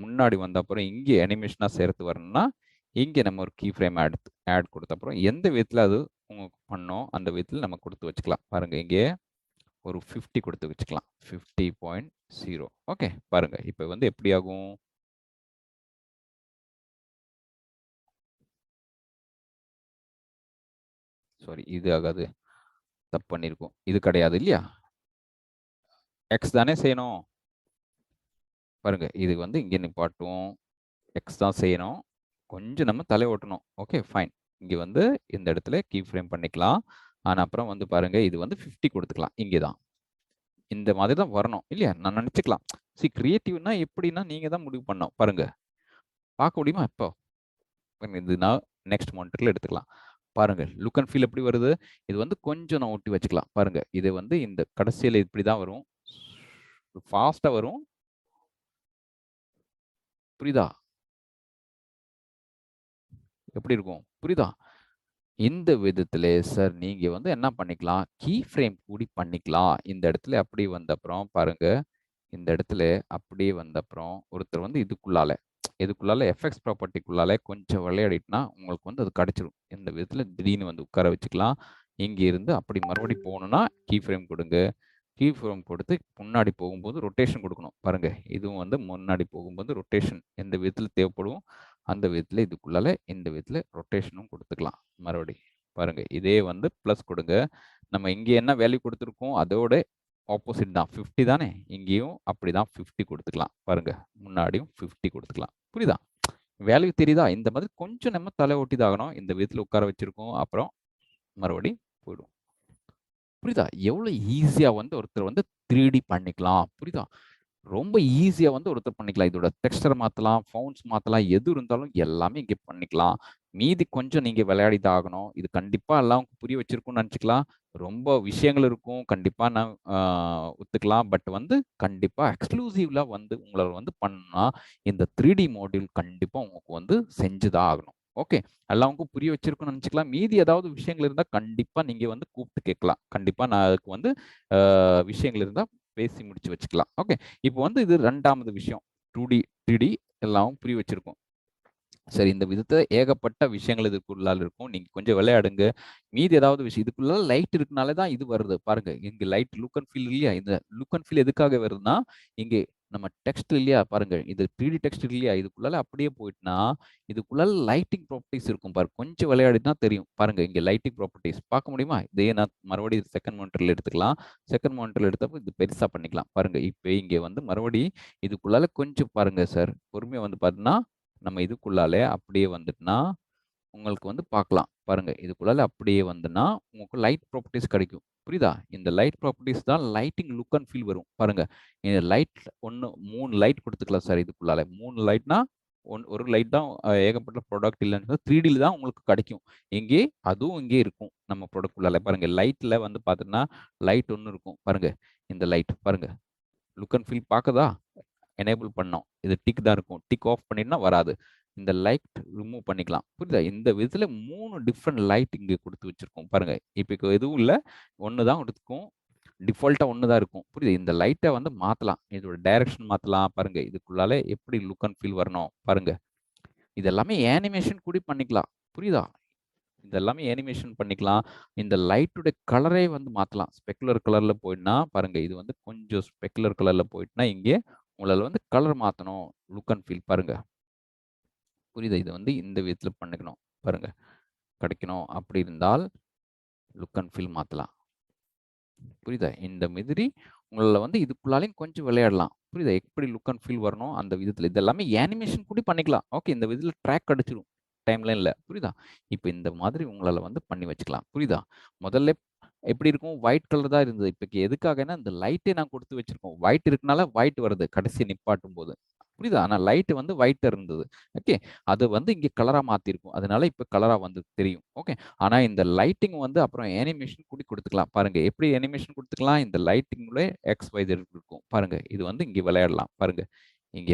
முன்னாடி வந்த அப்புறம் இங்கே அனிமேஷனா சேர்த்து வரணும்னா இங்கே நம்ம ஒரு கீ ஃப்ரேம் ஆட் கொடுத்த அப்புறம் எந்த விதத்துல அது உங்களுக்கு பண்ணோம் அந்த விதத்தில் நம்ம கொடுத்து வச்சுக்கலாம். பாருங்க, இங்கே ஒரு 50 கொடுத்து வச்சுக்கலாம். 50.0 ஓகே. பாருங்க, இப்போ வந்து எப்படி ஆகும், சாரி இது ஆகாது, தப்பு பண்ணியிருக்கோம். இது கிடையாது இல்லையா? எக்ஸ் தானே செய்யணும். பாருங்க, இது வந்து இங்கே நிப்பாட்டும். எக்ஸ் தான் செய்யணும். கொஞ்சம் நம்ம தலை ஓட்டணும். Okay, fine. இங்கே வந்து இந்த இடத்துல கீ ஃப்ரேம் பண்ணிக்கலாம். ஆனால் அப்புறம் வந்து பாருங்க, இது வந்து 50 கொடுத்துக்கலாம். இங்கே தான் இந்த மாதிரி தான் வரணும் இல்லையா? நான் நினச்சிக்கலாம். கிரியேட்டிவ்னா எப்படின்னா நீங்க தான் முடிவு பண்ணணும். பாருங்க, பார்க்க முடியுமா? இப்போ இது நான் நெக்ஸ்ட் மானிட்டர்ல எடுத்துக்கலாம். பாருங்க, லுக் அண்ட் ஃபீல் எப்படி வருது. இது வந்து கொஞ்சம் நான் ஒட்டி வச்சுக்கலாம். பாருங்க, இது வந்து இந்த கடைசியில் இப்படி தான் வரும். ஃபாஸ்டா வரும். புரியுதா? எப்படி இருக்கும்? புரியுதா? இந்த விதத்துல சார் நீங்க வந்து என்ன பண்ணிக்கலாம், கீ ஃப்ரேம் கூடி பண்ணிக்கலாம். இந்த இடத்துல அப்படி வந்த அப்புறம் பாருங்க, இந்த இடத்துல அப்படியே வந்த அப்புறம் ஒருத்தர் வந்து இதுக்குள்ளால எஃப்எக்ஸ் ப்ராப்பர்ட்டிக்குள்ளால கொஞ்சம் விளையாடிட்டுனா உங்களுக்கு வந்து அது கிடைச்சிரும். இந்த விதத்துல திடீர்னு வந்து உட்கார வச்சுக்கலாம். இங்க இருந்து அப்படி மறுபடி போகணும்னா கீ ஃப்ரேம் கொடுங்க. கீ ஃப்ரேம் கொடுத்து முன்னாடி போகும்போது ரொட்டேஷன் கொடுக்கணும். பாருங்க, இதுவும் வந்து முன்னாடி போகும்போது ரொட்டேஷன் எந்த விதத்துல தேவைப்படும் அந்த விதத்துல இதுக்குள்ளால இந்த விதத்துல ரொட்டேஷனும் கொடுத்துக்கலாம். மறுபடி பாருங்க, இதே வந்து பிளஸ் கொடுங்க. நம்ம இங்க என்ன வேல்யூ கொடுத்துருக்கோம் அதோட ஆப்போசிட் தான் 50 தானே, இங்கேயும் அப்படிதான் 50 கொடுத்துக்கலாம் பாருங்க, முன்னாடியும் 50 கொடுத்துக்கலாம். புரியுதா? வேல்யூ தெரியுதா? இந்த மாதிரி கொஞ்சம் நம்ம தலை ஒட்டிதாகணும். இந்த விதத்தில் உட்கார வச்சிருக்கோம், அப்புறம் மறுபடி போயிடும். புரியுதா? எவ்வளோ ஈஸியா வந்து ஒருத்தர் வந்து 3D பண்ணிக்கலாம். புரியுதா? ரொம்ப ஈஸியா வந்து ஒருத்தர் பண்ணிக்கலாம். இதோட டெக்ஸ்டர் மாத்தலாம், ஃபவுண்ட்ஸ் மாத்தலாம், எது இருந்தாலும் எல்லாமே இங்க பண்ணிக்கலாம். மீதி கொஞ்சம் நீங்க விளையாடி தான் ஆகணும். இது கண்டிப்பா எல்லாம் புரிய வச்சிருக்கும்னு நினைச்சுக்கலாம். ரொம்ப விஷயங்கள் இருக்கும். கண்டிப்பா நான் ஒத்துக்கலாம். பட் வந்து கண்டிப்பா எக்ஸ்க்ளூசிவ்லா வந்து உங்கள வந்து பண்ணா, இந்த 3D மாடியூல் கண்டிப்பா உங்களுக்கு வந்து செஞ்சு தான் ஆகணும். ஓகே. எல்லாருக்கும் புரிய வச்சிருக்கும்னு நினைச்சுக்கலாம். மீதி ஏதாவது விஷயங்கள் இருந்தா கண்டிப்பா நீங்க வந்து கூப்பிட்டு கேட்கலாம். கண்டிப்பா நான் அதுக்கு வந்து விஷயங்கள் இருந்தா பேசி முடிச்சு வச்சுக்கலாம். ஓகே. இப்போ வந்து இது 2வது விஷயம். 2D, 3D எல்லாம் புரிய வச்சிருக்கோம். சரி, இந்த விதத்துல ஏகப்பட்ட விஷயங்கள் இதுக்குள்ளால இருக்கும். நீங்க கொஞ்சம் விளையாடுங்க. மீதி ஏதாவது விஷயம் இதுக்குள்ள லைட் இருக்கனால தான் இது வருது. பாருங்க, இங்க லைட் லுக் அண்ட் ஃபீல் இல்லையா? இந்த லுக் அண்ட் ஃபீல் எதுக்காக வருதுன்னா, இங்கே நம்ம டெக்ஸ்ட் இல்லையா? பாருங்க, இது 3D டெக்ஸ்ட் இல்லையா? இதுக்குள்ளால அப்படியே போயிட்டுனா, இதுக்குள்ளால லைட்டிங் ப்ராப்பர்ட்டீஸ் இருக்கும் பாரு. கொஞ்சம் விளையாடினா தெரியும். பாருங்க, இங்க லைட்டிங் ப்ராப்பர்ட்டீஸ் பார்க்க முடியுமா? இதையே நான் மறுபடியும் செகண்ட் மானிட்டர்ல எடுத்துக்கலாம். செகண்ட் மானிட்டர்ல எடுத்தப்போ இது பெருசா பண்ணிக்கலாம். பாருங்க, இப்ப இங்க வந்து மறுபடி இதுக்குள்ளால கொஞ்சம் பாருங்க சார். பொறுமையா வந்து பார்த்தீங்கன்னா, நம்ம இதுக்குள்ளாலே அப்படியே வந்துட்டுனா, உங்களுக்கு வந்து பார்க்கலாம். பாருங்க, இதுக்குள்ளால அப்படியே வந்துன்னா, உங்களுக்கு லைட் ப்ராப்பர்ட்டீஸ் கிடைக்கும். புரியுதா? இந்த லைட் ப்ராப்பர்ட்டீஸ் தான் லைட்டிங் லுக் அண்ட் ஃபீல் வரும். பாருங்க, இந்த லைட் 3 லைட் குடுத்துக்கலாம் சார் இதுக்குள்ளால. 3 லைட்னா, ஒரு லைட் தான் ஏகப்பட்ட ப்ராடக்ட் இல்லன்னு 3Dல தான் உங்களுக்கு கிடைக்கும். இங்கே அதுவும் இங்கே இருக்கும். நம்ம ப்ராடக்ட் உள்ளால. பாருங்க, லைட்ல வந்து பார்த்தீங்கன்னா, லைட் ஒண்ணு இருக்கும். பாருங்க, இந்த லைட் பாருங்க. லுக் அண்ட் ஃபீல் பார்க்குதா? எனேபிள் பண்ணோம். இது டிக் தான் இருக்கும். டிக் ஆஃப் பண்ணினா வராது. இந்த லைட் ரிமூவ் பண்ணிக்கலாம். புரியுதா? இந்த விதத்துல 3 டிஃபரெண்ட் லைட் இங்க குடுத்து வச்சிருக்கோம். பாருங்க. இப்ப எதுவும் இல்ல. 1 தான் இருக்கும். டிஃபால்ட்டா 1 தான் இருக்கும். புரியுதா? இந்த லைட்ட வந்து மாத்தலாம். இதோட டைரக்ஷன் மாத்தலாம். பாருங்க. இதுக்குள்ளால எப்படி லுக் அண்ட் ஃபீல் வரணும். பாருங்க. இது எல்லாமே அனிமேஷன் கூட பண்ணிக்கலாம். புரியுதா? இது எல்லாமே அனிமேஷன் பண்ணிக்கலாம். இந்த லைட்டோட கலரே வந்து மாத்தலாம். ஸ்பெக்குலர் கலர்ல போயிட்னா, பாருங்க, இது வந்து கொஞ்சம் ஸ்பெக்குலர் கலர்ல போயிட்னா, இங்கே உங்களால வந்து கலர் மாத்தணும். லுக் அண்ட் ஃபீல் பாருங்க. புரியுதா? இது வந்து இந்த விதத்துல பண்ணிக்கணும். பாருங்க. கிடைக்கணும் அப்படி இருந்தால் லுக் அண்ட் ஃபீல் மாத்தலாம். புரியுதா? இந்த மாதிரி உங்களால வந்து இதுக்குள்ளாலையும் கொஞ்சம் விளையாடலாம். புரியுதா? எப்படி லுக் அண்ட் ஃபீல் வரணும் அந்த விதத்துல. இது எல்லாமே அனிமேஷன் கூட பண்ணிக்கலாம். ஓகே. இந்த விதத்துல ட்ராக் அடிச்சிரும். டைம்லைன்ல. புரியுதா? இப்ப இந்த மாதிரி உங்களால வந்து பண்ணி வச்சுக்கலாம். புரியுதா? முதல்ல எப்படி இருக்கும்? ஒயிட் கலர் தான் இருந்தது. இப்ப எதுக்காகன்னா, இந்த லைட்டே நான் குடுத்து வச்சிருக்கோம். ஒயிட் இருக்கனால ஒயிட் வருது. கடைசி நிப்பாட்டும்போது. புரியுதா? ஆனா லைட் வந்து ஒயிட்டா இருந்தது. ஓகே. அது வந்து இங்க கலரா மாத்திருக்கும். அதனால இப்ப கலரா வந்து தெரியும். ஓகே. ஆனா இந்த லைட்டிங் வந்து அப்புறம் அனிமேஷன் கூட குடுத்துக்கலாம். பாருங்க, எப்படி அனிமேஷன் குடுத்துக்கலாம்? இந்த லைட்டிங்ல எக்ஸ், ஒய், இசட் இருக்கும். பாருங்க, இது வந்து இங்க விளையாடலாம். பாருங்க, இங்க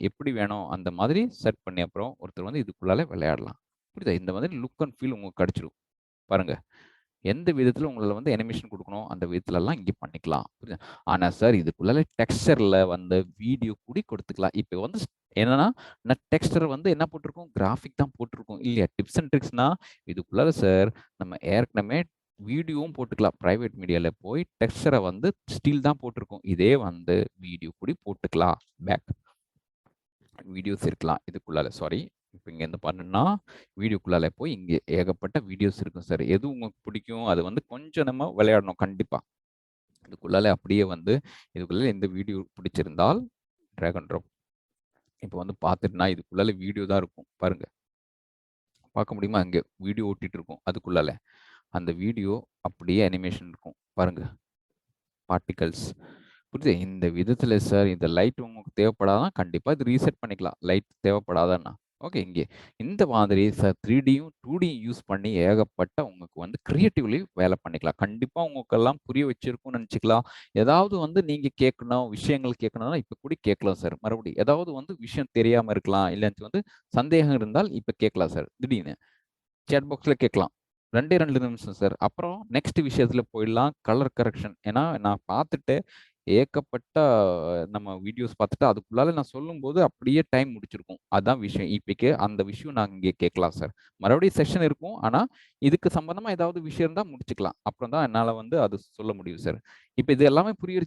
எப்படி வேணும் அந்த மாதிரி செட் பண்ணி அப்புறம் ஒருத்தர் வந்து இதுக்குள்ளால விளையாடலாம். புரியுதா? இந்த மாதிரி லுக் அண்ட் ஃபீல் உங்களுக்கு கிடைச்சிரும். பாருங்க, எந்த விதத்துல உங்களால வந்து அனிமேஷன் குடுக்கணும், அந்த விதத்துலலாம் இங்க பண்ணிக்கலாம். புரியுதா? ஆனா சார், இதுக்குள்ளால டெக்ஸ்சர்ல வந்து வீடியோ கூட குடுத்துக்கலாம். இப்ப வந்து என்னன்னா, நான் டெக்ஸ்சர் வந்து என்ன போட்டிருக்கோம்? கிராஃபிக் தான் போட்டிருக்கோம். இல்லையா? டிப்ஸ் அண்ட் ட்ரிக்ஸ்னா, இதுக்குள்ளால சார் நம்ம ஏற்கனவே வீடியோவும் போட்டுக்கலாம். பிரைவேட் மீடியால போய் டெக்ஸ்சர வந்து ஸ்டில் தான் போட்டிருக்கோம். இதே வந்து வீடியோ கூட போட்டுக்கலாம். பேக் வீடியோஸ் இருக்கலாம் இதுக்குள்ளால. சாரி. இப்ப இங்க என்ன பண்ணணும்னா, வீடியோக்குள்ளால போய் இங்க ஏகப்பட்ட வீடியோஸ் இருக்கும் சார். எது உங்களுக்கு பிடிக்கும், அது வந்து கொஞ்சம் நம்ம விளையாடணும் கண்டிப்பா. இதுக்குள்ளால அப்படியே வந்து இதுக்குள்ள இந்த வீடியோ பிடிச்சிருந்தால் டிராக் அண்ட் ட்ராப். இப்ப வந்து பார்த்துட்டுனா இதுக்குள்ளால வீடியோ தான் இருக்கும். பாருங்க. பார்க்க முடியுமா? இங்க வீடியோ ஓட்டிட்டு இருக்கும் அதுக்குள்ளால. அந்த வீடியோ அப்படியே அனிமேஷன் இருக்கும். பாருங்க. பார்ட்டிகல்ஸ். புரியுது. இந்த விதத்துல சார் இந்த லைட் உங்களுக்கு தேவைப்படாதான் கண்டிப்பா இது ரீசெட் பண்ணிக்கலாம். லைட் தேவைப்படாதன்னா. ஓகே. இங்கே இந்த மாதிரி சார் 3Dயும் 2Dயும் யூஸ் பண்ணி ஏகப்பட்ட உங்களுக்கு வந்து கிரியேட்டிவ்லி வேலை பண்ணிக்கலாம். கண்டிப்பா உங்களுக்கெல்லாம் புரிய வச்சிருக்கும்னு நினைச்சுக்கலாம். ஏதாவது வந்து நீங்க கேட்கணும், விஷயங்கள் கேட்கணும்னா இப்ப கூட கேட்கலாம் சார். மறுபடியும் ஏதாவது வந்து விஷயம் தெரியாம இருக்கலாம். இல்லன்னு வந்து சந்தேகம் இருந்தால் இப்ப கேட்கலாம் சார். திடீர்னு. சேட் பாக்ஸ்ல கேட்கலாம். 2டே 2 நிமிஷம் சார். அப்புறம் நெக்ஸ்ட் விஷயத்துல போயிடலாம். Colour correction. ஏன்னா நான் பார்த்துட்டு ஏகப்பட்ட நம்ம வீடியோஸ் பார்த்துட்டு அதுக்குள்ளால நான் சொல்லும்போது அப்படியே டைம் முடிச்சிருக்கும். அதான் விஷயம். இப்பைக்கு அந்த விஷயம் நான் இங்க கேட்கலாம் சார். மறுபடியும் செஷன் இருக்கும். ஆனா இதுக்கு சம்பந்தமா ஏதாவது விஷயம் இருந்தா முடிச்சுக்கலாம். அப்புறம் தான் என்னால வந்து அது சொல்ல முடியும் சார். இப்ப இது எல்லாமே புரிய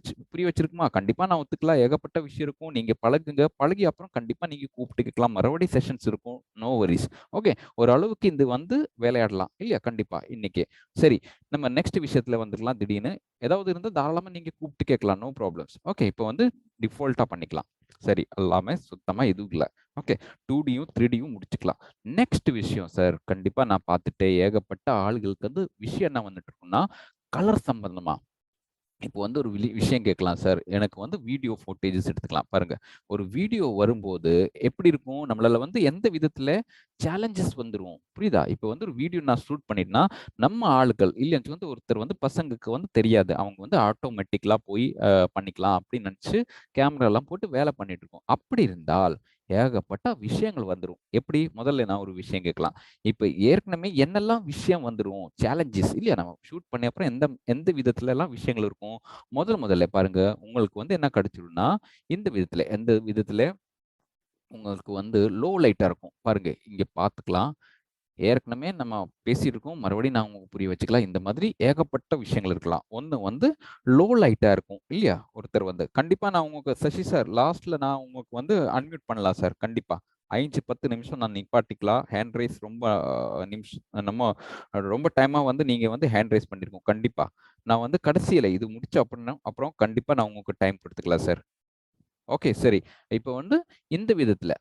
வச்சிருக்குமா? கண்டிப்பா நான் ஒத்துக்கலாம். ஏகப்பட்ட விஷயம் இருக்கும். நீங்க பழகுங்க. பழகி அப்புறம் கண்டிப்பா நீங்க கூப்பிட்டு கேட்கலாம். மறுபடியும் செஷன்ஸ் இருக்கும். நோ வொரீஸ். ஓகே. ஓரளவுக்கு இது வந்து விளையாடலாம். இல்லையா? கண்டிப்பா இன்னைக்கே. சரி. நம்ம நெக்ஸ்ட் விஷயத்துல வந்துரலாம் திடீர்னு. ஏதாவது இருந்தா தாராளமா நீங்க கூப்பிட்டு கேட்கலாம். No problems. ஓகே. இப்போ வந்து டிஃபால்ட்டா பண்ணிக்கலாம். சரி. எல்லாமே சுத்தமா எதுவும் இல்ல. ஓகே. 2டியும் 3டியும் முடிச்சுக்கலாம். நெக்ஸ்ட் விஷயம் சார். கண்டிப்பா நான் பார்த்துட்டேன். ஏகப்பட்ட ஆளுகளுக்கு வந்து விஷயம் என்ன வந்துட்டு இருக்குன்னா, கலர் சம்பந்தமா. இப்போ வந்து ஒரு விஷயம் கேட்கலாம் சார். எனக்கு வந்து வீடியோ ஃபுட்டேஜஸ் எடுத்துக்கலாம். பாருங்க. ஒரு வீடியோ வரும்போது எப்படி இருக்கும்? நம்மளால வந்து எந்த விதத்தில சேலஞ்சஸ் வந்துரும். புரியுதா? இப்போ வந்து ஒரு வீடியோ நான் ஷூட் பண்ணிட்டேன்னா, நம்ம ஆளுகள் இல்லன்னு வந்து ஒருத்தர் வந்து பசங்களுக்கு வந்து தெரியாது. அவங்க வந்து ஆட்டோமேட்டிக்கலா போய் பண்ணிக்கலாம் அப்படின்னு நினைச்சு கேமராலாம் போட்டு வேலை பண்ணிட்டு இருக்கோம். அப்படி இருந்தால் ஏகப்பட்ட விஷயங்கள் வந்துரும். எப்படி? முதல்ல நான் ஒரு விஷயம் கேட்கலாம். இப்ப ஏற்கனவே என்னெல்லாம் விஷயம் வந்துரும்? சேலஞ்சஸ் இல்லையா? நம்ம ஷூட் பண்ணி அப்புறம் எந்த எந்த விதத்துலலாம் விஷயங்கள் இருக்கும்? முதல்ல பாருங்க, உங்களுக்கு வந்து என்ன கிடைச்சிடும்னா, இந்த விதத்துல எந்த விதத்துல உங்களுக்கு வந்து லோ லைட்டா இருக்கும். பாருங்க, இங்க பார்த்துக்கலாம். ஏற்கனவே நம்ம பேசியிருக்கோம். மறுபடியும் நான் உங்களுக்கு புரிய வச்சுக்கலாம். இந்த மாதிரி ஏகப்பட்ட விஷயங்கள் இருக்கலாம். ஒண்ணு வந்து லோ லைட்டா இருக்கும். இல்லையா? ஒருத்தர் வந்து கண்டிப்பா நான் உங்களுக்கு சசி சார் லாஸ்ட்ல நான் உங்களுக்கு வந்து அன்மியூட் பண்ணலாம் சார். கண்டிப்பா. 5, 10 நிமிஷம் நான் நிப்பாட்டிக்கலாம். ஹேண்ட் ரைஸ் ரொம்ப நம்ம ரொம்ப டைமா வந்து நீங்க வந்து ஹேண்ட் ரைஸ் பண்ணியிருக்கோம். கண்டிப்பா. நான் வந்து கடைசியில இது முடிச்ச அப்புறம் கண்டிப்பா நான் உங்களுக்கு டைம் குடுத்துக்கலாம் சார். ஓகே, சரி. இப்ப வந்து இந்த விதத்துல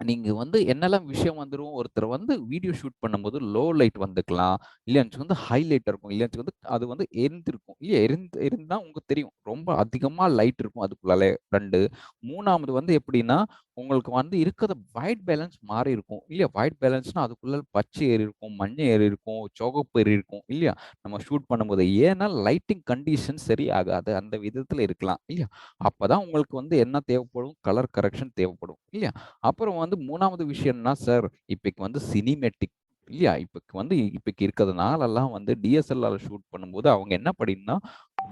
நீங்க வந்து என்னெல்லாம் விஷயம் வந்துரும், ஒருத்தர் வந்து வீடியோ ஷூட் பண்ணும்போது லோ லைட் வந்துக்கலாம். இல்லையாச்சு வந்து ஹைலைட் இருக்கும். இல்லையாச்சு வந்து அது வந்து எரிந்திருக்கும். இல்லையா? இருந்தா உங்களுக்கு தெரியும். ரொம்ப அதிகமா லைட் இருக்கும் அதுக்குள்ளாலே 2. 3வது வந்து எப்படின்னா, உங்களுக்கு வந்து இருக்கிற ஒயிட் பேலன்ஸ் மாறி இருக்கும். இல்லையா? ஒயிட் பேலன்ஸ்னா அதுக்குள்ள பச்சை ஏறி இருக்கும், மஞ்சள் ஏறி இருக்கும், சிவப்பு ஏறி இருக்கும். இல்லையா? நம்ம ஷூட் பண்ணும்போது. ஏன்னா லைட்டிங் கண்டிஷன் சரியாகாது. அந்த விதத்துல இருக்கலாம். இல்லையா? அப்பதான் உங்களுக்கு வந்து என்ன தேவைப்படும்? கலர் கரெக்ஷன் தேவைப்படும். இல்லையா? அப்புறம் வந்து 3வது விஷயம்னா, சார் இப்பைக்கு வந்து சினிமேட்டிக் இல்லையா? இப்பைக்கு இருக்கிறதுனாலலாம் வந்து டிஎஸ்எல்ஆர்ல ஷூட் பண்ணும்போது அவங்க என்ன பண்ணினா,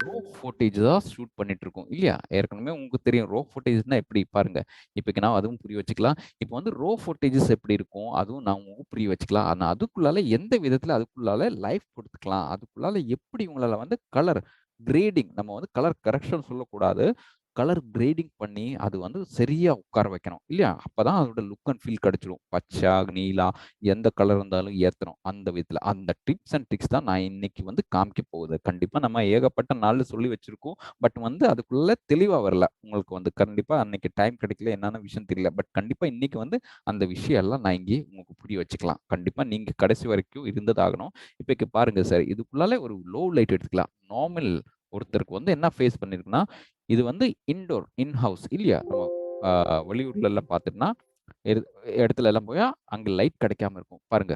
ரோ ஃபுட்டேஜ் தான் ஷூட் பண்ணிட்டு இருக்கோம். இல்லையா? ஏற்கனவே உங்களுக்கு தெரியும். ரோ ஃபுட்டேஜ்னா எப்படி பாருங்க. இப்பைக்கு நான் அதுவும் புரிய வச்சுக்கலாம். இப்போ வந்து ரோ ஃபுட்டேஜஸ் எப்படி இருக்கும்? அதுவும் நான் உங்களுக்கு புரிய வச்சுக்கலாம். ஆனா அதுக்குள்ளால எந்த விதத்தில அதுக்குள்ளால லைஃப் குடுத்துக்கலாம். அதுக்குள்ளால எப்படி உங்களால வந்து கலர் கிரேடிங் நம்ம வந்து கலர் கரெக்ஷன் சொல்லக்கூடாது. கலர் கிரேடிங் பண்ணி அது வந்து சரியா உட்கார வைக்கணும். இல்லையா? அப்பதான் அதோட லுக் அண்ட் ஃபீல் கிடைச்சிடும். பச்சை, நீலா எந்த கலர் இருந்தாலும் ஏத்தணும். அந்த விதத்துல. அந்த டிப்ஸ் அண்ட் ட்ரிக்ஸ் தான் நான் இன்னைக்கு வந்து காமிக்க போகுது. கண்டிப்பா நம்ம ஏகப்பட்ட நாள்ல சொல்லி வச்சிருக்கோம். பட் வந்து அதுக்குள்ள தெளிவா வரல. உங்களுக்கு வந்து கண்டிப்பா அன்னைக்கு டைம் கிடைக்கல. என்னென்ன விஷயம் தெரியல. பட் கண்டிப்பா இன்னைக்கு வந்து அந்த விஷயம் எல்லாம் நான் இங்கே உங்களுக்கு புரிய வச்சுக்கலாம். கண்டிப்பா நீங்க கடைசி வரைக்கும் இருந்ததாகணும். இப்ப பாருங்க சார். இதுக்குள்ளால ஒரு லோ லைட் எடுத்துக்கலாம். நார்மல் ஒருத்தருக்கு வந்து என்ன ஃபேஸ் பண்ணிருக்குன்னா, இது வந்து இன்டோர், இன் ஹவுஸ் இல்லையா? நம்ம அ வெளியூர்ல எல்லாம் பார்த்துட்டோம்னா, எடு இடத்துல எல்லாம் போயா அங்க லைட் கிடைக்காம இருக்கும். பாருங்க.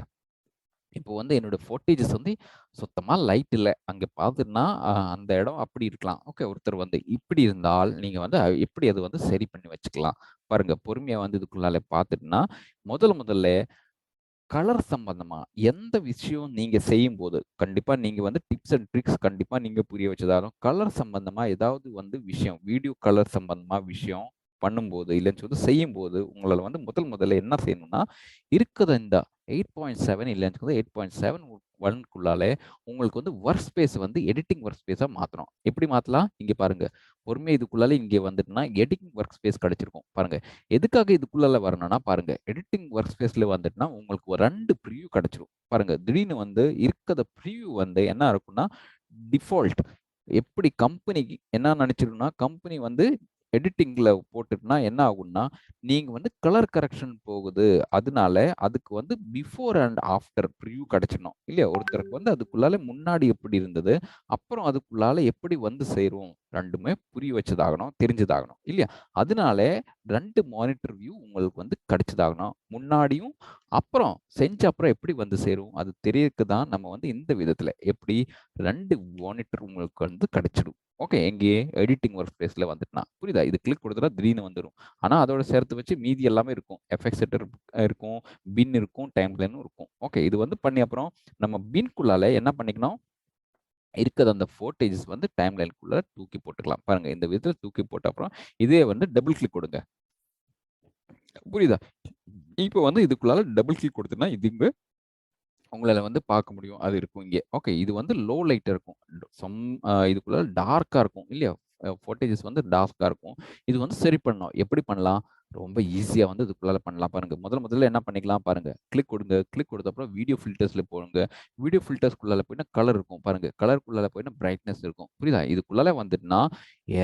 இப்போ வந்து என்னோட ஃபுட்டேஜஸ் வந்து சுத்தமா லைட் இல்ல. அங்க பார்த்துட்டோம்னா, அந்த இடம் அப்படி இருக்கலாம். ஓகே. ஒருத்தர் வந்து இப்படி இருந்தால், நீங்க வந்து எப்படி அது வந்து சரி பண்ணி வச்சுக்கலாம். பாருங்க. பொறுமையா வந்து இதுக்குள்ளால பார்த்துட்டோம்னா, முதல்ல கலர் சம்பந்தமா எந்த விஷயம் நீங்க செய்யும்போது, கண்டிப்பா நீங்க வந்து டிப்ஸ் அண்ட் ட்ரிக்ஸ் கண்டிப்பா நீங்க புரிய வச்சதாலும், கலர் சம்பந்தமா ஏதாவது வந்து விஷயம், வீடியோ கலர் சம்பந்தமா விஷயம் பண்ணும்போது, இல்லன்னு சொல்லி செய்யும்போது, உங்களால வந்து முதல்ல என்ன செய்யணும்னா, இருக்கிற இந்த 8.7 இல்லன்னு சொல்லி 8.7 உங்களுக்கு வந்து வொர்க் ஸ்பேஸ் வந்து எடிட்டிங் வொர்க் ஸ்பேஸா மாத்தணும். எப்படி மாத்தலாம்? இங்க பாருங்க. பொறுமையா இதுக்குள்ளால இங்க வந்துட்டுனா, எடிட்டிங் வொர்க் ஸ்பேஸ் கிடைச்சிருக்கும். பாருங்க. எதுக்காக இதுக்குள்ள வரணும்னா பாருங்க. எடிட்டிங் வொர்க் ஸ்பேஸ்ல வந்துட்டுனா, உங்களுக்கு ஒரு 2 ப்ரிவ்யூ கிடைச்சிரும். பாருங்க. திடீர்னு வந்து இருக்கிற ப்ரிவ்யூ வந்து என்ன இருக்கும்னா, டிஃபால்ட் எப்படி கம்பெனிக்கு என்ன நினைச்சிருக்கும்னா, கம்பெனி வந்து எடிட்டிங்ல போட்டுட்டுனா என்ன ஆகும்னா, நீங்க வந்து கலர் கரெக்ஷன் போகுது. அதனால அதுக்கு வந்து பிஃபோர் அண்ட் ஆஃப்டர் ப்ரிவ்யூ கிடைச்சிடணும். இல்லையா? ஒருத்தருக்கு வந்து அதுக்குள்ளால முன்னாடி எப்படி இருந்தது, அப்புறம் அதுக்குள்ளால எப்படி வந்து சேரும். 2மே புரிய வச்சதாகணும், தெரிஞ்சதாகணும். இல்லையா? அதனால 2 மானிட்டர் வியூ உங்களுக்கு வந்து கிடைச்சதாகணும். முன்னாடியும், அப்புறம் செஞ்ச அப்புறம் எப்படி வந்து சேரும். அது தெரியறதுக்கு தான் நம்ம வந்து இந்த விதத்துல எப்படி 2 மானிட்டர் உங்களுக்கு வந்து கிடைச்சிடும். ஓகே. எங்கேயே எடிட்டிங் வொர்க் ஸ்பேஸ்ல வந்துட்டுனா. புரியுதா? இது கிளிக் கொடுத்தா திடீர்னு வந்துரும். ஆனா அதோட சேர்த்து வச்சு மீதி எல்லாமே இருக்கும். எஃபெக்ட்ஸ் செட்டர் இருக்கும், பின் இருக்கும், டைம் லைனும் இருக்கும். ஓகே. இது வந்து பண்ணி அப்புறம் நம்ம பின்குள்ளால என்ன பண்ணிக்கணும், இருக்கிற அந்த ஃபுட்டேஜஸ் வந்து டைம் லைனுக்குள்ள தூக்கி போட்டுக்கலாம். பாருங்க. இந்த விதத்துல தூக்கி போட்ட அப்புறம், இதே வந்து டபுள் கிளிக் கொடுங்க. புரியுதா? இப்போ வந்து இதுக்குள்ளால டபுள் கிளிக் கொடுத்தீங்கன்னா, இது இங்க உங்களால வந்து பார்க்க முடியும். அது இருக்கும் இங்கே. ஓகே. இது வந்து லோ லைட் இருக்கும். சம் இதுக்குள்ள டார்க்கா இருக்கும் இல்லையா? ஃபுட்டேஜஸ் வந்து டார்க்கா இருக்கும். இது வந்து சரி பண்ணணும். எப்படி பண்ணலாம்? ரொம்ப ஈஸியா வந்து இதுக்குள்ளால பண்ணலாம் பாருங்க. முதல்ல என்ன பண்ணிக்கலாம் பாருங்க. கிளிக் கொடுங்க. கிளிக் கொடுத்த அப்புறம் வீடியோ ஃபில்டர்ஸ்ல போங்க. வீடியோ ஃபில்டர்ஸ்குள்ளால போய்னா கலர் இருக்கும் பாருங்க. கலர்க்குள்ளால போய்னா பிரைட்னஸ் இருக்கும். புரியுதா? இதுக்குள்ளால வந்துட்டுனா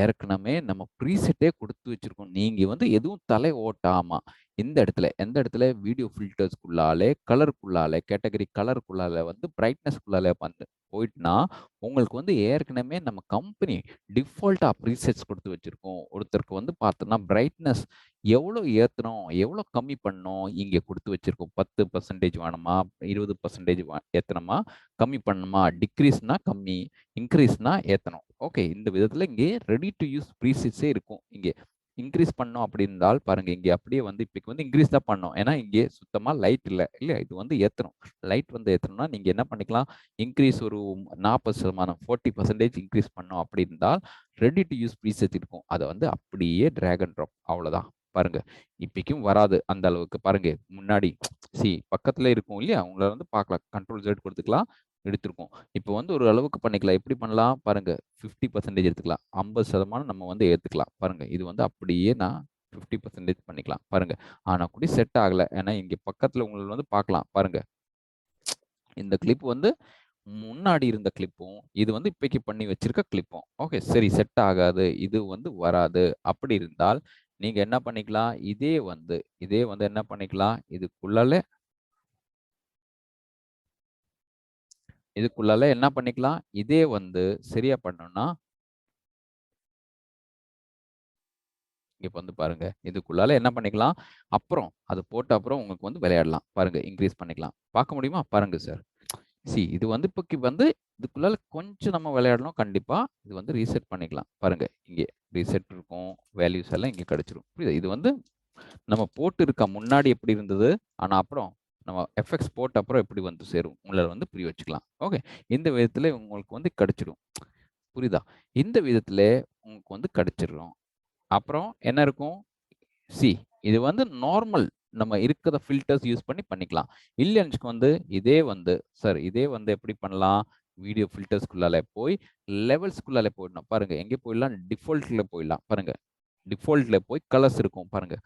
ஏற்கனவே நம்ம ப்ரீசெட்டே குடுத்து வச்சிருக்கோம். நீங்க வந்து எதுவும் தலை ஓட்டாம இந்த இடத்துல, எந்த இடத்துல வீடியோ ஃபில்டர்ஸ்க்குள்ளாலே, கலர்க்குள்ளால, கேட்டகரி கலர்க்குள்ளால வந்து பிரைட்னஸ்க்குள்ளால வந்து போயிட்டுனா, உங்களுக்கு வந்து ஏற்கனவே நம்ம கம்பெனி டிஃபால்ட்டா ப்ரீசெட்ஸ் குடுத்து வச்சிருக்கோம். ஒருத்தருக்கு வந்து பார்த்தோம்னா, பிரைட்னஸ் எவ்வளோ ஏத்தணும், எவ்வளோ கம்மி பண்ணணும், இங்க குடுத்து வச்சிருக்கோம். 10% வேணுமா, 20% ஏத்தணுமா, கம்மி பண்ணணுமா, டிக்ரீஸ்னா கம்மி, இன்கிரீஸ்னா ஏத்தணும். ஓகே. இந்த விதத்துல இங்கே ரெடி டூ யூஸ் ப்ரீசெட்ஸே இருக்கும் இங்கே. இன்கிரீஸ் பண்ணோம் அப்படி இருந்தால் பாருங்க, இங்க அப்படியே வந்து இப்ப வந்து இன்கிரீஸ் தான் பண்ணோம். ஏன்னா, இங்கே சுத்தமா லைட் இல்ல. இல்ல இது வந்து ஏத்தணும். லைட் வந்து ஏத்தணும்னா, நீங்க என்ன பண்ணிக்கலாம், இன்கிரீஸ் ஒரு 40% 40% இன்கிரீஸ் பண்ணோம் அப்படி இருந்தால், ரெடி டூ யூஸ் ப்ரீசெட் இருக்கும். அத வந்து அப்படியே டிராக் அண்ட் ட்ராப் அவ்வளோதான். பாருங்க. இப்பைக்கும் வராது அந்த அளவுக்கு. பாருங்க முன்னாடி பக்கத்துல இருக்கும் இல்லையா? உங்கள வந்து பார்க்கலாம். Control Z குடுத்துக்கலாம். எடுத்திருக்கும். இப்போ வந்து ஒரு அளவுக்கு பண்ணிக்கலாம். எப்படி பண்ணலாம்? பாருங்க. 50% எடுத்துக்கலாம். 50% நம்ம வந்து ஏத்துக்கலாம். பாருங்க. இது வந்து அப்படியே நான் 50% பண்ணிக்கலாம். பாருங்க. ஆனா கூட செட் ஆகல. ஏன்னா இங்க பக்கத்துல உங்கள வந்து பார்க்கலாம். பாருங்க. இந்த கிளிப் வந்து முன்னாடி இருந்த கிளிப்பும், இது வந்து இப்பைக்கு பண்ணி வச்சிருக்க கிளிப்பும். ஓகே. சரி செட் ஆகாது. இது வந்து வராது. அப்படி இருந்தால், நீங்க என்ன பண்ணிக்கலாம்? இதே வந்து என்ன பண்ணிக்கலாம்? இதுக்குள்ளால என்ன பண்ணிக்கலாம்? இதே வந்து சரியா பண்ணணும்னா இங்க வந்து பாருங்க. இதுக்குள்ளால என்ன பண்ணிக்கலாம், அப்புறம் அது போட்ட அப்புறம் உங்களுக்கு வந்து விளையாடலாம். பாருங்க இன்கிரீஸ் பண்ணிக்கலாம். பார்க்க முடியுமா? பாருங்க சார். இது வந்து இப்போக்கி வந்து இதுக்குள்ளால கொஞ்சம் நம்ம விளையாடணும் கண்டிப்பா. இது வந்து ரீசெட் பண்ணிக்கலாம். பாருங்க இங்கே ரீசெட் இருக்கும். வேல்யூஸ் எல்லாம் இங்க கிடைச்சிரும். புரியுதா? இது வந்து நம்ம போட்டு இருக்க முன்னாடி எப்படி இருந்தது? ஆனா அப்புறம் நம்ம எஃபெக்ட்ஸ் போட்ட அப்புறம் எப்படி வந்து சேரும்? உங்களால வந்து புரிய வச்சுக்கலாம். ஓகே. இந்த விதத்தில உங்களுக்கு வந்து கிடைச்சிடும். புரியுதா? இந்த விதத்திலே உங்களுக்கு வந்து கிடைச்சிரும். அப்புறம் என்ன இருக்கும்? சி இது வந்து நார்மல். நம்ம இருக்கிற ஃபில்டர்ஸ் யூஸ் பண்ணி பண்ணிக்கலாம். இல்லன்னு வந்து இதே வந்து எப்படி பண்ணலாம்? வீடியோ ஃபில்டர்ஸ்குள்ளால போய் லெவல்ஸ்குள்ளால போயிடணும். பாருங்க எங்கே போயிடலாம்? டிஃபால்ட்ல போயிடலாம். பாருங்க. டிஃபால்ட்ல போய் கலர்ஸ் இருக்கும் பாருங்க.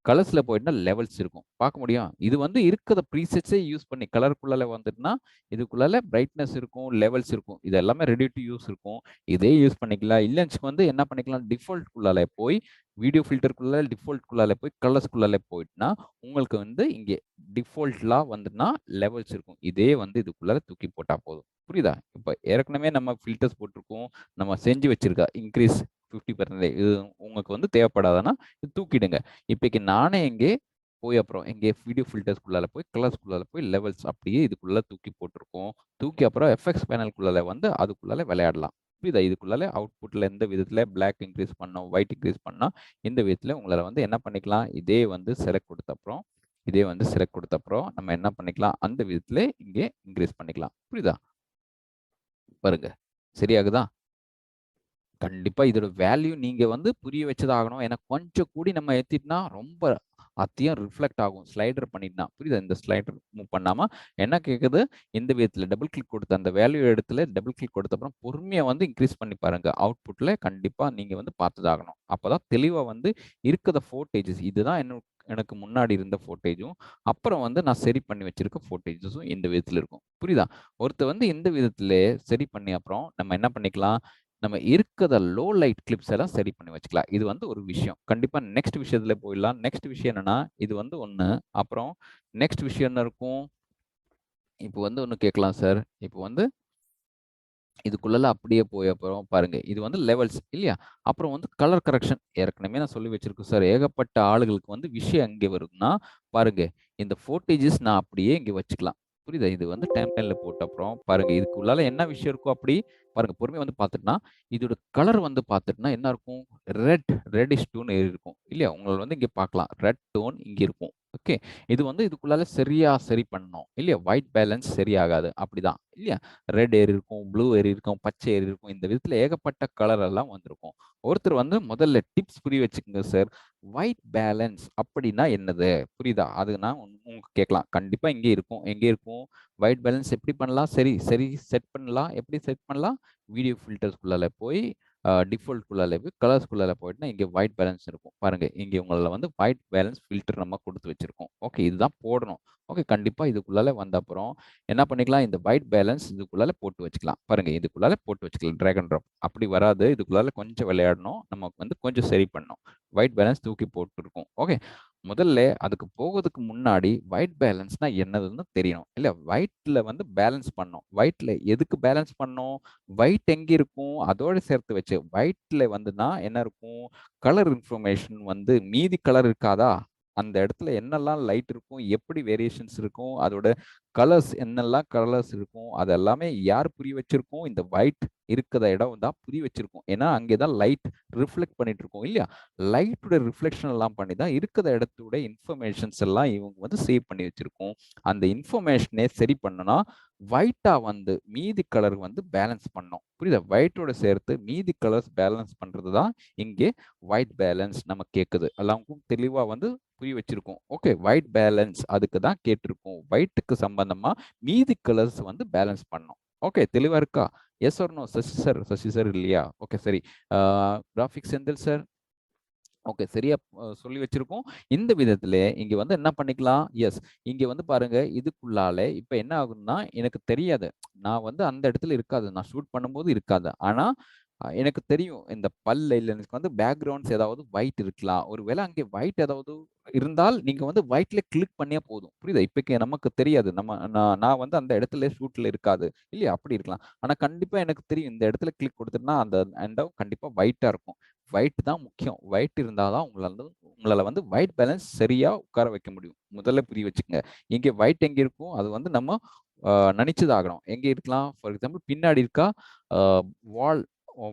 கலர்ஸ்ல போயிட்டுனா லெவல்ஸ் இருக்கும். பார்க்க முடியும். இது வந்து இருக்கிற ப்ரீசெட்ஸே யூஸ் பண்ணி கலர்க்குள்ளால வந்துட்டுனா, இதுக்குள்ளால பிரைட்னஸ் இருக்கும், லெவல்ஸ் இருக்கும். இது எல்லாமே ரெடி டூ யூஸ் இருக்கும். இதே யூஸ் பண்ணிக்கலாம். இல்லன்னு வந்து என்ன பண்ணிக்கலாம்? டிஃபால்ட்குள்ளால போய் வீடியோ ஃபில்டர்க்குள்ள டிஃபால்ட்குள்ளால போய் கலர்ஸ்குள்ளால போயிட்டுனா, உங்களுக்கு வந்து இங்கே டிஃபால்ட்லா வந்துனா லெவல்ஸ் இருக்கும். இதே வந்து இதுக்குள்ளால தூக்கி போட்டா போதும். புரியுதா? இப்ப ஏற்கனவே நம்ம ஃபில்டர்ஸ் போட்டிருக்கோம். நம்ம செஞ்சு வச்சிருக்கா இன்கிரீஸ் 50% இது உங்களுக்கு வந்து தேவைப்படாதுன்னா, இது தூக்கிடுங்க. இப்பைக்கு நானே இங்கே போய் அப்புறம் இங்கே வீடியோ ஃபில்டர்ஸ்குள்ளால போய் கலர்ஸ்குள்ளால போய் லெவல்ஸ் அப்படியே இதுக்குள்ள தூக்கி போட்டிருக்கோம். தூக்கி அப்புறம் எஃபெக்ட்ஸ் பேனல்குள்ளால வந்து அதுக்குள்ளால விளையாடலாம். புரியுதா? இதுக்குள்ளால அவுட்புட்ல எந்த விதத்துல பிளாக் இன்கிரீஸ் பண்ணோம், ஒயிட் இன்கிரீஸ் பண்ணா, இந்த விதத்துல உங்களால வந்து என்ன பண்ணிக்கலாம்? இதே வந்து செலக்ட் கொடுத்த அப்புறம் நம்ம என்ன பண்ணிக்கலாம்? அந்த விதத்திலே இங்கே இன்கிரீஸ் பண்ணிக்கலாம். புரியுதா? பாருங்க. சரியாகுதா? கண்டிப்பா இதோட வேல்யூ நீங்க வந்து புரிய வச்சுதான் ஆகணும். ஏன்னா கொஞ்சம் கூடி நம்ம ஏத்திட்டோம்னா, ரொம்ப அத்தியம் ரிஃப்ளெக்ட் ஆகும். ஸ்லைடர் பண்ணிட்டோம்னா. புரியுதா? இந்த ஸ்லைடர் மூவ் பண்ணாம என்ன கேட்குது? இந்த விதத்துல டபுள் கிளிக் கொடுத்த அந்த வேல்யூ இடத்துல டபுள் கிளிக் கொடுத்த அப்புறம் பொறுமையா வந்து இன்கிரீஸ் பண்ணி பாருங்க. அவுட்புட்ல கண்டிப்பா நீங்க வந்து பார்த்துதான் ஆகணும். அப்பதான் தெளிவா வந்து இருக்கிற ஃபோட்டேஜஸ் இதுதான் எனக்கு முன்னாடி இருந்த ஃபோட்டேஜும், அப்புறம் வந்து நான் சரி பண்ணி வச்சிருக்க ஃபோட்டேஜஸும் இந்த விதத்துல இருக்கும். புரியுதா? ஒருத்தர் வந்து இந்த விதத்திலே சரி பண்ணி அப்புறம் நம்ம என்ன பண்ணிக்கலாம்? நம்ம இருக்கிற லோ லைட் கிளிப்ஸ் எல்லாம் சரி பண்ணி வச்சுக்கலாம். இது வந்து ஒரு விஷயம். கண்டிப்பா நெக்ஸ்ட் விஷயத்துல போயிடலாம். நெக்ஸ்ட் விஷயம் என்னன்னா, இது வந்து ஒண்ணு. அப்புறம் நெக்ஸ்ட் விஷயம் என்ன இருக்கும்? இப்போ வந்து ஒண்ணு கேட்கலாம் சார். இப்போ வந்து இதுக்குள்ள அப்படியே போய் அப்புறம் பாருங்க. இது வந்து லெவல்ஸ் இல்லையா? அப்புறம் வந்து கலர் கரெக்ஷன். ஏற்கனவே நான் சொல்லி வச்சிருக்கேன் சார். ஏகப்பட்ட ஆளுகளுக்கு வந்து விஷயம் எங்கே வருதுன்னா, பாருங்க இந்த ஃபோட்டேஜஸ் நான் அப்படியே இங்க வச்சுக்கலாம். புரியுதா? இது வந்து டைம்லைன்ல போட்ட அப்புறம் பாருங்க இதுக்குள்ளால என்ன விஷயம் இருக்கோ அப்படி பாருங்க பொறுமையா வந்து பார்த்துட்டுனா, இதோட கலர் வந்து பார்த்துட்டுனா என்ன இருக்கும்? ரெட்டிஷ் டோன் இருக்கும். இல்லையா? உங்களால வந்து இங்க பார்க்கலாம். ரெட் டோன் இங்க இருக்கும். ஓகே. இது வந்து இதுக்குள்ளால சரியா சரி பண்ணணும். இல்லையா? ஒயிட் பேலன்ஸ் சரியாகாது. அப்படிதான். இல்லையா? ரெட் ஏறி இருக்கும், ப்ளூ ஏறி இருக்கும், பச்சை ஏறி இருக்கும். இந்த விதத்துல ஏகப்பட்ட கலர் எல்லாம் வந்திருக்கும். ஒருத்தர் வந்து முதல்ல டிப்ஸ் புரிய வச்சுக்கங்க சார். ஒயிட் பேலன்ஸ் அப்படின்னா என்னது? புரியுதா? அது நான் உங்களுக்கு கேட்கலாம். கண்டிப்பா இங்கே இருக்கும். எங்கே இருக்கும்? ஒயிட் பேலன்ஸ் எப்படி பண்ணலாம்? சரி சரி செட் பண்ணலாம். எப்படி செட் பண்ணலாம்? வீடியோ ஃபில்டர்ஸ்குள்ளால போய் டிஃபால்ட்குள்ளால போய் கலர்ஸ்குள்ளால போயிட்டுனா இங்கே ஒயிட் பேலன்ஸ் இருக்கும். பாருங்க இங்கே உங்களில் வந்து ஒயிட் பேலன்ஸ் ஃபில்டர் நம்ம கொடுத்து வச்சிருக்கோம். ஓகே இதுதான் போடணும். ஓகே கண்டிப்பாக இதுக்குள்ளால வந்த அப்புறம் என்ன பண்ணிக்கலாம், இந்த ஒயிட் பேலன்ஸ் இதுக்குள்ளால போட்டு வச்சுக்கலாம். பாருங்க இதுக்குள்ளால போட்டு வச்சுக்கலாம். ட்ராக் அண்ட் ட்ராப் அப்படி வராது. இதுக்குள்ளால கொஞ்சம் விளையாடணும். நமக்கு வந்து கொஞ்சம் சரி பண்ணணும். ஒயிட் பேலன்ஸ் தூக்கி போட்டுருக்கோம். ஓகே முதல்ல அதுக்கு போகிறதுக்கு முன்னாடி ஒயிட் பேலன்ஸ்னா என்னதுன்னு தெரியணும். இல்லை ஒயிட்ல வந்து பேலன்ஸ் பண்ணணும். ஒயிட்ல எதுக்கு பேலன்ஸ் பண்ணணும்? ஒயிட் எங்க இருக்கும் அதோட சேர்த்து வச்சு ஒயிட்ல வந்துன்னா என்ன இருக்கும், கலர் இன்ஃபர்மேஷன் வந்து மீதி கலர் இருக்காதா, அந்த இடத்துல என்னெல்லாம் லைட் இருக்கும், எப்படி வேரியேஷன்ஸ் இருக்கும், அதோட கலர்ஸ் என்னெல்லாம் கலர்ஸ் இருக்கும், அது எல்லாமே யார் புரிய வச்சிருக்கோம், இந்த ஒயிட் இருக்கிற இடம் தான் புரிய வச்சிருக்கோம். ஏன்னா அங்கேதான் லைட் ரிஃப்ளெக்ட் பண்ணிட்டு இருக்கோம் இல்லையா? லைட்டோட ரிஃப்ளெக்ஷன் எல்லாம் பண்ணி தான் இருக்கிற இடத்தோட இன்ஃபர்மேஷன்ஸ் எல்லாம் இவங்க வந்து சேவ் பண்ணி வச்சிருக்கோம். அந்த இன்ஃபர்மேஷனே சரி பண்ணனா ஒயிட்டா வந்து மீதி கலர் வந்து பேலன்ஸ் பண்ணோம். புரியுதா? ஒயிட்டோட சேர்த்து மீதி கலர்ஸ் பேலன்ஸ் பண்றது தான் இங்கே ஒயிட் பேலன்ஸ் நம்ம கேட்குது. எல்லாருக்கும் தெளிவா வந்து புரிய வச்சிருக்கோம். ஓகே ஒயிட் பேலன்ஸ் அதுக்கு தான் கேட்டிருக்கோம். ஒயிட்டுக்கு சம்பந்தமா மீதி கலர்ஸ் வந்து பேலன்ஸ் பண்ணோம். ஓகே தெளிவா இருக்கா? Yes or no? Sasi sir இல்லையா? ஓகே சரி. கிராஃபிக் செந்தில் சார் ஓகே சரியா சொல்லி வச்சிருக்கோம். இந்த விதத்துல இங்க வந்து என்ன பண்ணிக்கலாம், எஸ் இங்க வந்து பாருங்க இதுக்குள்ளால இப்ப என்ன ஆகும்னா எனக்கு தெரியாது. நான் வந்து அந்த இடத்துல இருக்காது. நான் ஷூட் பண்ணும்போது இருக்காது. ஆனா எனக்கு தெரியும் இந்த பல்ல இல்ல எனக்கு வந்து பேக்ரவுண்ட்ஸ் ஏதாவது ஒயிட் இருக்கலாம். ஒருவேளை அங்கே ஒயிட் ஏதாவது இருந்தால் நீங்க வந்து ஒயிட்ல கிளிக் பண்ணியா போதும். புரியுதா? இப்பக்கு நமக்கு தெரியாது. நான் வந்து அந்த இடத்துல ஷூட்ல இருக்காது. இல்லையா? அப்படி இருக்கலாம். ஆனா கண்டிப்பா எனக்கு தெரியும் இந்த இடத்துல கிளிக் கொடுத்துட்டா அந்த இடம் கண்டிப்பா ஒயிட்டா இருக்கும். ஒயிட் தான் முக்கியம். ஒயிட் இருந்தாதான் உங்களால வந்து ஒயிட் பேலன்ஸ் சரியா உட்கார வைக்க முடியும். முதல்ல புரிய வச்சுக்கங்க. இங்க ஒயிட் எங்க இருக்கும் அது வந்து நம்ம நினைச்சதாகணும். எங்க இருக்கலாம்? ஃபார் எக்ஸாம்பிள் பின்னாடி இருக்கா வால்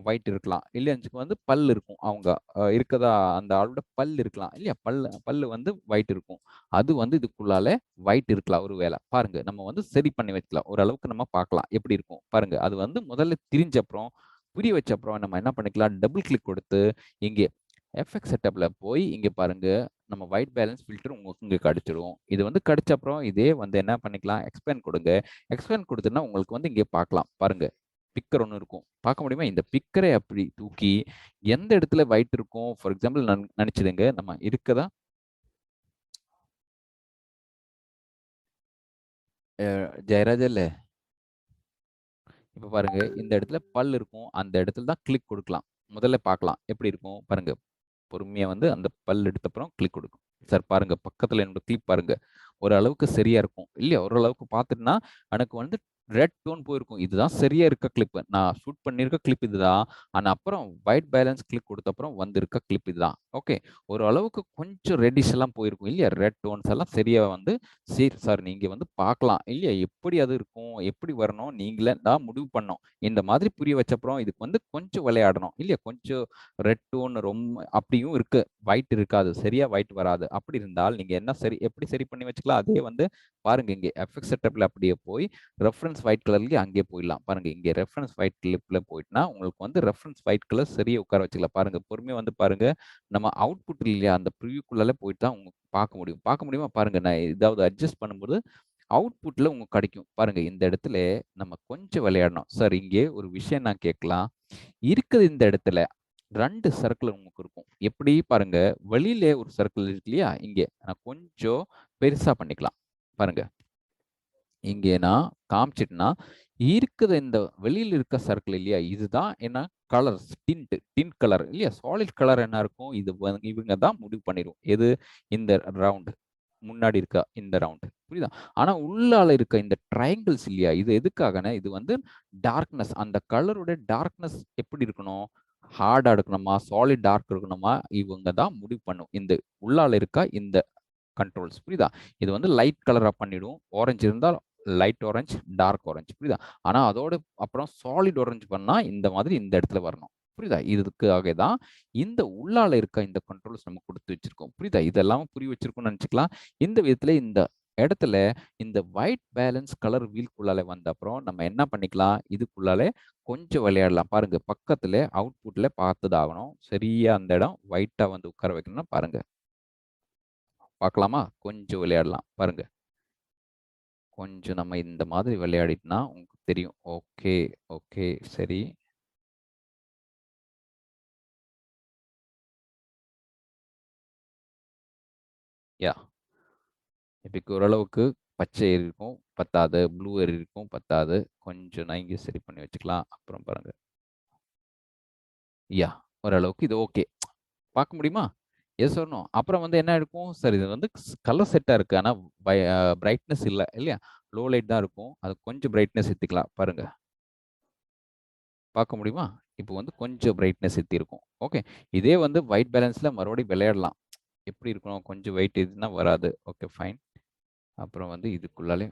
ஒயிட் இருக்கலாம். இல்லையா வந்து பல் இருக்கும். அவங்க இருக்கதா அந்த ஆளோட பல் இருக்கலாம். இல்லையா? பல்லு வந்து ஒயிட் இருக்கும். அது வந்து இதுக்குள்ளால ஒயிட் இருக்கலாம் ஒரு வேளை. பாருங்க நம்ம வந்து சரி பண்ணி வைக்கலாம். ஓரளவுக்கு நம்ம பார்க்கலாம் எப்படி இருக்கும். பாருங்க அது வந்து முதல்ல திரிஞ்ச அப்புறம் புரிய வச்ச அப்புறம் நம்ம என்ன பண்ணிக்கலாம், டபுள் கிளிக் கொடுத்து இங்கே எஃப்எக்ஸ் செட்டப்ல போய் இங்க பாருங்க நம்ம ஒயிட் பேலன்ஸ் ஃபில்டர் உங்களுக்கு இங்க கிடைச்சிரும். இது வந்து கிடைச்ச அப்புறம் இதே வந்து என்ன பண்ணிக்கலாம், எக்ஸ்பேண்ட் கொடுங்க. எக்ஸ்பேண்ட் கொடுத்தோன்னா உங்களுக்கு வந்து இங்கே பார்க்கலாம். பாருங்க பிக்கர் ஒன்று இருக்கும். பார்க்க முடியுமா? இந்த பிக்கரை அப்படி தூக்கி எந்த இடத்துல ஒயிட் இருக்கும், ஃபார் எக்ஸாம்பிள் நினைச்சிடுங்க நம்ம இருக்கதா ஜெயராஜ் இல்ல இப்ப பாருங்க இந்த இடத்துல பல் இருக்கும். அந்த இடத்துல தான் கிளிக் கொடுக்கலாம். முதல்ல பார்க்கலாம் எப்படி இருக்கும் பாருங்க. பொறுமையா வந்து அந்த பல் எடுத்த அப்புறம் கிளிக் கொடுக்கும். சார் பாருங்க பக்கத்துல என்னோட கிளிப் பாருங்க. ஓரளவுக்கு சரியா இருக்கும். இல்லையா? ஓரளவுக்கு பார்த்துட்டுனா எனக்கு வந்து ரெட் டோன் போயிருக்கும். இதுதான் சரியா இருக்க கிளிப். நான் ஷூட் பண்ணியிருக்க கிளிப் இதுதான். ஆனா அப்புறம் ஒயிட் பேலன்ஸ் கிளிக் கொடுத்த அப்புறம் வந்திருக்க கிளிப் இதுதான். ஓகே. ஓரளவுக்கு கொஞ்சம் ரெட்டிஷ் எல்லாம் போயிருக்கும். இல்லையா? ரெட் டோன்ஸ் எல்லாம் சரியா வந்து சரி சார் நீங்க வந்து பார்க்கலாம். இல்லையா? எப்படி அது இருக்கும்? எப்படி வரணும்? நீங்களே தான் முடிவு பண்ணணும். இந்த மாதிரி புரிய வச்ச அப்புறம் இதுக்கு வந்து கொஞ்சம் விளையாடணும். இல்லையா? கொஞ்சம் ரெட் டோன் ரொம்ப அப்படியும் இருக்கு. ஒயிட் இருக்காது. சரியா ஒயிட் வராது. அப்படி இருந்தால் நீங்க என்ன சரி எப்படி சரி பண்ணி வச்சுக்கலாம்? அதே வந்து பாருங்க இங்கே எஃப்எக்ஸ் செட்டப்ல அப்படியே போய் ரெஃபரன்ஸ் ஒயிட் கலர்லயே அங்கேயே போயிடலாம். பாருங்க இங்கே ரெஃபரன்ஸ் ஒயிட் கிளிப்ல போயிட்டுனா உங்களுக்கு வந்து ரெஃபரன்ஸ் ஒயிட் கலர் சரியா உட்கார வச்சுக்கலாம். பாருங்க பொறுமையா வந்து பாருங்க. நம்ம அவுட்புட் இல்லையா அந்த ப்ரிவியூக்குள்ளால போயிட்டு தான் உங்களுக்கு பார்க்க முடியும். பார்க்க முடியுமா? பாருங்க நான் ஏதாவது அட்ஜஸ்ட் பண்ணும்போது அவுட்புட்ல உங்களுக்கு கிடைக்கும். பாருங்க இந்த இடத்துல நம்ம கொஞ்சம் விளையாடணும். சார் இங்கே ஒரு விஷயம் நான் கேட்கலாம். இருக்குது இந்த இடத்துல 2 சர்க்கிள் உங்களுக்கு இருக்கும். எப்படி பாருங்க, வெளியில ஒரு சர்க்கிள் இருக்கு இல்லையா? இங்க நான் கொஞ்சம் பெருசா பண்ணிக்கலாம். பாருங்க. இங்கே நான் காமிச்சிட்டேன்னா, இருக்குது இந்த வெளியில இருக்க சர்க்கிள் இல்லையா? இதுதான் என்ன கலர்ஸ் டின்ட் கலர் இல்லையா? சாலிட் கலர் என்ன இருக்கும்? இது இவங்க தான் முடிவு பண்ணிரும். எது? இந்த ரவுண்ட். முன்னாடி இருக்க இந்த ரவுண்ட். புரியுதா? ஆனா உள்ளால இருக்க இந்த ட்ரையாங்கிள்ஸ் இல்லையா? இது எதுக்காகன்னா, இது வந்து டார்க்னஸ் அந்த கலரோட டார்க்னஸ் எப்படி இருக்கணும்? ஹார்டா இருக்கணுமா? சாலிட் டார்க் இருக்கணுமா? இவங்க தான் முடிவு பண்ணும். இந்த உள்ளால இருக்க இந்த கண்ட்ரோல்ஸ் புரியுதா? இது வந்து லைட் கலரா பண்ணிடும். ஆரஞ்சு இருந்தால் லைட் ஆரஞ்சு, டார்க் ஆரஞ்சு புரியுதா? ஆனா அதோட அப்புறம் சாலிட் ஆரஞ்சு பண்ணா இந்த மாதிரி இந்த இடத்துல வரணும். புரியுதா? இதுக்காக தான் இந்த உள்ளால இருக்க இந்த கண்ட்ரோல்ஸ் நம்ம குடுத்து வச்சிருக்கோம். புரியுதா? இதெல்லாம் புரிய வச்சிருக்கோம்னு நெனச்சுக்கலாம். இந்த விதத்துல இந்த இடத்துல இந்த ஒயிட் பேலன்ஸ் கலர் வீல்க்குள்ளால வந்த அப்புறம் நம்ம என்ன பண்ணிக்கலாம், இதுக்குள்ளால கொஞ்சம் விளையாடலாம். பாருங்க பக்கத்துல அவுட்புட்ல பார்த்ததாகணும். சரியா அந்த இடம் ஒயிட்டா வந்து உட்கார வைக்கணும்னா பாருங்க. பார்க்கலாமா? கொஞ்சம் விளையாடலாம். பாருங்க. கொஞ்சம் நம்ம இந்த மாதிரி விளையாடிட்டோம்னா உங்களுக்கு தெரியும். Okay, okay. சரி. யாஹ்! இப்ப ஓரளவுக்கு பச்சை இருக்கும், பத்தாது. ப்ளூ இருக்கும், பத்தாது. கொஞ்சம் நான் இங்க சரி பண்ணி வச்சுக்கலாம். அப்புறம் பாருங்க. யாஹ்! ஓரளவுக்கு இது ஓகே. பார்க்க முடியுமா? Yes or no? அப்புறம் வந்து என்ன இருக்கும்? சார் இது வந்து கலர் செட்டா இருக்கு. ஆனா பிரைட்னஸ் இல்ல. இல்லையா? லோ லைட் தான் இருக்கும். அது கொஞ்சம் பிரைட்னஸ் ஏத்திக்கலாம். பாருங்க. பார்க்க முடியுமா? இப்போ வந்து கொஞ்சம் பிரைட்னஸ் ஏத்தியிருக்கோம். ஓகே. இதே வந்து ஒயிட் பேலன்ஸ்ல மறுபடியும் விளையாடலாம். எப்படி இருக்கணும்? கொஞ்சம் வெயிட் ஏத்துனா வராது. Okay fine. அப்புறம் வந்து இதுக்குள்ளாலே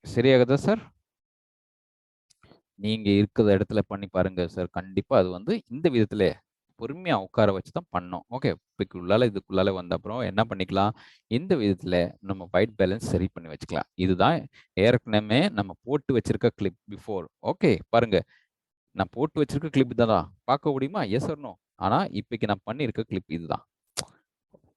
சரியாகுதா சார்? நீங்க இருக்கிற இடத்துல பண்ணி பாருங்க சார். கண்டிப்பா அது வந்து இந்த விதத்தில பொறுமையா உட்கார வச்சு தான் பண்ணணும். ஓகே. இதுக்குள்ளால வந்த அப்புறம் என்ன பண்ணிக்கலாம், இந்த விதத்தில நம்ம ஒயிட் பேலன்ஸ் சரி பண்ணி வச்சுக்கலாம். இதுதான் ஏற்கனவே நம்ம போட்டு வச்சிருக்க கிளிப் பிஃபோர். ஓகே. பாருங்க. நான் போட்டு வச்சிருக்க கிளிப் இதுதான். பார்க்க முடியுமா? Yes or no? ஆனா, இப்பைக்கு நான் பண்ணியிருக்க கிளிப் இதுதான்.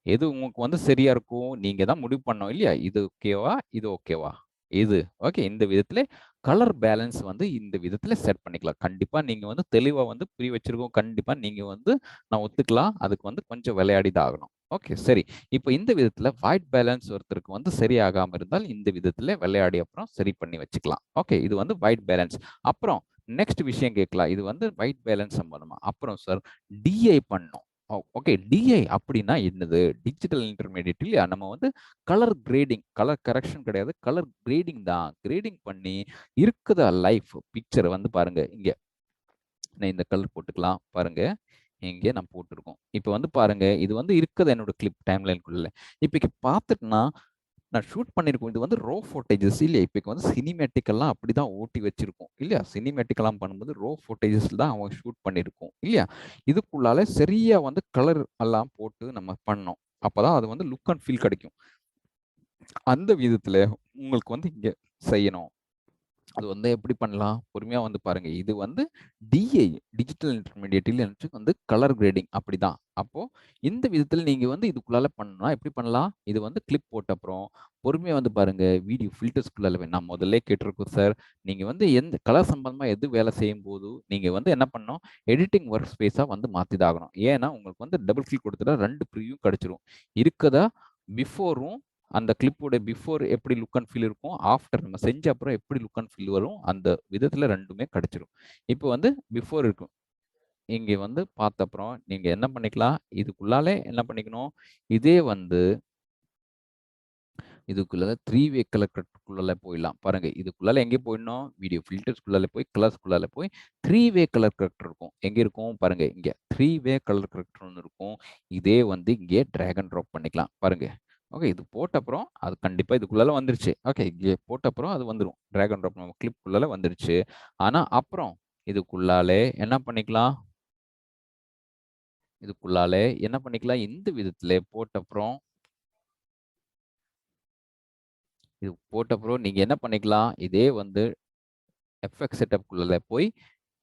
எது உங்களுக்கு வந்து சரியா இருக்கும்? நீங்க தான் முடிவு பண்ணணும் இல்லையா? இது ஓகேவா? இது ஓகேவா? இது. ஓகே. இந்த விதத்தில கலர் பேலன்ஸ் வந்து இந்த விதத்தில செட் பண்ணிக்கலாம். கண்டிப்பா நீங்க வந்து தெளிவா வந்து புரிய வச்சிருக்கோம். கண்டிப்பா நீங்க வந்து நான் ஒத்துக்கலாம். அதுக்கு வந்து கொஞ்சம் விளையாடி தான் ஆகணும். ஓகே. சரி. இப்ப இந்த விதத்தில ஒயிட் பேலன்ஸ் ஒருத்தருக்கு வந்து சரியாகாம இருந்தால், இந்த விதத்தில விளையாடி அப்புறம் சரி பண்ணி வச்சுக்கலாம். ஓகே. இது வந்து ஒயிட் பேலன்ஸ். அப்புறம் நெக்ஸ்ட் விஷயம் கேட்கலாம். இது வந்து ஒயிட் பேலன்ஸ் சம்பந்தமா. அப்புறம் சார் டிஐ பண்ணணும். ஓகே. டிஐ அப்படின்னா என்னது? டிஜிட்டல் இன்டர்மீடியேட் இல்லையா? நம்ம வந்து கலர் கிரேடிங், கலர் கரெக்ஷன் கிடையாது. கலர் கிரேடிங் தான். கிரேடிங் பண்ணி இருக்குதா லைஃப் பிக்சர் வந்து பாருங்க. இங்க நான் இந்த கலர் போட்டுக்கலாம். பாருங்க. இங்க நான் போட்டுருக்கோம். இப்ப வந்து பாருங்க. இது வந்து இருக்குது என்னோட கிளிப் டைம்லைன்க்குள்ள. இப்பைக்கு பார்த்துட்டுனா நான் ஷூட் பண்ணியிருக்கோம். இது வந்து ரோ ஃபுட்டேஜஸ் இல்லையா? இப்பைக்கு வந்து சினிமேட்டிக் எல்லாம் அப்படிதான் ஓட்டி வச்சிருக்கோம். இல்லையா? சினிமேட்டிக் எல்லாம் பண்ணும்போது ரோ ஃபுட்டேஜஸ்ல தான் அவங்க ஷூட் பண்ணியிருக்கோம். இல்லையா? இதுக்குள்ளால சரியா வந்து கலர் எல்லாம் போட்டு நம்ம பண்ணோம். அப்பதான் அது வந்து லுக் அண்ட் ஃபீல் கிடைக்கும். அந்த விதத்துல உங்களுக்கு வந்து இங்க செய்யணும். அது வந்து எப்படி பண்ணலாம்? பொறுமையா வந்து பாருங்க. இது வந்து டிஐ டிஜிட்டல் இன்டர்மீடியேட்ல வந்து கலர் கிரேடிங் அப்படிதான். அப்போ இந்த விதத்துல நீங்க வந்து இதுக்குள்ளால பண்ணணும்னா எப்படி பண்ணலாம்? இது வந்து கிளிப் போட்ட அப்புறம் பொறுமையா வந்து பாருங்க. வீடியோ ஃபில்டர்ஸ்குள்ளால நான் முதல்லயே கேட்டிருக்கோம் சார். நீங்க வந்து எந்த கலர் சம்பந்தமா எது வேலை செய்யும்போது, நீங்க வந்து என்ன பண்ணணும்? எடிட்டிங் வொர்க் ஸ்பேஸா வந்து மாத்தி தான் ஆகணும். ஏன்னா, உங்களுக்கு வந்து டபுள் கிளிக் கொடுத்துட்டா 2 ப்ரிவ்யூ கிடைச்சிரும். இருக்கதா பிஃபோரும் அந்த கிளிப்போட பிஃபோர் எப்படி லுக் அண்ட் ஃபீல் இருக்கும், ஆஃப்டர் நம்ம செஞ்ச அப்புறம் எப்படி லுக் அண்ட் ஃபீல் வரும், அந்த விதத்துல 2மே கிடைச்சிரும். இப்போ வந்து பிஃபோர் இருக்கும். இங்க வந்து பார்த்த அப்புறம் நீங்க என்ன பண்ணிக்கலாம், இதுக்குள்ளாலே என்ன பண்ணிக்கணும், இதே வந்து இதுக்குள்ள 3 வே கலர் கரெக்டருக்குள்ள போயிடலாம். பாருங்க இதுக்குள்ளால எங்கே போயிடணும், வீடியோ ஃபில்டர்ஸ்குள்ளால போய் கலர்ஸ்குள்ளால போய் 3 வே கலர் கரெக்டர் இருக்கும். எங்க இருக்கும் பாருங்க இங்க 3 வே கலர் கரெக்டர் ஒண்ணு இருக்கும். இதே வந்து இங்கே டிராக் அண்ட் ட்ராப் பண்ணிக்கலாம். பாருங்க. ஓகே. இது போட்ட அப்புறம் அது கண்டிப்பா இதுக்குள்ளால வந்துருச்சு. ஓகே. இங்கே போட்ட அப்புறம் அது வந்துரும். டிராக் அண்ட் ட்ராப் நம்ம கிளிப்குள்ளால வந்துருச்சு. ஆனா அப்புறம் இதுக்குள்ளாலே என்ன பண்ணிக்கலாம், இதுக்குள்ளாலே என்ன பண்ணிக்கலாம், இந்த விதத்திலே போட்ட அப்புறம் இது போட்ட அப்புறம் நீங்க என்ன பண்ணிக்கலாம், இதே வந்து எஃப்எக்ஸ் செட்டப்குள்ள போய்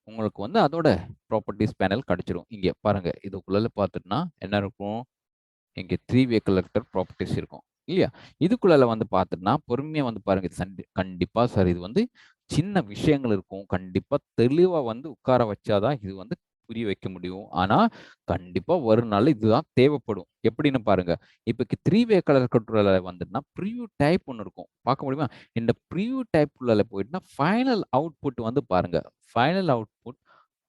உங்களுக்கு வந்து அதோட ப்ராப்பர்ட்டீஸ் பேனல் கிடைச்சிரும். இங்க பாருங்க. இதுக்குள்ள பார்த்துட்டுனா என்ன இருக்கும்? இங்க 3 வே கலெக்டர் ப்ராப்பர்ட்டீஸ் இருக்கும். இல்லையா? இதுக்குள்ள வந்து பார்த்துட்டுனா பொறுமையா வந்து பாருங்க. கண்டிப்பா சார் இது வந்து சின்ன விஷயங்கள் இருக்கும். கண்டிப்பா தெளிவா வந்து உட்கார வச்சா தான் இது வந்து புரிய வைக்க முடியும். ஆனா, கண்டிப்பா வரும் நாள்ல இதுதான் தேவைப்படும். எப்படின்னு பாருங்க. இப்ப 3 வே கலர் கண்ட்ரோல்ல வந்துட்டுனா பிரிவ்யூ டைப் ஒண்ணு இருக்கும். பார்க்க முடியுமா? இந்த பிரிவ்யூ டைப் குள்ள போயிட்டுனா ஃபைனல் அவுட்புட் வந்து பாருங்க. Final output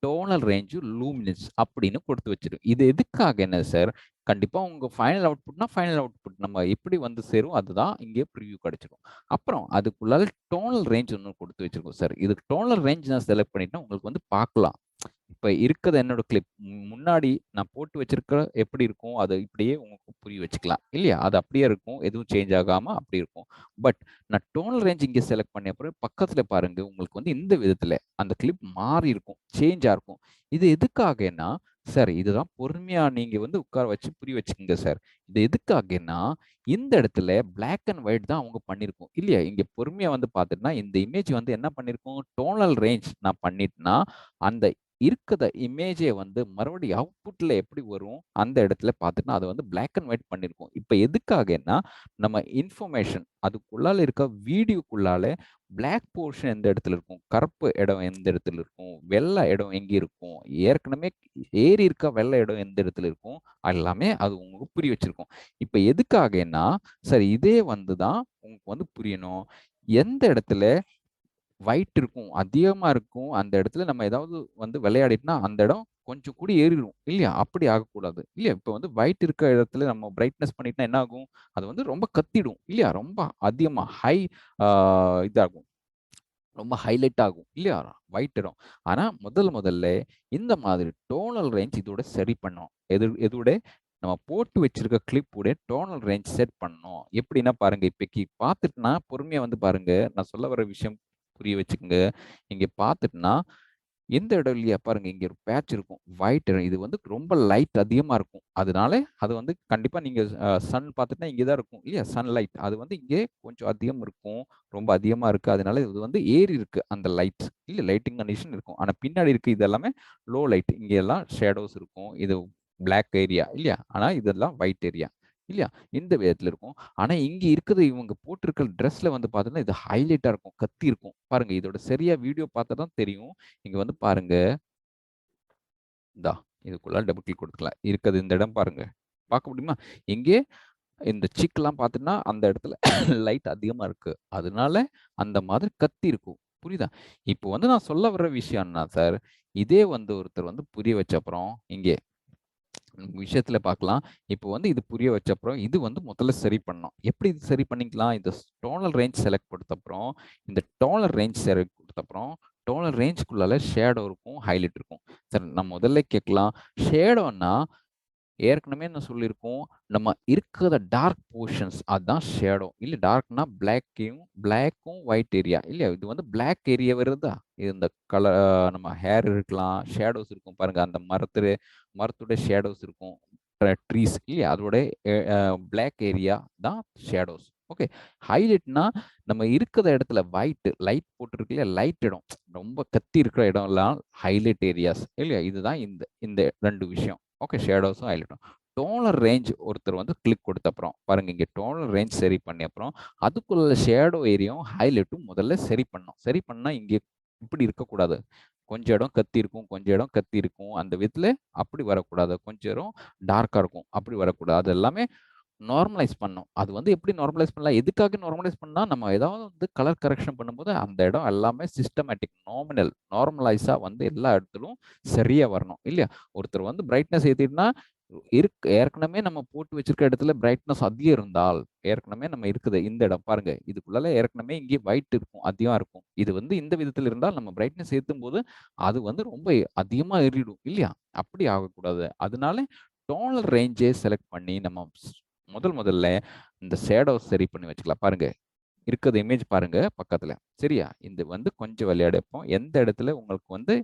tonal range luminance அப்படின்னு கொடுத்து வச்சிரும். இது எதுக்காக என்ன சார்? கண்டிப்பா உங்க ஃபைனல் அவுட்புட்னா ஃபைனல் அவுட்புட் நம்ம எப்படி வந்து சேரும் அதுதான் இங்கே பிரிவ்யூ கிடைச்சிரும். அப்புறம் அதுக்குள்ளால டோனல் ரேஞ்ச் ஒண்ணு கொடுத்து வச்சிருக்கோம் சார். இது டோனல் ரேஞ்ச் நான் செலக்ட் பண்ணிட்டா உங்களுக்கு வந்து பார்க்கலாம். இப்ப இருக்கிறது என்னோட கிளிப். முன்னாடி நான் போட்டு வச்சிருக்க எப்படி இருக்கும், அத இப்படியே உங்களுக்கு புரிய வச்சுக்கலாம். இல்லையா? அது அப்படியே இருக்கும். எதுவும் சேஞ்ச் ஆகாம அப்படி இருக்கும். பட் நான் டோனல் ரேஞ்ச் இங்க செலக்ட் பண்ண அப்புறம் பக்கத்துல பாருங்க, உங்களுக்கு வந்து இந்த விதத்துல அந்த கிளிப் மாறி இருக்கும். சேஞ்சா இருக்கும். இது எதுக்காகன்னா, சார் இதுதான் பொறுமையா நீங்க வந்து உட்கார வச்சு புரிய வச்சுக்கங்க சார். இது எதுக்காகன்னா, இந்த இடத்துல பிளாக் அண்ட் ஒயிட் தான் அவங்க பண்ணியிருக்கும். இல்லையா? இங்க பொறுமையா வந்து பார்த்துட்டுனா, இந்த இமேஜ் வந்து என்ன பண்ணியிருக்கும், டோனல் ரேஞ்ச் நான் பண்ணிட்டேன்னா, அந்த இருக்கிற இமேஜே வந்து மறுபடியும் அவுட்புட்ல எப்படி வரும், அந்த இடத்துல பார்த்துட்டா அது வந்து பிளாக் அண்ட் ஒயிட் பண்ணியிருக்கும். இப்ப எதுக்காகன்னா, நம்ம இன்ஃபர்மேஷன் அதுக்குள்ளால இருக்க வீடியோக்குள்ளால பிளாக் போர்ஷன் எந்த இடத்துல இருக்கும், கருப்பு இடம் எந்த இடத்துல இருக்கும், வெள்ளை இடம் எங்க இருக்கும், ஏற்கனவே ஏறி இருக்க வெள்ளை இடம் எந்த இடத்துல இருக்கும், எல்லாமே அது உங்களுக்கு புரிய வச்சிருக்கும். இப்ப எதுக்காகன்னா, சரி இதே வந்து தான் உங்களுக்கு வந்து புரியணும். எந்த இடத்துல ஒயிட் இருக்கும், அதிகமா இருக்கும், அந்த இடத்துல நம்ம ஏதாவது வந்து விளையாடிட்டோம்னா, அந்த இடம் கொஞ்சம் கூட ஏறிரும். இல்லையா? அப்படி ஆகக்கூடாது. இல்லையா? இப்ப வந்து ஒயிட் இருக்க இடத்துல நம்ம பிரைட்னஸ் பண்ணிட்டா என்ன ஆகும்? அது வந்து ரொம்ப கத்திடும். இல்லையா? ரொம்ப அதிகமா ஆ இதாகும். ரொம்ப ஹைலைட் ஆகும். இல்லையா? ஒயிட் இடம். ஆனா முதல்ல இந்த மாதிரி டோனல் ரேஞ்ச் இதோட சரி பண்ணணும். எதோட நம்ம போட்டு வச்சிருக்க கிளிப் உடைய டோனல் ரேஞ்ச் செட் பண்ணணும். எப்படின்னா பாருங்க, இப்பைக்கு பார்த்துட்டுனா பொறுமையா வந்து பாருங்க. நான் சொல்ல வர விஷயம் புரிய வச்சுக்கங்க. இங்க பார்த்துட்டுனா எந்த இடம் இல்லையா பாருங்க, இங்க ஒரு பேட்ச் இருக்கும். ஒயிட் இடம். இது வந்து ரொம்ப லைட் அதிகமா இருக்கும். அதனால அது வந்து கண்டிப்பா நீங்க சன் பார்த்துட்டா இங்க தான் இருக்கும். இல்லையா? சன்லைட். அது வந்து இங்கே கொஞ்சம் அதிகம் இருக்கும். ரொம்ப அதிகமா இருக்கு. அதனால இது வந்து ஏறி இருக்கு அந்த லைட். இல்ல லைட்டிங் கண்டிஷன் இருக்கும். ஆனா பின்னாடி இருக்கு இது எல்லாமே லோ லைட். இங்க எல்லாம் ஷேடோஸ் இருக்கும். இது பிளாக் ஏரியா. இல்லையா? ஆனா இதெல்லாம் ஒயிட் ஏரியா. இல்லையா? இந்த விதத்துல இருக்கும். ஆனா இங்க இருக்குது இவங்க போட்டிருக்க ட்ரெஸ்ல வந்து பார்த்தீங்கன்னா, இது ஹைலைட்டா இருக்கும். கத்தி இருக்கும். பாருங்க இதோட சரியா வீடியோ பார்த்தா தான் தெரியும். இங்க வந்து பாருங்க. இந்தா இதுக்குள்ள டபுள் கிளிக் கொடுத்துக்கலாம். இருக்குது இந்த இடம் பாருங்க. பார்க்க முடியுமா? இங்கே இந்த சிக்லாம் பார்த்தீங்கன்னா, அந்த இடத்துல லைட் அதிகமா இருக்கு. அதனால அந்த மாதிரி கத்தி இருக்கும். புரியுதா? இப்போ வந்து நான் சொல்ல வர்ற விஷயம் என்ன சார், இதே வந்து ஒருத்தர் வந்து புரிய வச்ச அப்புறம், இங்கே விஷயத்துல பார்க்கலாம். இப்போ வந்து இது புரிய வச்ச அப்புறம், இது வந்து முதல்ல சரி பண்ணணும். எப்படி இது சரி பண்ணிக்கலாம்? இந்த டோனல் ரேஞ்ச் செலக்ட் கொடுத்த அப்புறம், இந்த டோனல் ரேஞ்ச் செலக்ட் கொடுத்த அப்புறம், டோனல் ரேஞ்ச்க்குள்ளால ஷேடோ இருக்கும், ஹைலைட் இருக்கும். சரி நான் முதல்ல கேட்கலாம். ஷேடோன்னா ஏற்கனவே நான் சொல்லியிருக்கோம். நம்ம இருக்கிற டார்க் போர்ஷன்ஸ் அதான் ஷேடோ. இல்ல டார்க்னா பிளாக்கும் ஒயிட் ஏரியா. இல்லையா? இது வந்து பிளாக் ஏரியா வருதா? இது இந்த நம்ம ஹேர் இருக்கலாம், ஷேடோஸ் இருக்கும் பாருங்க. அந்த மரத்தோட ஷேடோஸ் இருக்கும். ட்ரீஸ் இல்லையா? அதோட பிளாக் ஏரியா தான் ஷேடோஸ். ஓகே. ஹைலைட்னா நம்ம இருக்கிற இடத்துல லைட் போட்டிருக்கு இல்லையா? லைட் இடம். ரொம்ப கத்தி இருக்கிற இடம்லாம் ஹைலைட் ஏரியாஸ். இல்லையா? இதுதான் இந்த இந்த 2 விஷயம். ஓகே. ஷேடோஸும் ஹைலைட்டும். டோனர் ரேஞ்ச் ஒருத்தர் வந்து கிளிக் கொடுத்த அப்புறம் பாருங்க, இங்க டோனர் ரேஞ்ச் சரி பண்ணி அப்புறம் அதுக்குள்ள ஷேடோ ஏரியாவும் ஹைலைட்டும் முதல்ல சரி பண்ணணும். சரி பண்ணா இங்க இப்படி இருக்கக்கூடாது. கொஞ்சம் இடம் கத்தி இருக்கும், கொஞ்சம் இடம் கத்தி இருக்கும். அந்த விதத்துல அப்படி வரக்கூடாது. கொஞ்சம் இடம் டார்க்கா இருக்கும். அப்படி வரக்கூடாது. அது எல்லாமே நார்மலைஸ் பண்ணணும். அது வந்து எப்படி நார்மலைஸ் பண்ணலாம்? எதுக்காக நார்மலைஸ் பண்ணா, நம்ம ஏதாவது வந்து கலர் கரெக்ஷன் பண்ணும்போது அந்த இடம் எல்லாமே சிஸ்டமேட்டிக், நார்மலைஸா வந்து எல்லா இடத்திலும் சரியா வரணும். இல்லையா? ஒருத்தர் வந்து பிரைட்னஸ் ஏத்திட்டுனா, ஏற்கனவே நம்ம போட்டு வச்சிருக்க இடத்துல பிரைட்னஸ் அதிகம் இருந்தால், ஏற்கனவே நம்ம இருக்குது இந்த இடம் பாருங்க. இதுக்குள்ளால ஏற்கனவே இங்கே ஒயிட் இருக்கும். அதிகமா இருக்கும். இது வந்து இந்த விதத்துல இருந்தால் நம்ம பிரைட்னஸ் ஏத்தும்போது, அது வந்து ரொம்ப அதிகமா ஏறிடும். இல்லையா? அப்படி ஆகக்கூடாது. அதனால டோனல் ரேஞ்சே செலக்ட் பண்ணி நம்ம முதல்ல இந்த ஷேடோ சரி பண்ணி வச்சுக்கலாம். பாருங்க. இருக்கிற இமேஜ் பாருங்க பக்கத்துல. சரியா? இது வந்து கொஞ்சம் விளையாடிப்போம். எந்த இடத்துல உங்களுக்கு வந்து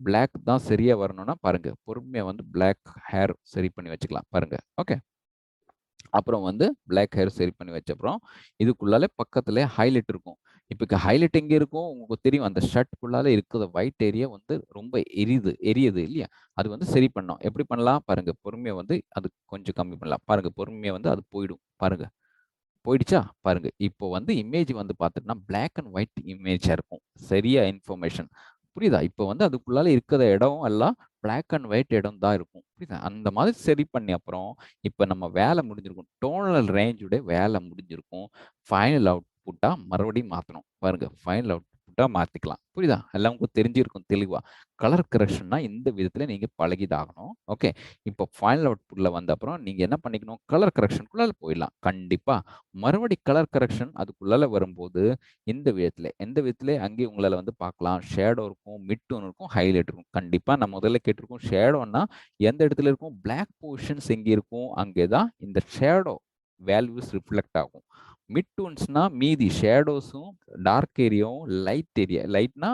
பிளாக் தான் சரியா வரணும்னா பாருங்க. பொறுமையா வந்து பிளாக் ஹேர் சரி பண்ணி வச்சுக்கலாம். பாருங்க. ஓகே. அப்புறம் வந்து பிளாக் ஹேர் சரி பண்ணி வச்ச அப்புறம், இதுக்குள்ளால பக்கத்துல ஹைலைட் இருக்கும். இப்ப ஹைலைட் எங்க இருக்கும்? உங்களுக்கு தெரியும். அந்த ஷர்ட்குள்ளால இருக்கிற ஒயிட் ஏரியா வந்து ரொம்ப எரியுது இல்லையா? அது வந்து சரி பண்ணணும். எப்படி பண்ணலாம்? பாருங்க. பொறுமையா வந்து அது கொஞ்சம் கம்மி பண்ணலாம். பாருங்க. பொறுமையா வந்து அது போயிடும். பாருங்க. போயிடுச்சா? பாருங்க. இப்போ வந்து இமேஜ் வந்து பார்த்துட்டோம்னா, பிளாக் அண்ட் ஒயிட் இமேஜா இருக்கும். சரியா இன்ஃபர்மேஷன். புரியுதா? இப்போ வந்து அதுக்குள்ளால இருக்கிற இடம் எல்லாம் பிளாக் அண்ட் ஒயிட் இடம் தான் இருக்கும். புரியுதா? அந்த மாதிரி சரி பண்ணி அப்புறம், இப்ப நம்ம வேலை முடிஞ்சிருக்கும். டோனல் ரேஞ்ச் உடைய வேலை முடிஞ்சிருக்கும். ஃபைனல் அவுட்புட்டா மறுபடியும் மாத்தணும். பாருங்க. ஃபைனல் அவுட்புட் அவுட்புட்டா மாத்திக்கலாம். புரியுதா? எல்லாம் உங்களுக்கு தெரிஞ்சிருக்கும் தெளிவா. கலர் கரெக்ஷன்னா இந்த விதத்துல நீங்க பழகிதாகணும். ஓகே. இப்போ ஃபைனல் அவுட்புட்ல வந்த அப்புறம் நீங்க என்ன பண்ணிக்கணும்? கலர் கரெக்ஷனுக்குள்ளால போயிடலாம். கண்டிப்பா. மறுபடி கலர் கரெக்ஷன் அதுக்குள்ளால வரும்போது இந்த விதத்துல எந்த விதத்துல அங்கேயும் உங்களால வந்து பார்க்கலாம். ஷேடோ இருக்கும், மிட் டோன் இருக்கும், ஹைலைட் இருக்கும். கண்டிப்பா நான் முதல்ல கேட்டிருக்கோம் ஷேடோன்னா எந்த இடத்துல இருக்கும்? பிளாக் போர்ஷன்ஸ் எங்க இருக்கும்? அங்கே தான் இந்த ஷேடோ வேல்யூஸ் ரிஃப்ளெக்ட் ஆகும். மிட் டோன்ஸ்னா மீதி ஷேடோஸும் டார்க் ஏரியாவும் லைட் ஏரியா லைட்னா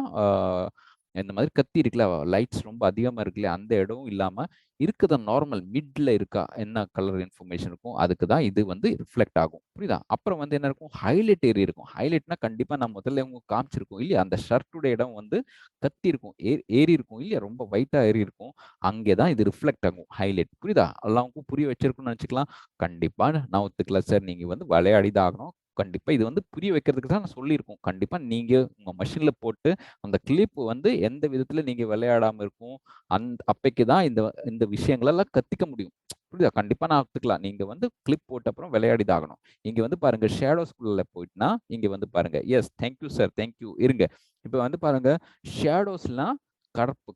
இந்த மாதிரி கத்தி இருக்குல்ல லைட்ஸ் ரொம்ப அதிகமாக இருக்குல்ல அந்த இடம் இல்லாமல் இருக்குத நார்மல் மிட்ல இருக்கா என்ன கலர் இன்ஃபர்மேஷன் இருக்கும் அதுக்கு தான் இது வந்து ரிஃப்ளெக்ட் ஆகும். புரியுதா? அப்புறம் வந்து என்ன இருக்கும்? ஹைலைட் ஏரியா இருக்கும். ஹைலைட்னா கண்டிப்பாக நான் முதல்ல உங்க காமிச்சிருக்கோம் இல்லையா? அந்த ஷர்ட்டுடைய இடம் வந்து கத்தி இருக்கும், ஏறி இருக்கும் இல்லையா? ரொம்ப ஒயிட்டா ஏறி இருக்கும். அங்கே தான் இது ரிஃப்ளெக்ட் ஆகும் ஹைலைட். புரியுதா? எல்லாருக்கும் புரிய வச்சிருக்கும்னு நினச்சிக்கலாம். கண்டிப்பா நான் ஒத்துக்கல சார். நீங்க வந்து விளையாடிதான் ஆகணும். கண்டிப்பா இது வந்து புரிய வைக்கிறதுக்கு தான் நான் சொல்லியிருக்கோம். கண்டிப்பா நீங்க உங்க மெஷின்ல போட்டு அந்த கிளிப் வந்து எந்த விதத்துல நீங்க விளையாடாம இருக்கும் அப்பைக்கு தான் இந்த இந்த விஷயங்களெல்லாம் கத்துக்க முடியும். புரியுதா? கண்டிப்பா நான் ஒத்துக்கலாம். நீங்க வந்து கிளிப் போட்ட அப்புறம் விளையாடிதான் ஆகணும். இங்க வந்து பாருங்க ஷேடோஸ்குள்ள போயிட்டுனா இங்க வந்து பாருங்க. S thank you sir. Thank you. இருங்க. இப்ப வந்து பாருங்க ஷேடோஸ்லாம்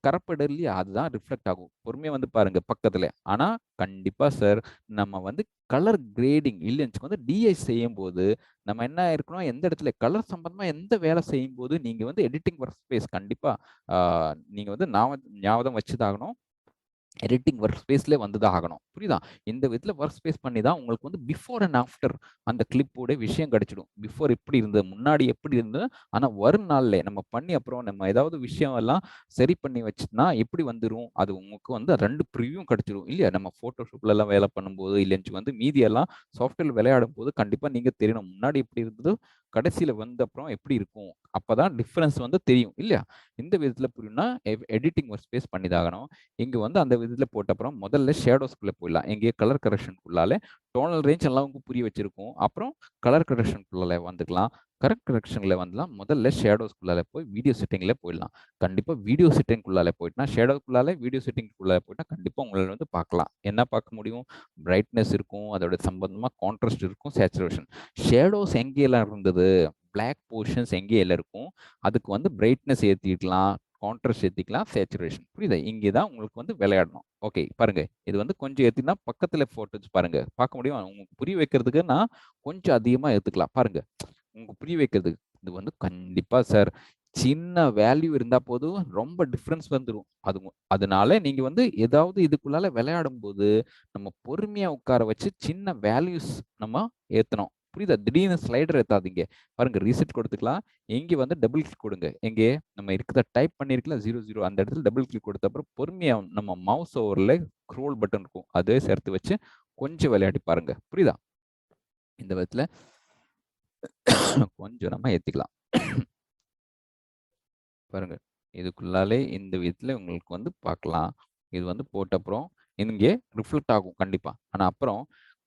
கருப்பு இல்லையா? அதுதான் ரிஃப்ளெக்ட் ஆகும். பொறுமையா வந்து பாருங்க பக்கத்துல. ஆனா கண்டிப்பா சார் நம்ம வந்து கலர் கிரேடிங் இல்லைன்னு வந்து டிஐ செய்யும்போது நம்ம என்ன இருக்கணும் எந்த இடத்துல கலர் சம்பந்தமா எந்த வேலை செய்யும்போது நீங்க வந்து எடிட்டிங் ஒர்க் ஸ்பேஸ் கண்டிப்பா நீங்க வந்து ஞாபகம் வச்சுதாகணும். எடிட்டிங் ஒர்க் ஸ்பேஸ்ல வந்துதான் ஆகணும். புரியுதா? இந்த விதத்துல ஒர்க் ஸ்பேஸ் பண்ணி தான் உங்களுக்கு வந்து பிஃபோர் அண்ட் ஆஃப்டர் அந்த கிளிப்போட விஷயம் கிடைச்சிடும். பிஃபோர் எப்படி இருந்தது, முன்னாடி எப்படி இருந்தது, ஆனா வரும் நாள்ல நம்ம பண்ணி அப்புறம் நம்ம ஏதாவது விஷயம் எல்லாம் சரி பண்ணி வச்சுனா எப்படி வந்துரும்? அது உங்களுக்கு வந்து 2 ப்ரிவ்யூ கிடைச்சிடும் இல்லையா? நம்ம போட்டோஷாப்ல எல்லாம் வேலை பண்ணும்போது இல்லைன்னு வந்து மீதி எல்லாம் சாஃப்ட்வேர்ல விளையாடும் போது கண்டிப்பா நீங்க தெரியணும். முன்னாடி எப்படி இருந்தது, கடைசியில வந்த அப்புறம் எப்படி இருக்கும்? அப்பதான் டிஃபரன்ஸ் வந்து தெரியும் இல்லையா? இந்த விதத்துல புரியும்னா எடிட்டிங் ஒர்க் ஸ்பேஸ் பண்ணிதாகணும். இங்க வந்து அந்த விதத்துல போட்ட அப்புறம் முதல்ல ஷேடோஸ்குள்ள போயிடலாம். எங்கே கலர் கரெக்ஷனுக்குள்ளால டோனல் ரேஞ்ச் எல்லாம் உங்களுக்கு புரிய வச்சிருக்கும். அப்புறம் கலர் கரெக்ஷனுக்குள்ள வந்துக்கலாம். கரெக்ட் கரெக்ஷன்ல வந்துலாம் முதல்ல ஷேடோஸ்குள்ளால போய் வீடியோ செட்டிங்ல போயிடலாம். கண்டிப்பா வீடியோ செட்டிங்குள்ளால போயிட்டுனா ஷேடோக்குள்ளால வீடியோ செட்டிங்குள்ளால போயிட்டா கண்டிப்பா உங்களால வந்து பார்க்கலாம். என்ன பார்க்க முடியும்? பிரைட்னஸ் இருக்கும், அதோட சம்பந்தமா கான்ட்ராஸ்ட் இருக்கும், சேச்சுரேஷன். ஷேடோஸ் எங்கேயெல்லாம் இருந்தது? பிளாக் போர்ஷன்ஸ் எங்கேயெல்லாம் இருக்கும்? அதுக்கு வந்து பிரைட்னஸ் ஏற்றிக்கலாம், கான்ட்ராஸ்ட் ஏத்திக்கலாம், சேச்சுரேஷன். புரியுதா? இங்கே தான் உங்களுக்கு வந்து விளையாடணும். ஓகே பாருங்க. இது வந்து கொஞ்சம் ஏத்தினா பக்கத்துல போட்டோஸ் பாருங்க. பார்க்க முடியும். உங்களுக்கு புரிய வைக்கிறதுக்கு நான் கொஞ்சம் அதிகமா ஏத்துக்கலாம். பாருங்க. உங்களுக்கு புரிய வைக்கிறதுக்கு. இது வந்து கண்டிப்பா சார் சின்ன வேல்யூ இருந்தா போதும் ரொம்ப டிஃபரன்ஸ் வந்துரும். அதனால நீங்க வந்து ஏதாவது இதுக்குள்ளால விளையாடும்போது நம்ம பொறுமையா உட்கார வச்சு சின்ன வேல்யூஸ் நம்ம ஏத்தணும். புரியுதா? திடீர்னு ஸ்லைடர் ஏத்தாதீங்க. பாருங்க ரீசெட் கொடுத்துக்கலாம். இங்க வந்து டபுள் கிளிக் கொடுங்க. எங்கே நம்ம இருக்கிறத டைப் பண்ணிருக்கலாம் 00 அந்த இடத்துல டபுள் கிளிக் கொடுத்த அப்புறம் பொறுமையா நம்ம மவுஸ் ஓவர்ல ஸ்க்ரோல் பட்டன் இருக்கும். அதே சேர்த்து வச்சு கொஞ்சம் விளையாடி பாருங்க. புரியுதா? இந்த விதத்துல கொஞ்சம் நம்ம ஏத்திக்கலாம். பாருங்க. இதுக்குள்ளாலே இந்த விதத்துல உங்களுக்கு வந்து பார்க்கலாம். இது வந்து போட்ட அப்புறம் இங்கே ரிஃப்ளெக்ட் ஆகும் கண்டிப்பா. ஆனா அப்புறம்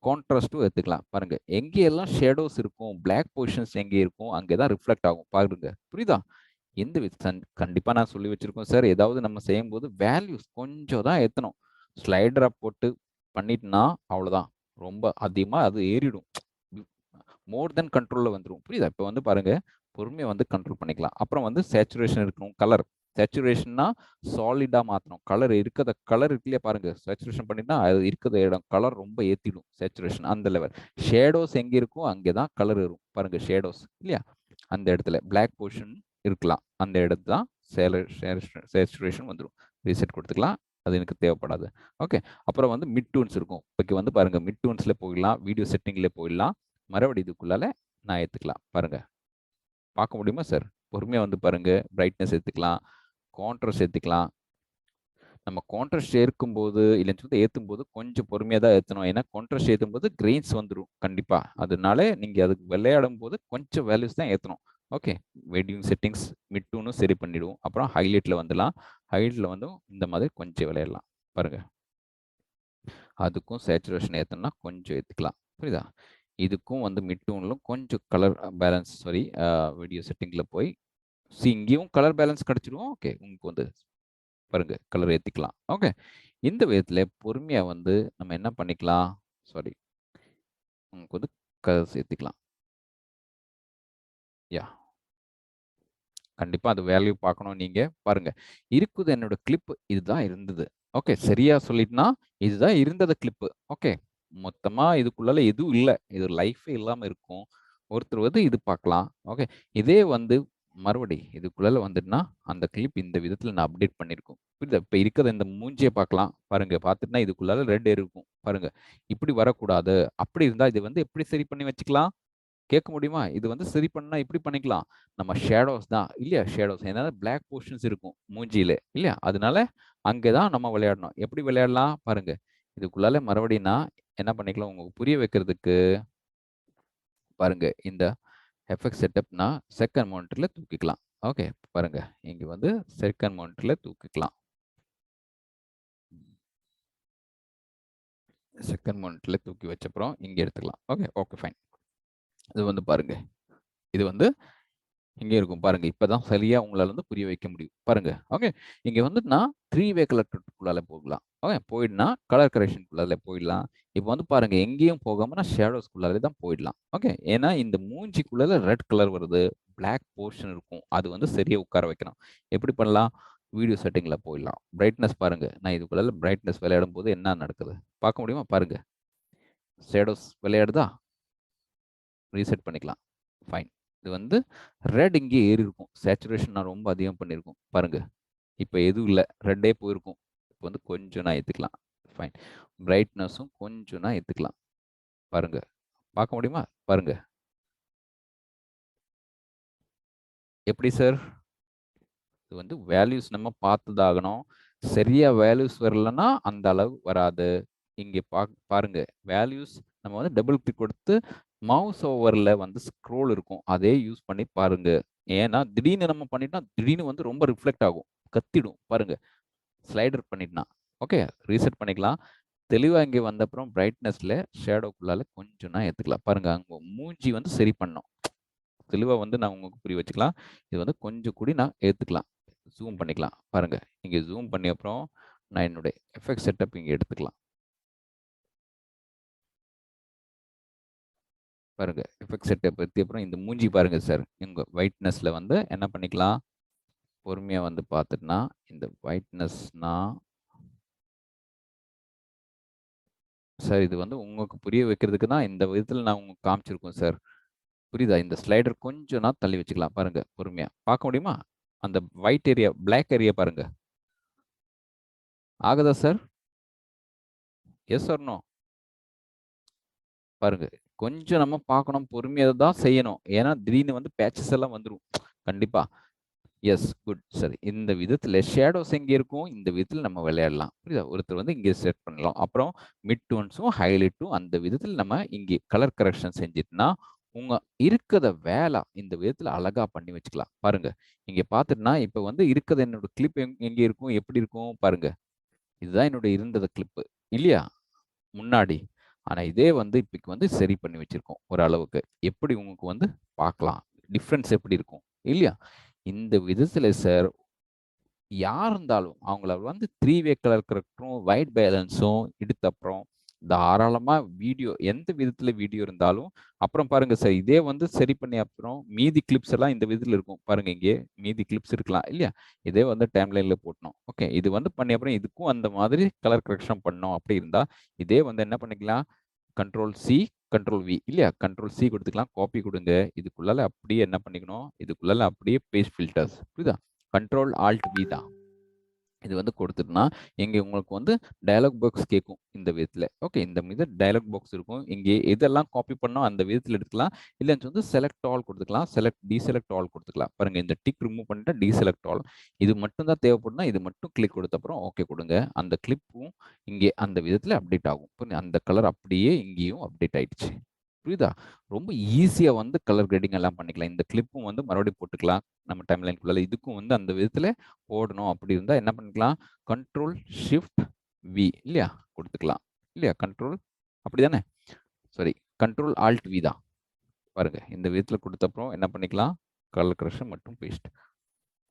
கான்ட்ராஸ்ட்டும் எடுத்துக்கலாம். பாருங்க. எங்கேயெல்லாம் ஷேடோஸ் இருக்கும், பிளாக் பொசிஷன்ஸ் எங்கே இருக்கும், அங்கே தான் ரிஃப்ளெக்ட் ஆகும். பாருங்க. புரியுதா? எந்த கண்டிப்பா நான் சொல்லி வச்சிருக்கோம் சார். ஏதாவது நம்ம செய்யும்போது வேல்யூஸ் கொஞ்சம் தான் ஏத்தணும். ஸ்லைடரா போட்டு பண்ணிட்டோம்னா அவ்வளோதான். ரொம்ப அதிகமா அது ஏறிடும். மோர் தென் கண்ட்ரோல்ல வந்துரும். புரியுதா? இப்ப வந்து பாருங்க, பொறுமையா வந்து கண்ட்ரோல் பண்ணிக்கலாம். அப்புறம் வந்து சேச்சுரேஷன் இருக்கும். கலர். சேச்சுரேஷன்னா சாலிடா மாத்தணும். கலர் இருக்கு இல்லையா பாருங்க. சேச்சுரேஷன் பண்ணிட்டா அது இருக்கிற இடம் கலர் ரொம்ப ஏத்திடும். சேச்சுரேஷன் அந்த லெவல். ஷேடோஸ் எங்க இருக்கோ அங்கே தான் கலர் வரும். பாருங்க ஷேடோஸ் இல்லையா? அந்த இடத்துல பிளாக் போர்ஷன் இருக்கலாம். அந்த இடத்து தான் சேச்சுரேஷன் வந்துரும். ரீசெட் கொடுத்துக்கலாம். அது எனக்கு தேவைப்படாது. ஓகே. அப்புறம் வந்து மிட் டூன்ஸ் இருக்கும். இப்ப வந்து பாருங்க மிட் டூன்ஸ்ல போயிடலாம். வீடியோ செட்டிங்ல போயிடலாம். மறுபடியும் இதுக்குள்ளால நான் ஏத்துக்கலாம். பாருங்க. பார்க்க முடியுமா சார்? பொறுமையா வந்து பாருங்க. பிரைட்னஸ் ஏத்துக்கலாம். கான்ட்ராஸ்ட் ஏத்துக்கலாம். நம்ம கான்ட்ராஸ்ட் ஏற்கும்போது இல்லைன்னு சொல்லிட்டு ஏத்தும்போது கொஞ்சம் பொறுமையா தான் ஏத்தணும். ஏன்னா கான்ட்ராஸ்ட் ஏத்தும்போது கிரெயின்ஸ் வந்துரும் கண்டிப்பா. அதனால நீங்க அதுக்கு விளையாடும்போது கொஞ்சம் வேல்யூஸ் தான் ஏத்தணும். ஓகே. வெட்டிங் செட்டிங்ஸ் மிட் டூனும் சரி பண்ணிடுவோம். அப்புறம் ஹைலைட்ல வந்துடலாம். ஹைலைட்ல வந்து இந்த மாதிரி கொஞ்சம் விளையாடலாம். பாருங்க. அதுக்கும் சேச்சுரேஷன் ஏத்தணும்னா கொஞ்சம் ஏத்துக்கலாம். புரியுதா? இதுக்கும் வந்து மிட் டோன்லும் கொஞ்சம் கலர் பேலன்ஸ் சாரி வீடியோ செட்டிங்ல போய் இங்கேயும் கலர் பேலன்ஸ் கிடைச்சிடும். ஓகே. உங்களுக்கு வந்து பாருங்க கலர் ஏத்திக்கலாம். ஓகே. இந்த விதத்துல பொறுமையா வந்து நம்ம என்ன பண்ணிக்கலாம்? சாரி. உங்களுக்கு வந்து கலர் சேர்த்துக்கலாம். யா. கண்டிப்பா அது வேல்யூ பார்க்கணும் நீங்க. பாருங்க. இருக்குது என்னோட கிளிப் இதுதான் இருந்தது. ஓகே. சரியா சொல்லிட்டேன்னா, இதுதான் இருந்தது கிளிப்பு. ஓகே. மொத்தமா இதுக்குள்ளால எதுவும் இல்ல. இது லைஃபே இல்லாம இருக்கும். ஒருத்தர் வந்து இது பார்க்கலாம். ஓகே. இதே வந்து மறுபடி இதுக்குள்ளால வந்துட்டுனா, அந்த கிளிப் இந்த விதத்துல நான் அப்டேட் பண்ணியிருக்கும். புரியுதா? இப்ப இருக்கிற இந்த மூஞ்சிய பார்க்கலாம். பாருங்க. பார்த்துட்டுனா இதுக்குள்ளால ரெட் இருக்கும். பாருங்க. இப்படி வரக்கூடாது. அப்படி இருந்தா இது வந்து எப்படி சரி பண்ணி வச்சுக்கலாம்? கேட்க முடியுமா? இது வந்து சரி பண்ணா இப்படி பண்ணிக்கலாம். நம்ம ஷேடோஸ் தான். இல்லையா? ஷேடோஸ். ஏன்னா பிளாக் போர்ஷன்ஸ் இருக்கும் மூஞ்சியில. இல்லையா? அதனால அங்க தான் நம்ம விளையாடணும். எப்படி விளையாடலாம்? பாருங்க. இதுக்குள்ளால மறுபடியும் நான் என்ன பண்ணிக்கலாம் உங்களுக்கு புரிய வைக்கிறதுக்கு பாருங்க. இந்த எஃபெக்ட் செட்டப் நான் செகண்ட் மானிட்டர்ல தூக்கிக்கலாம். ஓகே. பாருங்க. இங்க வந்து செகண்ட் மானிட்டர்ல தூக்கிக்கலாம். செகண்ட் மானிட்டர்ல தூக்கி வச்சப்புறம் இங்க எடுத்துக்கலாம். ஓகே. Okay fine. இது வந்து பாருங்க. இது வந்து இங்கே இருக்கும் பாருங்க. இப்பதான் சரியா உங்களால வந்து புரிய வைக்க முடியும். பாருங்க. ஓகே. இங்க வந்து நான் 3 வே கலர் குள்ளால போகலாம். ஓகே. போயிடுனா கலர் கரெக்ஷன் குள்ளால போயிடலாம். இப்போ வந்து பாருங்க எங்கேயும் போகாம நான் ஷேடோஸ் குள்ளாலே தான் போயிடலாம். ஓகே. ஏன்னா இந்த மூஞ்சிக்குள்ளால ரெட் கலர் வருது. பிளாக் போர்ஷன் இருக்கும். அது வந்து சரியா உட்கார வைக்கணும். எப்படி பண்ணலாம்? வீடியோ செட்டிங்ல போயிடலாம். பிரைட்னஸ் பாருங்க. நான் இதுக்குள்ளால பிரைட்னஸ் விளையாடும்போது என்ன நடக்குது? பார்க்க முடியுமா? பாருங்க. ஷேடோஸ் விளையாடுதா? ரீசெட் பண்ணிக்கலாம். ஃபைன். இது வந்து ரெட் இங்கே ஏறி இருக்கும். சேச்சுரேஷன் நான் ரொம்ப அதிகம் பண்ணியிருக்கோம். பாருங்க. இப்ப எதுவும் இல்ல. ரெட்டே போயிருக்கும். இப்போ வந்து கொஞ்சம் நான் ஏத்துக்கலாம். ஃபைன். பிரைட்னஸும் கொஞ்சம் நான் ஏத்துக்கலாம். பாருங்க. பார்க்க முடியுமா? பாருங்க. எப்படி சார்? இது வந்து வேல்யூஸ் நம்ம பார்த்துதாகணும். சரியா வேல்யூஸ் வரலன்னா, அந்த அளவு வராது. இங்க பாருங்க. வேல்யூஸ் நம்ம வந்து டபுள் கிளிக் கொடுத்து மவுஸ் ஓவர்ல வந்து ஸ்க்ரோல் இருக்கும். அதே யூஸ் பண்ணி பாருங்க. ஏன்னா, திடீர்னு நம்ம பண்ணிட்டோம், திடீர்னு வந்து ரொம்ப ரிஃப்ளெக்ட் ஆகும். கத்திடும். பாருங்க. ஸ்லைடர் பண்ணிட்டனா. ஓகே. ரீசெட் பண்ணிக்கலாம். தெளிவா இங்க வந்த அப்புறம் பிரைட்னஸ்ல ஷேடோக்குள்ளால கொஞ்சம் நான் ஏத்துக்கலாம். பாருங்க. அங்க மூஞ்சி வந்து சரி பண்ணணும். தெளிவா வந்து நான் உங்களுக்கு புரிய வச்சுக்கலாம். இது வந்து கொஞ்சம் கூடி நான் ஏத்துக்கலாம். ஜூம் பண்ணிக்கலாம். பாருங்க. இங்க ஜூம் பண்ணி அப்புறம் நான் என்னுடைய எஃபெக்ட் செட்டப் இங்க எடுத்துக்கலாம். பாருங்க. எஃபெக்ட் செட்டப் பத்தி அப்புறம் இந்த மூஞ்சி பாருங்க சார். இங்க ஒயிட்னஸ்ல வந்து என்ன பண்ணிக்கலாம்? பொறுமையா வந்து பார்த்துட்டுனா, இந்த ஒயிட்னஸ்னா சார் இது வந்து உங்களுக்கு புரிய வைக்கிறதுக்கு தான் இந்த விதத்துல நான் உங்களுக்கு காமிச்சிருக்கோம் சார். புரியுதா? இந்த ஸ்லைடர் கொஞ்சம் நான் தள்ளி வச்சுக்கலாம். பாருங்க பொறுமையா. பார்க்க முடியுமா? அந்த ஒயிட் ஏரியா, பிளாக் ஏரியா பாருங்க. ஆகுதா சார்? S or no? பாருங்க. கொஞ்சம் நம்ம பார்க்கணும். பொறுமையா தான் செய்யணும். ஏன்னா திடீர்னு வந்து பேட்சஸ் எல்லாம் வந்துரும். கண்டிப்பா. எஸ். குட். சரி. இந்த விதத்துல ஷேடோஸ் எங்க இருக்கும்? இந்த விதத்துல நம்ம விளையாடலாம். புரியுதா? ஒருத்தர் வந்து இங்க செட் பண்ணலாம். அப்புறம் மிட் டோன்ஸும், ஹைலைட்டும் அந்த விதத்துல நம்ம இங்கே கலர் கரெக்ஷன் செஞ்சுட்டுனா, உங்க இருக்கத வேலை இந்த விதத்துல அழகா பண்ணி வச்சுக்கலாம். பாருங்க. இங்க பார்த்துட்டுனா, இப்ப வந்து இருக்கது என்னோட கிளிப் எங்க இருக்கும்? எப்படி இருக்கும்? பாருங்க. இதுதான் என்னோட இருந்தது கிளிப்பு. இல்லையா? முன்னாடி. ஆனா இதே வந்து இப்பைக்கு வந்து சரி பண்ணி வச்சிருக்கோம். ஓரளவுக்கு. எப்படி உங்களுக்கு வந்து பார்க்கலாம். டிஃபரன்ஸ் எப்படி இருக்கும்? இல்லையா? இந்த விதத்துல சார் யார் இருந்தாலும் அவங்கள வந்து 3 வே கலர் கரெக்டரும், ஒயிட் பேலன்ஸும் எடுத்த அப்புறம் தாராளமா வீடியோ எந்த விதத்துல வீடியோ இருந்தாலும் அப்புறம் பாருங்க சார் இதே வந்து சரி பண்ணி அப்புறம் மீதி கிளிப்ஸ் எல்லாம் இந்த விதத்துல இருக்கும். பாருங்க இங்கே மீதி கிளிப்ஸ் இருக்கலாம் இல்லையா? இதே வந்து டைம்லைன்ல போட்டணும். ஓகே. இது வந்து பண்ணி அப்புறம் இதுக்கும் அந்த மாதிரி கலர் கரெக்ஷன் பண்ணோம் அப்படி இருந்தா, இதே வந்து என்ன பண்ணிக்கலாம்? கண்ட்ரோல் சி, கண்ட்ரோல் வி இல்லையா? கண்ட்ரோல் சி குடுத்துக்கலாம். காப்பி குடுங்க. இதுக்குள்ளால அப்படியே என்ன பண்ணிக்கணும்? இதுக்குள்ளால அப்படியே பேஸ்ட் ஃபில்டர்ஸ். புரியுதா? கண்ட்ரோல் ஆல்ட் வி தான். இது வந்து கொடுத்துட்டுனா, இங்க உங்களுக்கு வந்து டயலாக் பாக்ஸ் கேட்கும் இந்த விதத்துல. ஓகே. இந்த மீது டயலாக் பாக்ஸ் இருக்கும். இங்கே எதெல்லாம் காப்பி பண்ணோம் அந்த விதத்துல எடுத்துக்கலாம். இல்லன்னு வந்து செலக்ட் ஆல் குடுத்துக்கலாம். டீசெலக்ட் ஆல் குடுத்துக்கலாம். பாருங்க இந்த டிக் ரிமூவ் பண்ணிட்டா டீசெலக்ட் ஆல். இது மட்டும் தான் தேவைப்படும்னா, இது மட்டும் கிளிக் கொடுத்த அப்புறம் ஓகே குடுங்க. அந்த கிளிப்பும் இங்கே அந்த விதத்துல அப்டேட் ஆகும். அந்த கலர் அப்படியே இங்கேயும் அப்டேட் ஆயிடுச்சு. புரியுதா? ரொம்ப ஈஸியா வந்து கலர் கிரேடிங் எல்லாம் பண்ணிக்கலாம். இந்த கிளிப்பும் வந்து மறுபடியும் போட்டுக்கலாம். நம்ம டைம்லைன்குள்ள இதுக்கும் வந்து அந்த விதத்துல போடணும் அப்படி இருந்தா என்ன பண்ணிக்கலாம்? கண்ட்ரோல் ஷிஃப்ட் வி இல்லையா? குடுத்துக்கலாம். இல்லையா? கண்ட்ரோல் அப்படிதானே? சாரி. கண்ட்ரோல் ஆல்ட் வி தான். பாருங்க. இந்த விதத்துல குடுத்த அப்புறம் என்ன பண்ணிக்கலாம்? கலர் கரெக்ஷன் மற்றும் பேஸ்ட்.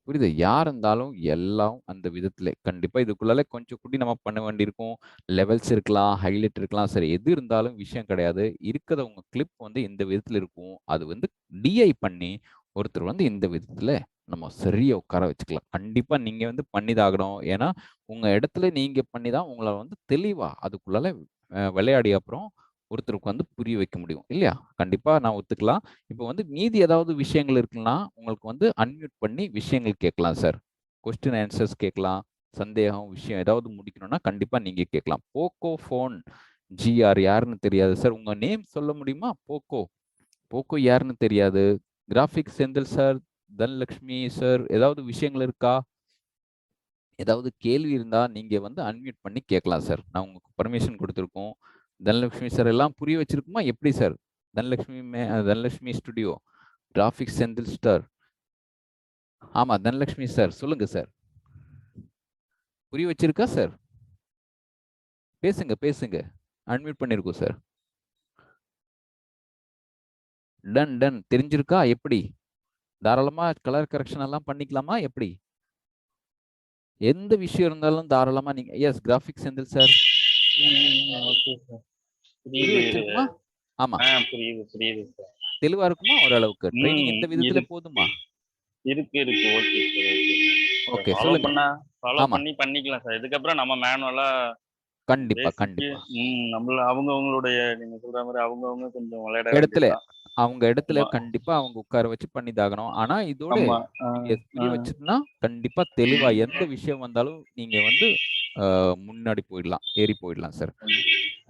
புரியுது. யார் இருந்தாலும் எல்லாம் அந்த விதத்திலே கண்டிப்பா இதுக்குள்ளால கொஞ்சம் கூடி நம்ம பண்ண வேண்டியிருக்கும். லெவல்ஸ் இருக்கலாம், ஹைலைட் இருக்கலாம். சரி எது இருந்தாலும் விஷயம் கிடையாது. இருக்கிற உங்க கிளிப் வந்து இந்த விதத்துல இருக்கும். அது வந்து டிஐ பண்ணி ஒருத்தர் வந்து இந்த விதத்துல நம்ம சரியா உட்கார வச்சுக்கலாம். கண்டிப்பா நீங்க வந்து பண்ணிதான் ஆகணும். ஏன்னா, உங்க இடத்துல நீங்க பண்ணிதான் உங்கள வந்து தெளிவா அதுக்குள்ளால விளையாடி அப்புறம் ஒருத்தருக்கு வந்து புரிய வைக்க முடியும். இல்லையா? கண்டிப்பா நான் ஒத்துக்கலாம். இப்போ வந்து மீதி ஏதாவது விஷயங்கள் இருக்குன்னா, உங்களுக்கு வந்து அன்மியூட் பண்ணி விஷயங்கள் கேட்கலாம் சார். கொஸ்டின் ஆன்சர்ஸ் கேட்கலாம். சந்தேகம், விஷயம் ஏதாவது முடிக்கணும்னா கண்டிப்பா நீங்க கேட்கலாம். போக்கோ ஃபோன் ஜிஆர் யாருன்னு தெரியாது சார். உங்க நேம் சொல்ல முடியுமா? போக்கோ. போக்கோ யாருன்னு தெரியாது. Graphics Senthil sir, Dhanalakshmi sir ஏதாவது விஷயங்கள் இருக்கா? ஏதாவது கேள்வி இருந்தா நீங்க வந்து அன்மியூட் பண்ணி கேட்கலாம் சார். நான் உங்களுக்கு பெர்மிஷன் குடுத்துருக்கோம். தனலட்சுமி சார் எல்லாம் புரிய வச்சிருக்குமா? எப்படி sir? Dhanalakshmi studio, graphics Senthil sir. ஆமா, தனலட்சுமி சார். சொல்லுங்க சார். புரிய வச்சிருக்கா சார்? பேசுங்க, பேசுங்க. அன்மியூட் பண்ணியிருக்கோம் சார். Ton, ton. தெரிஞ்சிருக்கா? எப்படி? தாராளமா கலர் கரெக்ஷன் எல்லாம் பண்ணிக்கலாமா? எப்படி? எந்த விஷயம் இருந்தாலும் தாராளமா நீங்க graphics Senthil sir. Okay sir. புரிய புரியுது. வச்சிருக்குமா? ஆமா. புரியுது, புரியுது சார். தெளிவா இருக்குமா? ஓரளவுக்கு. ட்ரெய்னிங் இந்த விதத்துல இருக்கு. போதுமா? இருக்கு, இருக்கு. Okay sir, okay sir. Okay. சொல்லுங்க. ஃபாலோ ஆமா. பண்ணி பண்ணிக்கலாம் சார். இதுக்கப்புறம் நம்ம மேனுவலா கண்டிப்பா, பேசிக்கு கண்டிப்பா. அவங்கவங்களுடைய நீங்க சொல்ற மாரி அவங்கவங்க கொஞ்சம் விளையாட இடத்துல வேண்டியதுதான். அவங்க இடத்துல ஆமா, கண்டிப்பா அவங்க உட்கார வச்சு பண்ணிதாகணும். ஆனா இதோட ஆமா. ஆ, நீங்க ஆ. புரிய வச்சுட்டுனா, கண்டிப்பா தெளிவா எந்த விஷயம் வந்தாலும் நீங்க வந்து முன்னாடி போயிடலாம். ஏறி போயிடலாம் சார்.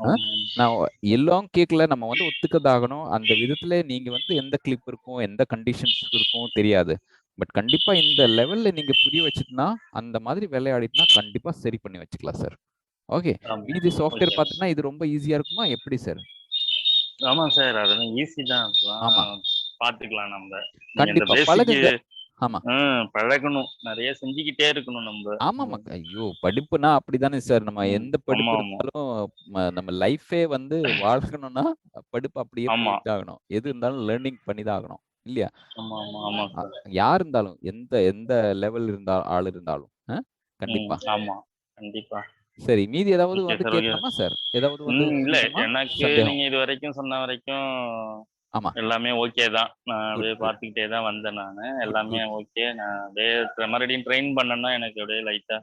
அ ஆமா. நான் எல்லாம் கேட்கல. நம்ம வந்து ஒத்துக்கதாகணும். அந்த விதத்தில நீங்க வந்து எந்த கிளிப் இருக்கும், எந்த கண்டிஷன்ஸ் இருக்கும் தெரியாது. பட் கண்டிப்பா இந்த லெவல்ல நீங்க புரிய வச்சுட்டுனா, அந்த மாதிரி விளையாடிட்டுனா கண்டிப்பா சரி பண்ணி வச்சுக்கலாம் சார். ஓகே. ஆமா. மீதி சாஃப்ட்வேர் ஓகே. பார்த்தீங்கன்னா, இது ரொம்ப ஈஸியா இருக்குமா? எப்படி சார்? ஆமா சார். அதெல்லாம் ஈஸி தான். ஆமா. அதெல்லாம் பார்த்துக்கலாம் நம்ப. நீங்க இந்த கண்டிப்பா. பேசிக்கு பழகுங்க. ஆமா. பழகணும். நெறைய செஞ்சுக்கிட்டே இருக்கணும் நம்ப. ஆமாமா. ஐயோ! படிப்புனா அப்படித்தானே சார். நம்ம எந்த படிப்பு ஆமா, ஆமா. இருந்தாலும் நம்ம லைஃபே வந்து வாழணும்னா, படிப்பு அப்படியே ஆமா. போய்தான் எது இருந்தாலும் லேர்னிங் பண்ணி தான் ஆகணும். இல்லையா? ஆமா, ஆமா, ஆமா அ சார். யார் இருந்தாலும், எந்த எந்த லெவல் ஆள் இருந்தாலும். கண்டிப்பா. ஆமா. கண்டிப்பா. சரி. மீதி ஏதாவது ஓகே வந்து சார். ஓகே. கேட்கணுமா சார்? ஏதாவது வந்து இல்ல. புரியணுமா? எனக்கு சந்தேகம். நீங்க இதுவரைக்கும் சொன்ன வரைக்கும் ஆமா. எல்லாமே ஓகே தான். நான் குட், அப்படியே குட், பார்த்துக்கிட்டே தான் வந்தேன் நானு. குட், எல்லாமே குட். ஓகே. நான் அப்படியே மறுபடியும் ட்ரெயின் பண்ணேன்னா எனக்கு அப்படியே லைட்டா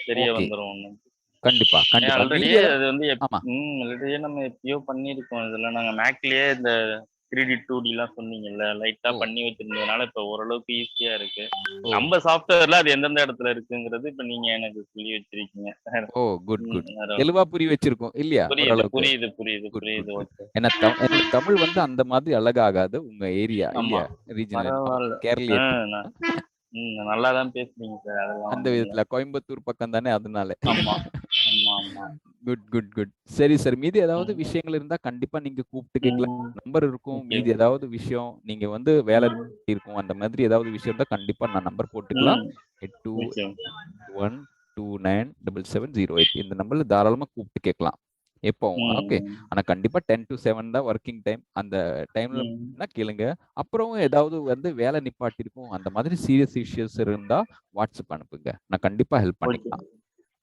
தெரிய ஓகே. வந்துரும் ஒண்ணும். கண்டிப்பா, கண்டிப்பா. மீதி ஆல்ரெடியே ஏதாவது அது வந்து ஆமா. ஆல்ரெடியே நம்ம எப்பயோ பண்ணியிருக்கோம். இதெல்லாம் நாங்க மேக்லயே இந்த 3டி, 2டிலாம் சொன்னீங்கல்ல, லைட்டா ஓ! பண்ணி வச்சிருந்ததுனால இப்ப ஓரளவுக்கு ஈஸியா இருக்கு. ஓ! நம்ம சாஃப்ட்வேர்ல அது எந்தெந்த இடத்துல இருக்குங்கிறது இப்ப நீங்க எனக்கு சொல்லி வச்சிருக்கீங்க. ஓ! Good, good. வேற தெளிவா புரிய வச்சிருக்கோம். இல்லையா? புரியுது, ஓரளவுக்கு. புரியுது, புரியுது, குட், குட், புரியுது. குட். ஓகே. ஏன்னா என்னோட தமிழ் வந்து அந்த மாதிரி அழகாகாது. உங்க ஏரியா ஆமா. இல்லையா? ரீஜியன் நம்ம பரவால்ல. ஆ கேரளியர்கள். நான் நல்லா தான் பேசுறீங்க சார். அதெல்லாம் அந்த ஒண்ணும் இல்ல. விதத்துல கோயம்புத்தூர் பக்கம் தானே அதனால. ஆமா. ஆமா, ஆமா. Good, good, good. சரி சார். மீதி ஏதாவது ம். விஷயங்கள் இருந்தா கண்டிப்பா நீங்க கூப்பிட்டு கேட்கலாம். ம். நம்பர் இருக்கும். ஓகே. மீதி ஏதாவது விஷயம் நீங்க வந்து வேலை ம். இருக்கும். அந்த மாதிரி ஏதாவது விஷயம் இருந்தா கண்டிப்பா நான் நம்பர் போட்டுக்கலாம். ம். ஓகே. 8212177008 இந்த நம்பர்ல தாராளமா கூப்பிட்டு கேட்கலாம். எப்பவும். ஓகே. ம். ஆனா கண்டிப்பா 10 to 7 தான் வொர்க்கிங் டைம். அந்த டைம்ல ம். கேளுங்க. அப்புறம் ஏதாவது வந்து வேலை நிப்பாட்டியிருக்கும். அந்த மாதிரி சீரியஸ் இஷ்யூஸ் இருந்தா வாட்ஸ்அப் அனுப்புங்க. நான் கண்டிப்பா ஹெல்ப் ஓகே. பண்ணிக்கலாம்.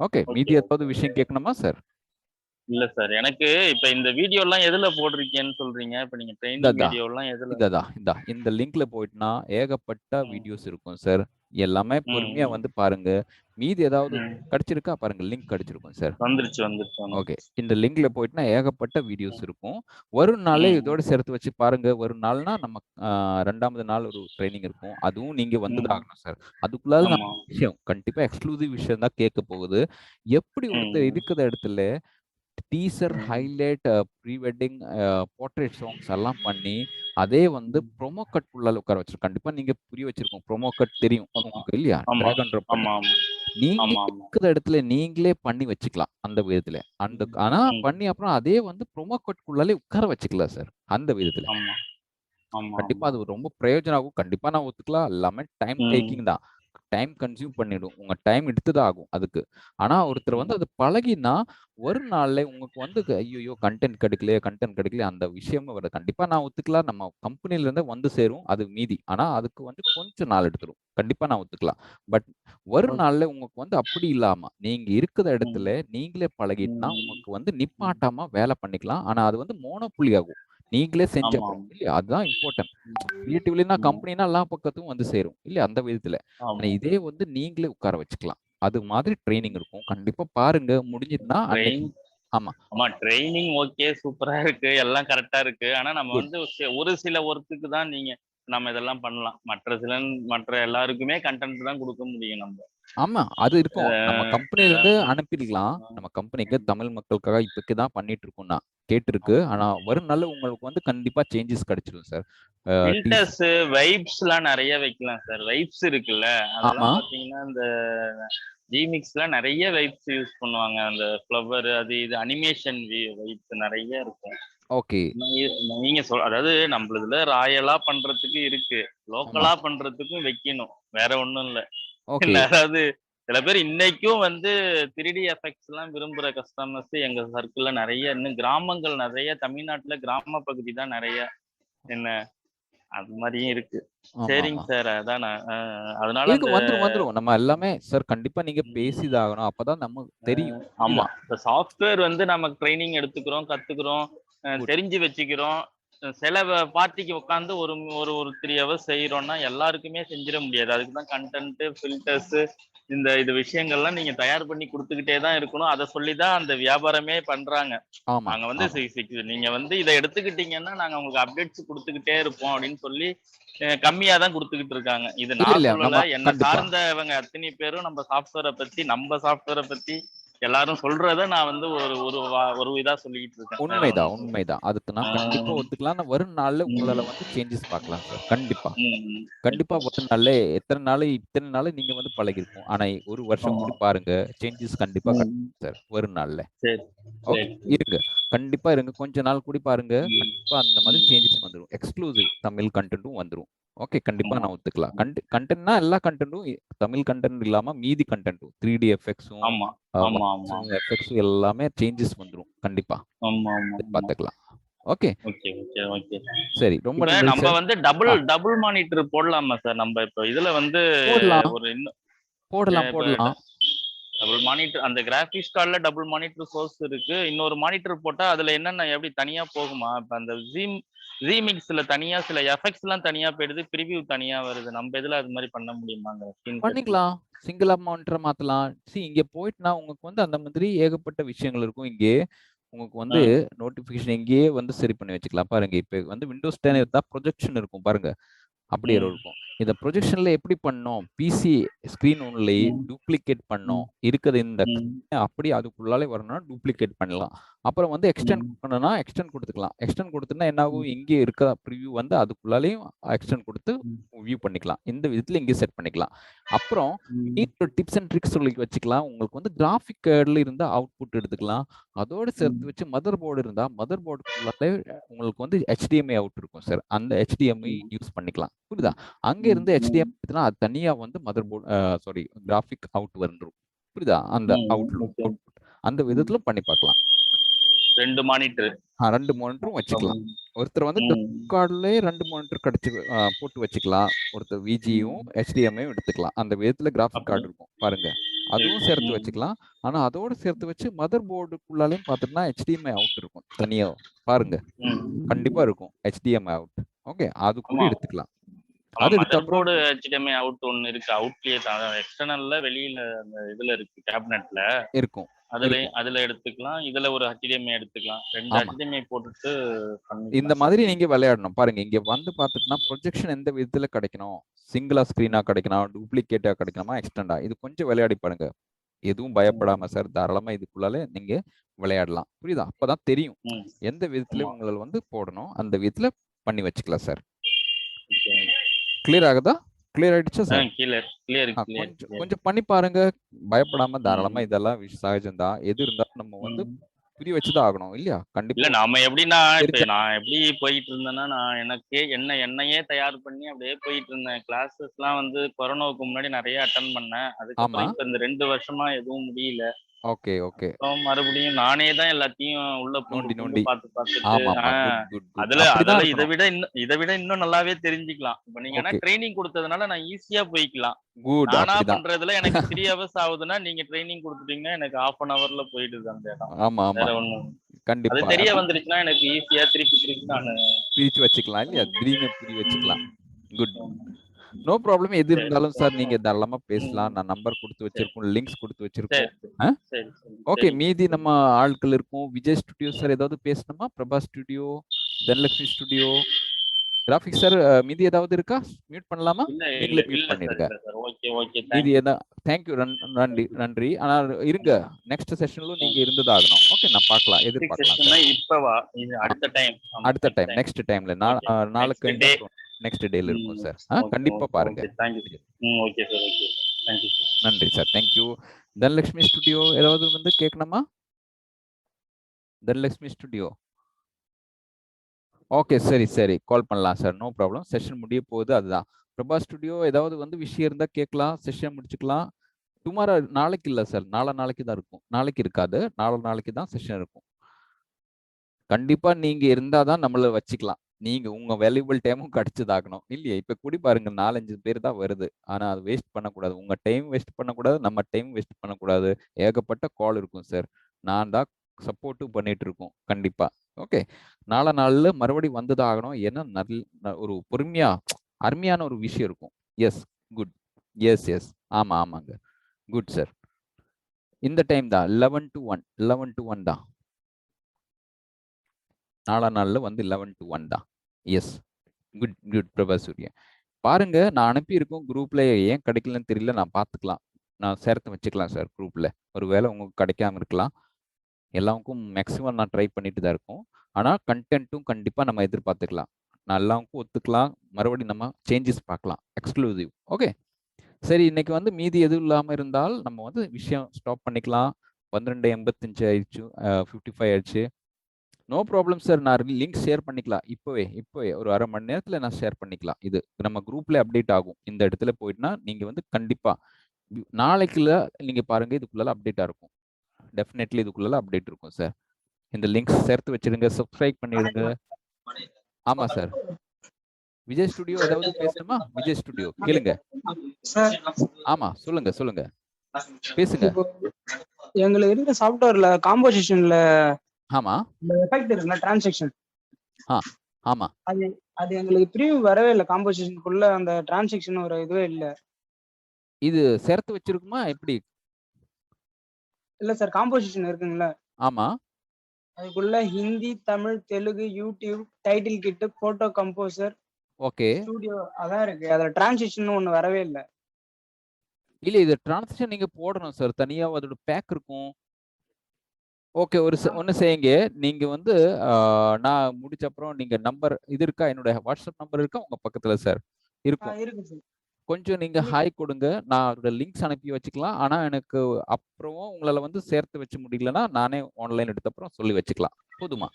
ஓகே. ஓகே. மீதி ஏதாவது விஷயம் கேட்கணுமா சார்? இல்ல சார். எனக்கு இப்ப இந்த வீடியோலாம் எதுல போடுறீங்கன்னு சொல்றீங்க? இப்ப நீங்க ட்ரெய்னிங் இதா வீடியோலாம் எதுல? இந்த லிங்க்ல போயிட்டுனா ஏகப்பட்ட ம். வீடியோஸ் இருக்கும் சார். எல்லாமே பொறுமையா ம். வந்து பாருங்க. மீதி ஏதாவது ம். கிடைச்சிருக்கா பாருங்க. லிங்க் கிடைச்சிருக்கும் சார். வந்துருச்சு, வந்துருச்சு, ஓகே. வந்துருச்சு. இந்த லிங்க்ல போயிட்டுனா ஏகப்பட்ட வீடியோஸ் ம். இருக்கும். வரும் நாளே ம். இதோட சேர்த்து வச்சு பாருங்க. வரும் நாள்னா நம்ம 2வது நாள் ஒரு ட்ரெய்னிங் இருக்கும். அதுவும் நீங்க வந்து தான் ம். ஆகணும் சார். அதுக்குள்ளால நம்ம ஆமா. விஷயம் கண்டிப்பா எக்ஸ்க்ளூசிவ் விஷயம் தான் கேட்க போகுது. எப்படி ஒருத்தர் ம். இருக்கிற இடத்துல டீசர், ம். Highlight, pre wedding, portrait songs எல்லாம் பண்ணி, அதே வந்து ம். ப்ரோமோ கட் உள்ளால உட்கார வச்சிருக்கோம். கண்டிப்பா நீங்க புரிய வச்சிருக்கும். ப்ரோமோ கட் தெரியும் ஆமா. உங்களுக்கு இல்லையா? ஆமா. டிராக் அண்ட் ட்ராப் பண்ணி. ஆமா, ஆமா. நீங்க ஆமா, ஆமா. இருக்கிற இடத்துல நீங்களே பண்ணி வச்சுக்கலாம். அந்த விதத்துல. ம். ஆனா ம். பண்ணி அப்புறம் அதே வந்து ப்ரோமோ கட்குள்ளாலே உட்கார வச்சுக்கலாம் சார். அந்த விதத்துல. ஆமா. ஆமா, கண்டிப்பா ஆமா. அது ரொம்ப பிரயோஜனம் ஆகும். கண்டிப்பா நான் ஒத்துக்கலாம். எல்லாமே டைம் ம். டேக்கிங் தான். டைம் கன்சியூம் பண்ணிடும். உங்க டைம் எடுத்து தான் ஆகும் அதுக்கு. ஆனா ஒருத்தர் வந்து ம். அது பழகினா, ஒரு நாள்ல உங்களுக்கு வந்து ஐய்யய்யோ! கன்டென்ட் கிடைக்கலையே அந்த விஷயமே வராது. கண்டிப்பா நான் ஒத்துக்கலாம். நம்ம கம்பெனில இருந்தே வந்து சேரும். அது மீதி. ஆனா அதுக்கு வந்து கொஞ்சம் நாள் எடுத்துரும். கண்டிப்பா நான் ஒத்துக்கலாம். பட் ஒரு ஓகே. நாள்ல உங்களுக்கு வந்து அப்படி இல்லாம, நீங்க இருக்கிற இடத்துல ம். நீங்களே பழகிட்டுனா, ம். உங்களுக்கு வந்து ம். நிப்பாட்டாம வேலை பண்ணிக்கலாம். ஆனா அது வந்து மோனோபோலி ஆகும். நீங்களே செஞ்ச ஆமா, அப்புறம் இல்லையா? அதுதான் இம்பார்ட்டன்ட். கிரியேட்டிவ்லினா கம்பெனினா எல்லா பக்கத்துக்கும் வந்து சேரும். இல்லையா? அந்த விதத்துல. ஆனா ஆமா. இதே வந்து நீங்களே உட்கார வச்சுக்கலாம். அது மாதிரி ட்ரெய்னிங் இருக்கும். கண்டிப்பா பாருங்க. முடிஞ்சதுன்னா அன்னைக்கு ட்ரெயின் ஆமா. ஆமா ட்ரெய்னிங் ஓகே. சூப்பரா இருக்கு. எல்லாம் கரெக்ட்டா இருக்கு. ஆனா நம்ம குட். வந்து ஒரு சில ஒர்க்குக்கு தான் நம்ம இதெல்லாம் பண்ணலாம். மற்ற எல்லாருக்குமே கன்டென்ட் தான் குடுக்க முடியும் நம்ம. ஆமா. அது இருக்கும். நம்ம கம்பெனிலருந்து அதான். அனுப்பிடலாம். நம்ம கம்பெனிக்கு ம். தமிழ் மக்களுக்காக இப்போதைக்கு தான் பண்ணிட்டு இருக்கோம்னா, கேட்டிருக்கு. ஆனா வரும் நாள்ல உங்களுக்கு வந்து கண்டிப்பா சேஞ்சஸ் கிடைச்சிடும் சார். டீஸ் ஃபில்டர்ஸ், வைப்ஸ்லாம் நெறைய வைக்கலாம் சார். வைப்ஸ் இருக்குல்ல, ஆமா. அதெல்லாம் பார்த்தீங்கன்னா, இந்த ஜிமிக்ஸ்லாம் நெறைய வைப்ஸ் யூஸ் பண்ணுவாங்க. அந்த ஃப்ளவர் அது இது அனிமேஷன் வைப்ஸ் நெறைய இருக்கும். ஓகே. நீங்க அதாவது நம்மளுதுல ராயலா பண்றதுக்கு இருக்கு. ஆமா. லோக்கலா பண்றதுக்கும் வைக்கணும். வேற ஒண்ணும் இல்ல. ஓகே. அதாவது சில பேர் இன்னைக்கும் வந்து 3டி எஃபெக்ட்ஸ்லாம் விரும்புற கஸ்டமர்ஸ் எங்க சர்க்கிள்ல நெறைய இன்னும் கிராமங்கள் நெறைய தமிழ்நாட்டுல கிராம பகுதி தான் நெறைய. என்ன அது மாரியும் இருக்கு. சரிங்க ஆமாமா. சார். அதான் நான் அதனால இருக்கு அந்த வந்துரும், வந்துரும். நம்ம எல்லாமே சார் கண்டிப்பா நீங்க ம். பேசி தான் ஆகணும். அப்பதான் நமக்கு தெரியும். ஆமா. புரியுதா? இப்ப சாஃப்ட்வேர் வந்து நம்ம ட்ரெய்னிங் எடுத்துக்கிறோம், கத்துக்கிறோம், குட். தெரிஞ்சு வச்சுக்கிறோம். சில பார்ட்டிக்கு உட்கார்ந்து ஒரு ஒரு ஒரு 3 ஹவர்ஸ் செய்றோம்னா, எல்லாருக்குமே செஞ்சிட முடியாது. அதுக்கு தான் கன்டென்ட், ஃபில்டர்ஸ் இது விஷயங்கள்லாம் நீங்க தயார் பண்ணி குடுத்துக்கிட்டே தான் இருக்கணும். அத சொல்லி தான் அந்த வியாபாரமே பண்றாங்க. ஆமா, நாங்க வந்து ஆமா. நீங்க வந்து இத எடுத்துக்கிட்டீங்கன்னா, நாங்க உங்களுக்கு அப்டேட்ஸ் குடுத்துக்கிட்டே இருப்போம் அப்படின்னு சொல்லி, கம்மியா தான் குடுத்துக்கிட்டு இருக்காங்க. இது இல்ல, நான் இல்ல. சொல்லல. நம்ம என்ன கண்டிப்பா. சார்ந்தவங்க அத்தனை பேரும் நம்ம சாஃப்ட்வேர பத்தி எல்லாரும் சொல்றத நான் வந்து ஒரு ஒரு ஒரு இதா சொல்லிக்கிட்டு இருக்கேன். வேற உண்மைதான், ஒண்ணும் இல்ல. உண்மைதான். அதுக்கு நான் கண்டிப்பா ம். ஒத்துக்கலாம். ஆனா வரும் நாள்ல உங்களால ம். வந்து சேஞ்சஸ் பார்க்கலாம் சார். கண்டிப்பா. ம். கண்டிப்பா ஓகே. வரும் நாள்ல எத்தன நாளு இத்தன நாளு நீங்க வந்து பழகியிருக்கும். ஆனா 1 வருஷம் ஆமா. கூடி பாருங்க. சேஞ்சஸ் கண்டிப்பா ம். கிடைக்கும் சார். வரும் நாள்ல. சரி. ஓகே. சரி, சரி. இருங்க. கண்டிப்பா இருங்க. கொஞ்ச நாள் கூடி பாருங்க. ம். கண்டிப்பா அந்த மாதிரி ம். சேஞ்சஸ் வந்துரும். எக்ஸ்க்ளூசிவ் தமிழ் கன்டென்ட்டும் வந்துரும். ஓகே. கண்டிப்பா ஆமா. நான் ஒத்துக்கலாம். கன்டென்ட்னா எல்லா கன்டென்ட்டும் தமிழ் கன்டென்ட் இல்லாம மீதி கன்டென்ட்டும் 3டி எஃபெக்ட்ஸும், ஆமா. ஆமா, ஆமா. வைப்ஸும், எஃபெக்ட்ஸும் எல்லாமே சேஞ்சஸ் வந்துரும். கண்டிப்பா. ஆமா, ஆமா, ஆமா. பார்த்துக்கலாம். ஓகே. Okay, okay, okay. சரி. ரொம்ப இப்ப நன்றி நம்ம சார். வந்து டபுள் ஆ டபுள் மானிட்டர் போடலாமா சார்? நம்ம இப்ப இதுல வந்து போடலாம், ஒரு இன்னும் போடலாம், இப்ப போடலாம். டபுள் மானிட்டர் அந்த கிராபிக்ஸ் கார்டுல டபுள் மானிட்டர் சோர்ஸ் இருக்கு. இன்னொரு மானிட்டர் போட்டா அதுல என்னென்ன எப்படி தனியா போகுமா? இப்ப அந்த ஜீமிக்ஸ்ல தனியா சில எஃபெக்ட்ஸ்லாம் தனியா போயிடுது. பிரிவியூ தனியா வருது. நம்ம இதுல அது மாரி பண்ண முடியுமாங்க? ஸ்கிரீன் கட்ல. பண்ணிக்கலாம். சிங்கிளா மானிட்டர மாத்தலாம். இங்க போயிட்டுனா உங்களுக்கு வந்து அந்த மாதிரி ஏகப்பட்ட விஷயங்கள் இருக்கும். இங்கே உங்களுக்கு ஆ. வந்து நோட்டிஃபிகேஷன் இங்கேயே வந்து சரி பண்ணி வச்சுக்கலாம். பாருங்க, இப்ப வந்து விண்டோஸ் 10 ம். எடுத்தா ப்ரொஜெக்ஷன் இருக்கும் பாருங்க. அப்படி ம். எரர் இருக்கும். இந்த ப்ரொஜெக்ஷன்ல எப்படி பண்ணோம்? பிசி ஸ்கிரீன் ஒன்லி ம். டூப்ளிகேட் பண்ணோம். ம். இருக்குது இந்த ம். அப்படியே அதுக்குள்ளாலே வரணும்னா டூப்ளிகேட் பண்ணலாம். அப்புறம் வந்து எக்ஸ்டெண்ட் ம். பண்ணணும்னா எக்ஸ்டெண்ட் குடுத்துக்கலாம். எக்ஸ்டெண்ட் குடுத்தோம்னா என்ன ஆகும்? ம். இங்கே இருக்க ப்ரிவ்யூ வந்து அதுக்குள்ளாலேயும் எக்ஸ்டெண்ட் குடுத்து ம். வியூ பண்ணிக்கலாம். இந்த விதத்துல இங்கே செட் பண்ணிக்கலாம். அப்புறம் ம். இன்னொரு டிப்ஸ் அண்ட் ட்ரிக்ஸ் சொல்லி வச்சுக்கலாம். உங்களுக்கு வந்து கிராஃபிக் கார்டுல இருந்தா அவுட்புட் எடுத்துக்கலாம். அதோட சேர்த்து ம். வச்சு மதர் போர்டு இருந்தா மதர் போர்டுக்குள்ளாலே உங்களுக்கு வந்து HDMI அவுட் இருக்கும் சார். அந்த HDMI ம். யூஸ் பண்ணிக்கலாம். புரியுதா? அங்க ம். இருந்து ம். HDMI எடுத்தனா அது தனியா வந்து மதர் போர்ட் சாரி கிராஃபிக் அவுட் வந்துரும். புரியுதா? அந்த ம். ஓகே. அவுட்புட் அந்த ம். விதத்திலும் பண்ணி பார்க்கலாம். 2 மானிட்டர். 2 மானிட்டரும் வச்சுக்கலாம். ம். ஒருத்தர் வந்து ம். கிராஃபிக் கார்ட்லயே 2 மானிட்டர் கிடைச்சு போட்டு வச்சுக்கலாம். ஒருத்தர் VGயும், ம். HDMIயும் எடுத்துக்கலாம். அந்த விதத்துல கிராஃபிக் அப்படி. கார்டு இருக்கும். பாருங்க. சரி. அதுவும் சேர்த்து ம். வச்சுக்கலாம். ஆனா அதோட சேர்த்து வச்சு மதர் போர்டுக்குள்ளாலயும் பார்த்துட்டோம்னா HDMI அவுட் இருக்கும். தனியா பாருங்க. கண்டிப்பா ம். இருக்கும். HDMI out. ஓகே. அது கூட ஆமா. எடுத்துக்கலாம். ஆமா. அது எடுத்த மதர் அப்புறம் போர்டு HDMI அவுட் ஒண்ணு இருக்கு. அவுட்லயே தான் எக்ஸ்டர்னல்ல வெளியில அந்த இதுல இருக்கு கேபினெட்ல. இருக்கும். இருக்கும். அதுல எடுத்துக்கலாம். இதுல ஒரு HDMI எடுத்துக்கலாம். 2 ஆமா. HDMI போட்டுட்டு இந்த பண்ணிக்கலாம். மாதிரி நீங்க விளையாடணும். பாருங்க, இங்க வந்து பார்த்துட்டுனா ப்ரொஜெக்ஷன் எந்த விதத்துல கிடைக்கணும்? சிங்கிளா ஸ்கிரீனா கிடைக்கணும்? டூப்ளிகேட்டா கிடைக்கணுமா? எக்ஸ்டெண்டா? இது கொஞ்சம் விளையாடி பாருங்க. எதுவும் பயப்படாம சார், தாராளமா இதுக்குள்ளால நீங்க விளையாடலாம். புரியுதா? அப்பதான் தெரியும். ம். எந்த விதத்துல ஆமா. உங்களால வந்து போடணும். அந்த விதத்துல பண்ணி வச்சுக்கலாம் சார். ஓகே. கிளியர் ஆகுதா? கிளியர் ஆயிடுச்சா சார்? கிளியர், கிளியர், கிளியர், கொஞ்சம் கிளியர். கொஞ்சம் பண்ணி பாருங்க. பயப்படாம தாராளமா ம். இதெல்லாம் சகஜம் தான். எது இருந்தாலும் நம்ம வந்து ம். புரிய வச்சு தான் ஆகணும். இல்லையா? இல்ல கண்டிப்பா நாம எப்படின்னா, இப்ப தெரிஞ்சா நான் எப்படி போயிட்டு இருந்தேன்னா, நான் என்னையே தயார் பண்ணி அப்படியே போயிட்டு இருந்தேன். கிளாஸஸ்லாம் வந்து கொரோனாவுக்கு முன்னாடி நெறைய அட்டெண்ட் பண்ணேன். ஆமா. அதுக்கப்புறம் இப்ப இந்த 2 வருஷமா எதுவும் முடியல. Okay, okay. அப்புறம் மறுபடியும் நானே தான் எல்லாத்தையும் உள்ள பூந்து நோண்டி, பூந்து நோண்டி. பார்த்துட்டு ஆமாமா. Good, good, good. அதுல அப்படிதான் அதுல இருக்கணும். இத விட இன்னும் நல்லாவே தெரிஞ்சுக்கலாம். இப்ப நீங்க ஓகே. ட்ரெய்னிங் குடுத்ததுனால நான் ஈஸியா போய்க்கலாம். குட். நானா அப்படிதான். பண்றதுல எனக்கு 3 ஹவர்ஸ் ஆகுதுன்னா, நீங்க ட்ரெய்னிங் குடுத்துட்டீங்கன்னா, எனக்கு 1/2 அன் ஹவர்ல போயிடுது அந்த இடம். ஆமா, ஆமா. வேற ஒண்ணும் கண்டிப்பா. தெரிய வந்துருச்சுன்னா எனக்கு ஈஸியா திருப்பி நான் பிரிச்சு வச்சுக்கலாம் இல்லையா? ட்ரீமை புரிய வச்சுக்கலாம். குட். No problem. எது இருந்தாலும் சார் நீங்க தாராளமா பேசலாம். நான் நம்பர் கொடுத்து வச்சிருக்கோம், லிங்க்ஸ் கொடுத்து வச்சிருக்கோம். ஓகே, மீதி நம்ம ஆட்கள் இருக்கும். விஜய் ஸ்டுடியோ சார் ஏதாவது பேசணுமா? Prabha studio, Dhanalakshmi studio, graphics sir மீதி ஏதாவது இருக்கா? மியூட் பண்ணலாமா? நீங்களே மியூட் பண்ணிடுங்க. மீதி ஏதாவது தேங்க்யூ, நன்றி நன்றி. ஆனால் இருங்க, நெக்ஸ்ட் செஷன்ல நீங்க இருந்ததாகணும். ஓகே, நான் பார்க்கலாம், எதிர்பார்க்கலாம் சார். இப்பவா இது அடுத்த டைம் நெக்ஸ்ட் டைம்ல நாளைக்கு நெக்ஸ்ட் டேல இருக்கும் சார். கண்டிப்பா பாருங்க. நன்றி சார், தேங்க்யூ. தனலட்சுமி ஸ்டுடியோ ஏதாவது வந்து கேட்கணுமா? தனலட்சுமி ஸ்டுடியோ ஓகே, சரி சரி, கால் பண்ணலாம் சார், நோ ப்ராப்ளம். செஷன் முடிய போகுது, அதுதான். பிரபா ஸ்டுடியோ ஏதாவது வந்து விஷயம் இருந்தா கேட்கலாம், செஷன் முடிச்சுக்கலாம். டுமாரோ, நாளைக்கு இல்லை சார், நாளைக்கு தான் இருக்கும். நாளைக்கு இருக்காது, நாளைக்கு தான் செஷன் இருக்கும். கண்டிப்பா நீங்க இருந்தாதான் நம்மள வச்சுக்கலாம். நீங்க உங்க வேல்யூபிள் டைமும் கிடைச்சதாகணும் இல்லையா? இப்ப கூடி பாருங்க, 4-5 பேர் தான் வருது. ஆனா அது வேஸ்ட் பண்ணக்கூடாது. உங்க டைம் வேஸ்ட் பண்ணக்கூடாது, நம்ம டைம் வேஸ்ட் பண்ணக்கூடாது. ஏகப்பட்ட கால் இருக்கும் சார். நான் தான் சப்போர்ட்டும் பண்ணிட்டு இருக்கோம் கண்டிப்பா. ஓகே, நாளில் மறுபடியும் வந்துதான் ஆகணும். ஏன்னா ஒரு பொறுமையா அருமையான ஒரு விஷயம் இருக்கும். Yes, good. எஸ், ஆமாங்க. Good sir. இந்த டைம் தான் 11 to 1 தான். நாளில் வந்து 11 to 1 தான். Yes, good Prabha Surya. பாருங்க, நான் அனுப்பியிருக்கோம் குரூப்ல. ஏன் கிடைக்கலன்னு தெரியல, நான் பார்த்துக்கலாம். நான் சேர்த்து வச்சுக்கலாம் சார் குரூப்ல. ஒருவேளை உங்களுக்கு கிடைக்காம இருக்கலாம். எல்லாருக்கும் மேக்ஸிமம் நான் ட்ரை பண்ணிட்டு தான் இருக்கோம். ஆனால் கண்டென்ட்டும் கண்டிப்பாக நம்ம எதிர்பார்த்துக்கலாம். நான் எல்லாருக்கும் ஒத்துக்கலாம். மறுபடியும் நம்ம சேஞ்சஸ் பார்க்கலாம், எக்ஸ்க்ளூசிவ். ஓகே, சரி. இன்னைக்கு வந்து மீதி எதுவும் இல்லாமல் இருந்தால் நம்ம வந்து விஷயம் ஸ்டாப் பண்ணிக்கலாம். 12:85 ஆயிடுச்சு, 55 ஆயிடுச்சு. No problem sir. நான் லிங்க் ஷேர் பண்ணிக்கலாம் இப்போவே ஒரு அரை மணி நேரத்தில் நான் ஷேர் பண்ணிக்கலாம். இது நம்ம குரூப்ல அப்டேட் ஆகும். இந்த இடத்துல போயிட்டுனா நீங்க வந்து கண்டிப்பா நாளைக்குள்ள நீங்க பாருங்க, இதுக்குள்ள அப்டேட்டா இருக்கும். டெஃபினெட்லி இதுக்குள்ள அப்டேட் இருக்கும் சார். இந்த லிங்க்ஸ் சேர்த்து வச்சிருங்க, சப்ஸ்கிரைப் பண்ணிடுங்க. ஆமா சார். விஜய் ஸ்டுடியோ ஏதாவது பேசணுமா? விஜய் ஸ்டுடியோ கேளுங்க. ஆமா, சொல்லுங்க பேசுங்க. எங்களுக்கு இருக்க சாஃப்ட்வேர்ல காம்போசிஷன்ல ஆமா, இந்த எஃபெக்ட் இருக்குல்ல, டிரான்சாக்ஷன். ஆமா. அது எங்களுக்கு ப்ரீவியூ வரவே இல்லை. காம்போசிஷனுக்குள்ள அந்த டிரான்சாக்ஷன் ஒரு இதுவே இல்ல. இது சேர்த்து வச்சிருக்குமா எப்படி? இல்ல சார், காம்போசிஷன் இருக்குங்களா? ஆமா. அதுக்குள்ள Hindi, Tamil, Telugu, YouTube, title kit, photo composer, okay, studio அதான் இருக்கு. அதுல டிரான்சாக்ஷன் ஒண்ணு வரவே இல்லை. இல்ல, இது டிரான்சாக்ஷன் நீங்க போடணும் சார். தனியா அதோட பேக் இருக்கும். ஓகே, ஒன்று செய்யுங்க. நீங்க வந்து நான் முடிச்ச அப்புறம் நீங்க நம்பர் இது இருக்கா? என்னோட வாட்ஸ்அப் நம்பர் இருக்கா உங்க பக்கத்துல சார்? இருக்கும். இருக்கு சார். கொஞ்சம் நீங்க ஹாய் கொடுங்க, நான் அதோட லிங்க்ஸ் அனுப்பி வச்சுக்கலாம். ஆனா எனக்கு அப்புறம் உங்களால வந்து சேர்த்து வச்சு முடியலன்னா நானே ஆன்லைன் எடுத்த அப்புறம் சொல்லி வச்சுக்கலாம். போதுமா?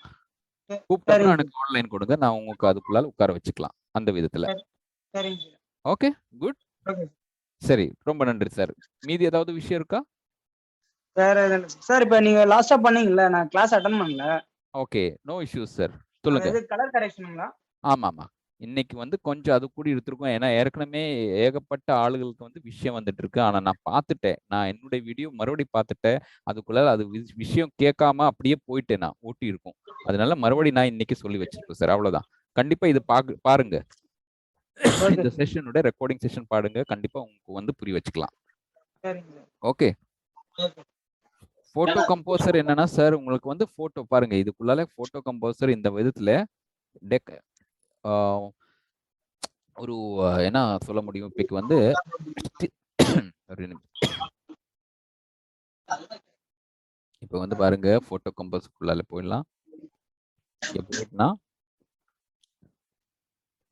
கூப்பிட்ட அப்புறம் எனக்கு ஆன்லைன் கொடுங்க, நான் உங்களுக்கு அதுக்குள்ளால உட்கார வச்சுக்கலாம் அந்த விதத்துல. Okay, good. சரி, ரொம்ப நன்றி சார். மீதி ஏதாவது விஷயம் இருக்கா? வேற சார், இப்ப நீங்க லாஸ்டா பண்ணீங்கல்ல, நான் கிளாஸ் அட்டெண்ட் பண்ணல. Okay, no issues sir. சொல்லுங்க. இது கலர் கரெக்ஷனுங்களா? ஆமாமா. இன்னைக்கு வந்து கொஞ்சம் அது கூடி எடுத்திருக்கோம். ஏன்னா ஏற்கனவே ஏகப்பட்ட ஆளுகளுக்கு வந்து விஷயம் வந்துட்டு இருக்கு. ஆனா நான் பார்த்துட்டேன். நான் என்னுடைய வீடியோ மறுபடியும் பார்த்துட்டேன். அதுக்குள்ள அது விஷயம் கேட்காம அப்படியே போயிட்டேன், நான் ஓட்டி இருக்கும். அதனால மறுபடியும் நான் இன்னைக்கு சொல்லி வச்சிருக்கேன் சார். அவ்வளவுதான். கண்டிப்பா இது பாருங்க. இந்த செஷனோட ரெக்கார்டிங் செஷன் பாருங்க. கண்டிப்பா உங்களுக்கு வந்து புரிய வச்சுக்கலாம். ஓகே. போட்டோ கம்போசர் என்னன்னா சார், உங்களுக்கு வந்து போட்டோ பாருங்க, இதுக்குள்ளால போட்டோ கம்போசர் இந்த விதத்துல ஒரு என்ன சொல்ல முடியும், இப்ப வந்து இப்ப வந்து பாருங்க, போட்டோ கம்போசருக்குள்ளால போயிடலாம். எப்படின்னா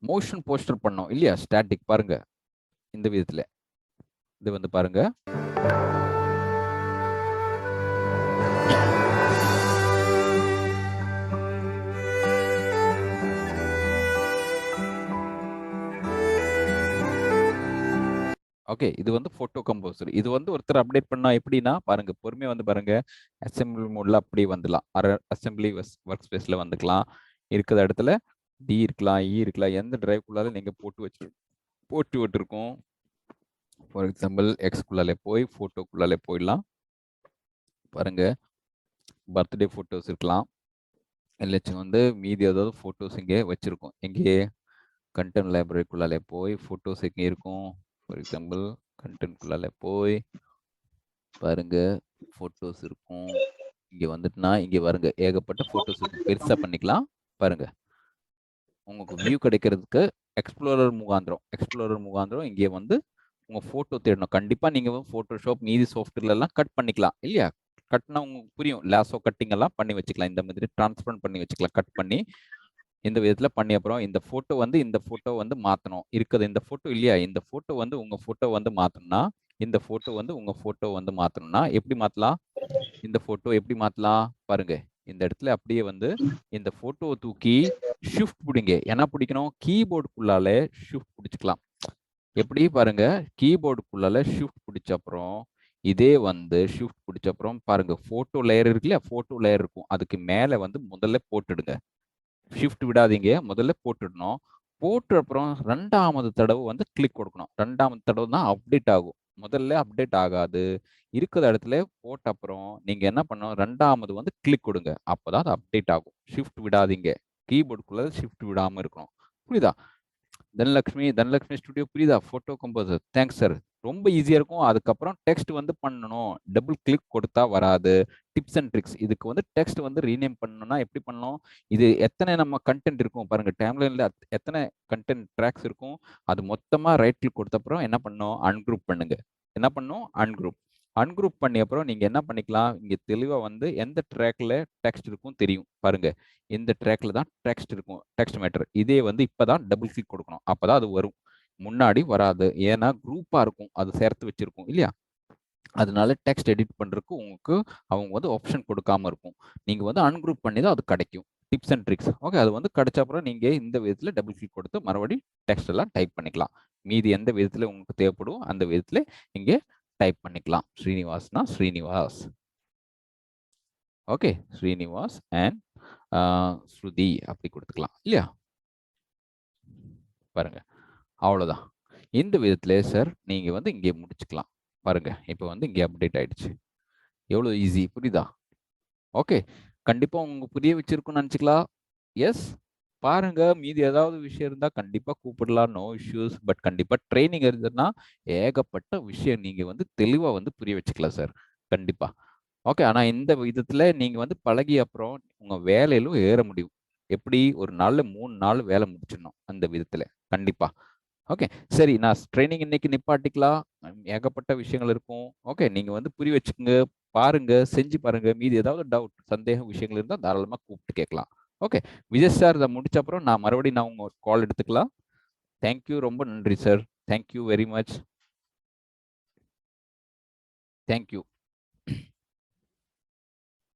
மோஷன் போஸ்டர் பண்ணோம் இல்லையா, ஸ்டாட்டிக். பாருங்க இந்த விதத்துல இது வந்து பாருங்க. ஓகே, இது வந்து போட்டோ கம்போசர். இது வந்து ஒருத்தர் அப்டேட் பண்ணா எப்படின்னா பாருங்க, பொறுமையா வந்து பாருங்க. அசெம்பிளி மோட்ல அப்படியே வந்துடலாம். அசெம்பிளி ஒர்க் ஸ்பேஸ்ல வந்துக்கலாம். இருக்கிற இடத்துல டி இருக்கலாம், இ இருக்கலாம். எந்த டிரைவ்க்குள்ளால நீங்க போட்டு விட்டுருக்கோம். ஃபார் எக்ஸாம்பிள் எக்ஸ்குள்ளாலே போய் போட்டோக்குள்ளாலே போயிடலாம். பாருங்க, பர்த்டே போட்டோஸ் இருக்கலாம். எல்ஹெச் வந்து மீதி ஏதாவது ஃபோட்டோஸ் இங்கே வச்சுருக்கோம். எங்கே கண்டென்ட் லைப்ரரிக்குள்ளாலே போய் ஃபோட்டோஸ் எங்கே இருக்கும்? ஃபார் எக்ஸாம்பிள் கண்டென்ட்குள்ளாலே போய் பாருங்க ஃபோட்டோஸ் இருக்கும். இங்கே வந்துட்டுனா இங்கே பாருங்க ஏகப்பட்ட ஃபோட்டோஸ் இருக்கும். பெருசாக பண்ணிக்கலாம் பாருங்க. உங்களுக்கு வியூ கிடைக்கிறதுக்கு எக்ஸ்ப்ளோரர் முகாந்திரம் இங்கே வந்து உங்கள் ஃபோட்டோ தேடணும். கண்டிப்பாக நீங்கள் ஃபோட்டோஷாப் மீதி சாஃப்ட்வேர்லாம் கட் பண்ணிக்கலாம் இல்லையா? கட்னா உங்களுக்கு புரியும். லேசோ கட்டிங் எல்லாம் பண்ணி வச்சுக்கலாம். இந்த மாதிரி டிரான்ஸ்பரண்ட் பண்ணி வச்சுக்கலாம். கட் பண்ணி இந்த விதத்தில் பண்ணி அப்புறம் இந்த ஃபோட்டோ வந்து மாற்றணும் இருக்குது. இந்த ஃபோட்டோ இல்லையா? இந்த ஃபோட்டோ வந்து உங்கள் ஃபோட்டோ வந்து மாற்றணும்னா இந்த ஃபோட்டோ வந்து உங்கள் ஃபோட்டோ வந்து மாற்றணும்னா எப்படி மாற்றலாம்? இந்த ஃபோட்டோ எப்படி மாற்றலாம் பாருங்க. இந்த இடத்துல அப்படியே வந்து இந்த ஃபோட்டோவை தூக்கி ஷிஃப்ட் பிடிங்க. என்ன பிடிக்கணும்? கீபோர்டுக்குள்ளால ஷிஃப்ட் பிடிச்சிக்கலாம். எப்படி பாருங்க, கீபோர்டுக்குள்ளால ஷிஃப்ட் பிடிச்ச அப்புறம் இதே வந்து ஷிஃப்ட் பிடிச்ச அப்புறம் பாருங்க ஃபோட்டோ லேயர் இருக்கு இல்லையா? ஃபோட்டோ லேயர் இருக்கும். அதுக்கு மேலே வந்து முதல்ல போட்டுடுங்க. ஷிஃப்ட் விடாதீங்க, முதல்ல போட்டுடணும். போட்டு அப்புறம் 2வது தடவை வந்து கிளிக் கொடுக்கணும். 2வது தடவை தான் அப்டேட் ஆகும். முதல்ல அப்டேட் ஆகாது. இருக்கிற இடத்துல போட்ட அப்புறம் நீங்க என்ன பண்ணணும்? 2வது வந்து கிளிக் கொடுங்க. அப்பதான் அது அப்டேட் ஆகும். ஷிஃப்ட் விடாதீங்க. கீபோர்டுக்குள்ள ஷிஃப்ட் விடாம இருக்கணும். புரியுதா? தனலட்சுமி ஸ்டுடியோ புரியுதா? Photo composer. Thanks sir. ரொம்ப ஈஸியா இருக்கும். அதுக்கப்புறம் டெக்ஸ்ட் வந்து பண்ணணும். டபுள் கிளிக் கொடுத்தா வராது. Tips and tricks. இதுக்கு வந்து டெக்ஸ்ட் வந்து ரீநேம் பண்ணணும்னா எப்படி பண்ணணும்? இது எத்தனை நம்ம கண்டென்ட் இருக்கும் பாருங்க. டைம்லைன்ல எத்தனை கண்டென்ட் ட்ராக்ஸ் இருக்கும்? அது மொத்தமா ரைட் கிளிக் கொடுத்த அப்புறம் என்ன பண்ணணும்? அன்குரூப் பண்ணுங்க. என்ன பண்ணும்? அன்குரூப் பண்ணி அப்புறம் நீங்க என்ன பண்ணிக்கலாம்? இங்க தெளிவா வந்து எந்த ட்ராக்ல டெக்ஸ்ட் இருக்கும் தெரியும் பாருங்க. இந்த ட்ராக்ல தான் டெக்ஸ்ட் இருக்கும். Text matter. இதே வந்து இப்பதான் டபுள் கிளிக் கொடுக்கணும். அப்பதான் அது வரும். முன்னாடி வராது. ஏன்னா குரூப்பா இருக்கும். அது சேர்த்து வச்சிருக்கும் இல்லையா? அதனால டெக்ஸ்ட் எடிட் பண்றதுக்கு உங்களுக்கு அவங்க வந்து ஆப்ஷன் கொடுக்காம இருக்கும். நீங்க வந்து அன்குரூப் பண்ணி தான் அது கிடைக்கும். Tips and tricks. ஓகே, அது வந்து கிடைச்ச அப்புறம் நீங்க இந்த விதத்துல டபுள் கிளிக் கொடுத்து மறுபடியும் டெக்ஸ்ட் எல்லாம் டைப் பண்ணிக்கலாம். மீதி எந்த விதத்துல உங்களுக்கு தேவைப்படும் அந்த விதத்துல இங்கே டைப் பண்ணிக்கலாம். ஸ்ரீனிவாஸ்னா ஸ்ரீனிவாஸ். ஓகே, ஸ்ரீனிவாஸ் அண்ட் ஸ்ருதி அப்படி கொடுத்துக்கலாம் இல்லையா? பாருங்க, அவ்வளோதான். இந்த விதத்துல சார் நீங்க வந்து இங்கே முடிச்சுக்கலாம். பாருங்க, இப்போ வந்து இங்கே அப்டேட் ஆயிடுச்சு. எவ்வளோ ஈஸி, புரியுதா? ஓகே, கண்டிப்பா உங்களுக்கு புரிய வச்சிருக்கும்னு நினச்சிக்கலாம். எஸ், பாருங்க. மீதி ஏதாவது விஷயம் இருந்தால் கண்டிப்பாக கூப்பிடலாம். No issues. பட் கண்டிப்பாக ட்ரைனிங் இருந்ததுன்னா ஏகப்பட்ட விஷயம் நீங்கள் வந்து தெளிவாக வந்து புரிய வச்சுக்கலாம் சார். கண்டிப்பாக. ஓகே, ஆனால் இந்த விதத்தில் நீங்கள் வந்து பழகி அப்புறம் உங்கள் வேலையிலும் ஏற முடியும். எப்படி? ஒரு நாளில் 3 நாள் வேலை முடிச்சிடணும் அந்த விதத்தில். கண்டிப்பாக. ஓகே, சரி. நான் ட்ரைனிங் இன்னைக்கு நிப்பாட்டிக்கலாம். ஏகப்பட்ட விஷயங்கள் இருக்கும். ஓகே, நீங்கள் வந்து புரிய வச்சுக்கோங்க. பாருங்க, செஞ்சு பாருங்க. மீதி ஏதாவது டவுட், சந்தேகம் விஷயங்கள் இருந்தால் தாராளமாக கூப்பிட்டு கேட்கலாம். ஓகே, விஜய் சார் இதை முடிச்ச அப்புறம் நான் மறுபடியும் உங்கள் கால் எடுத்துக்கலாம். தேங்க்யூ, ரொம்ப நன்றி sir. Thank you very much. Thank you.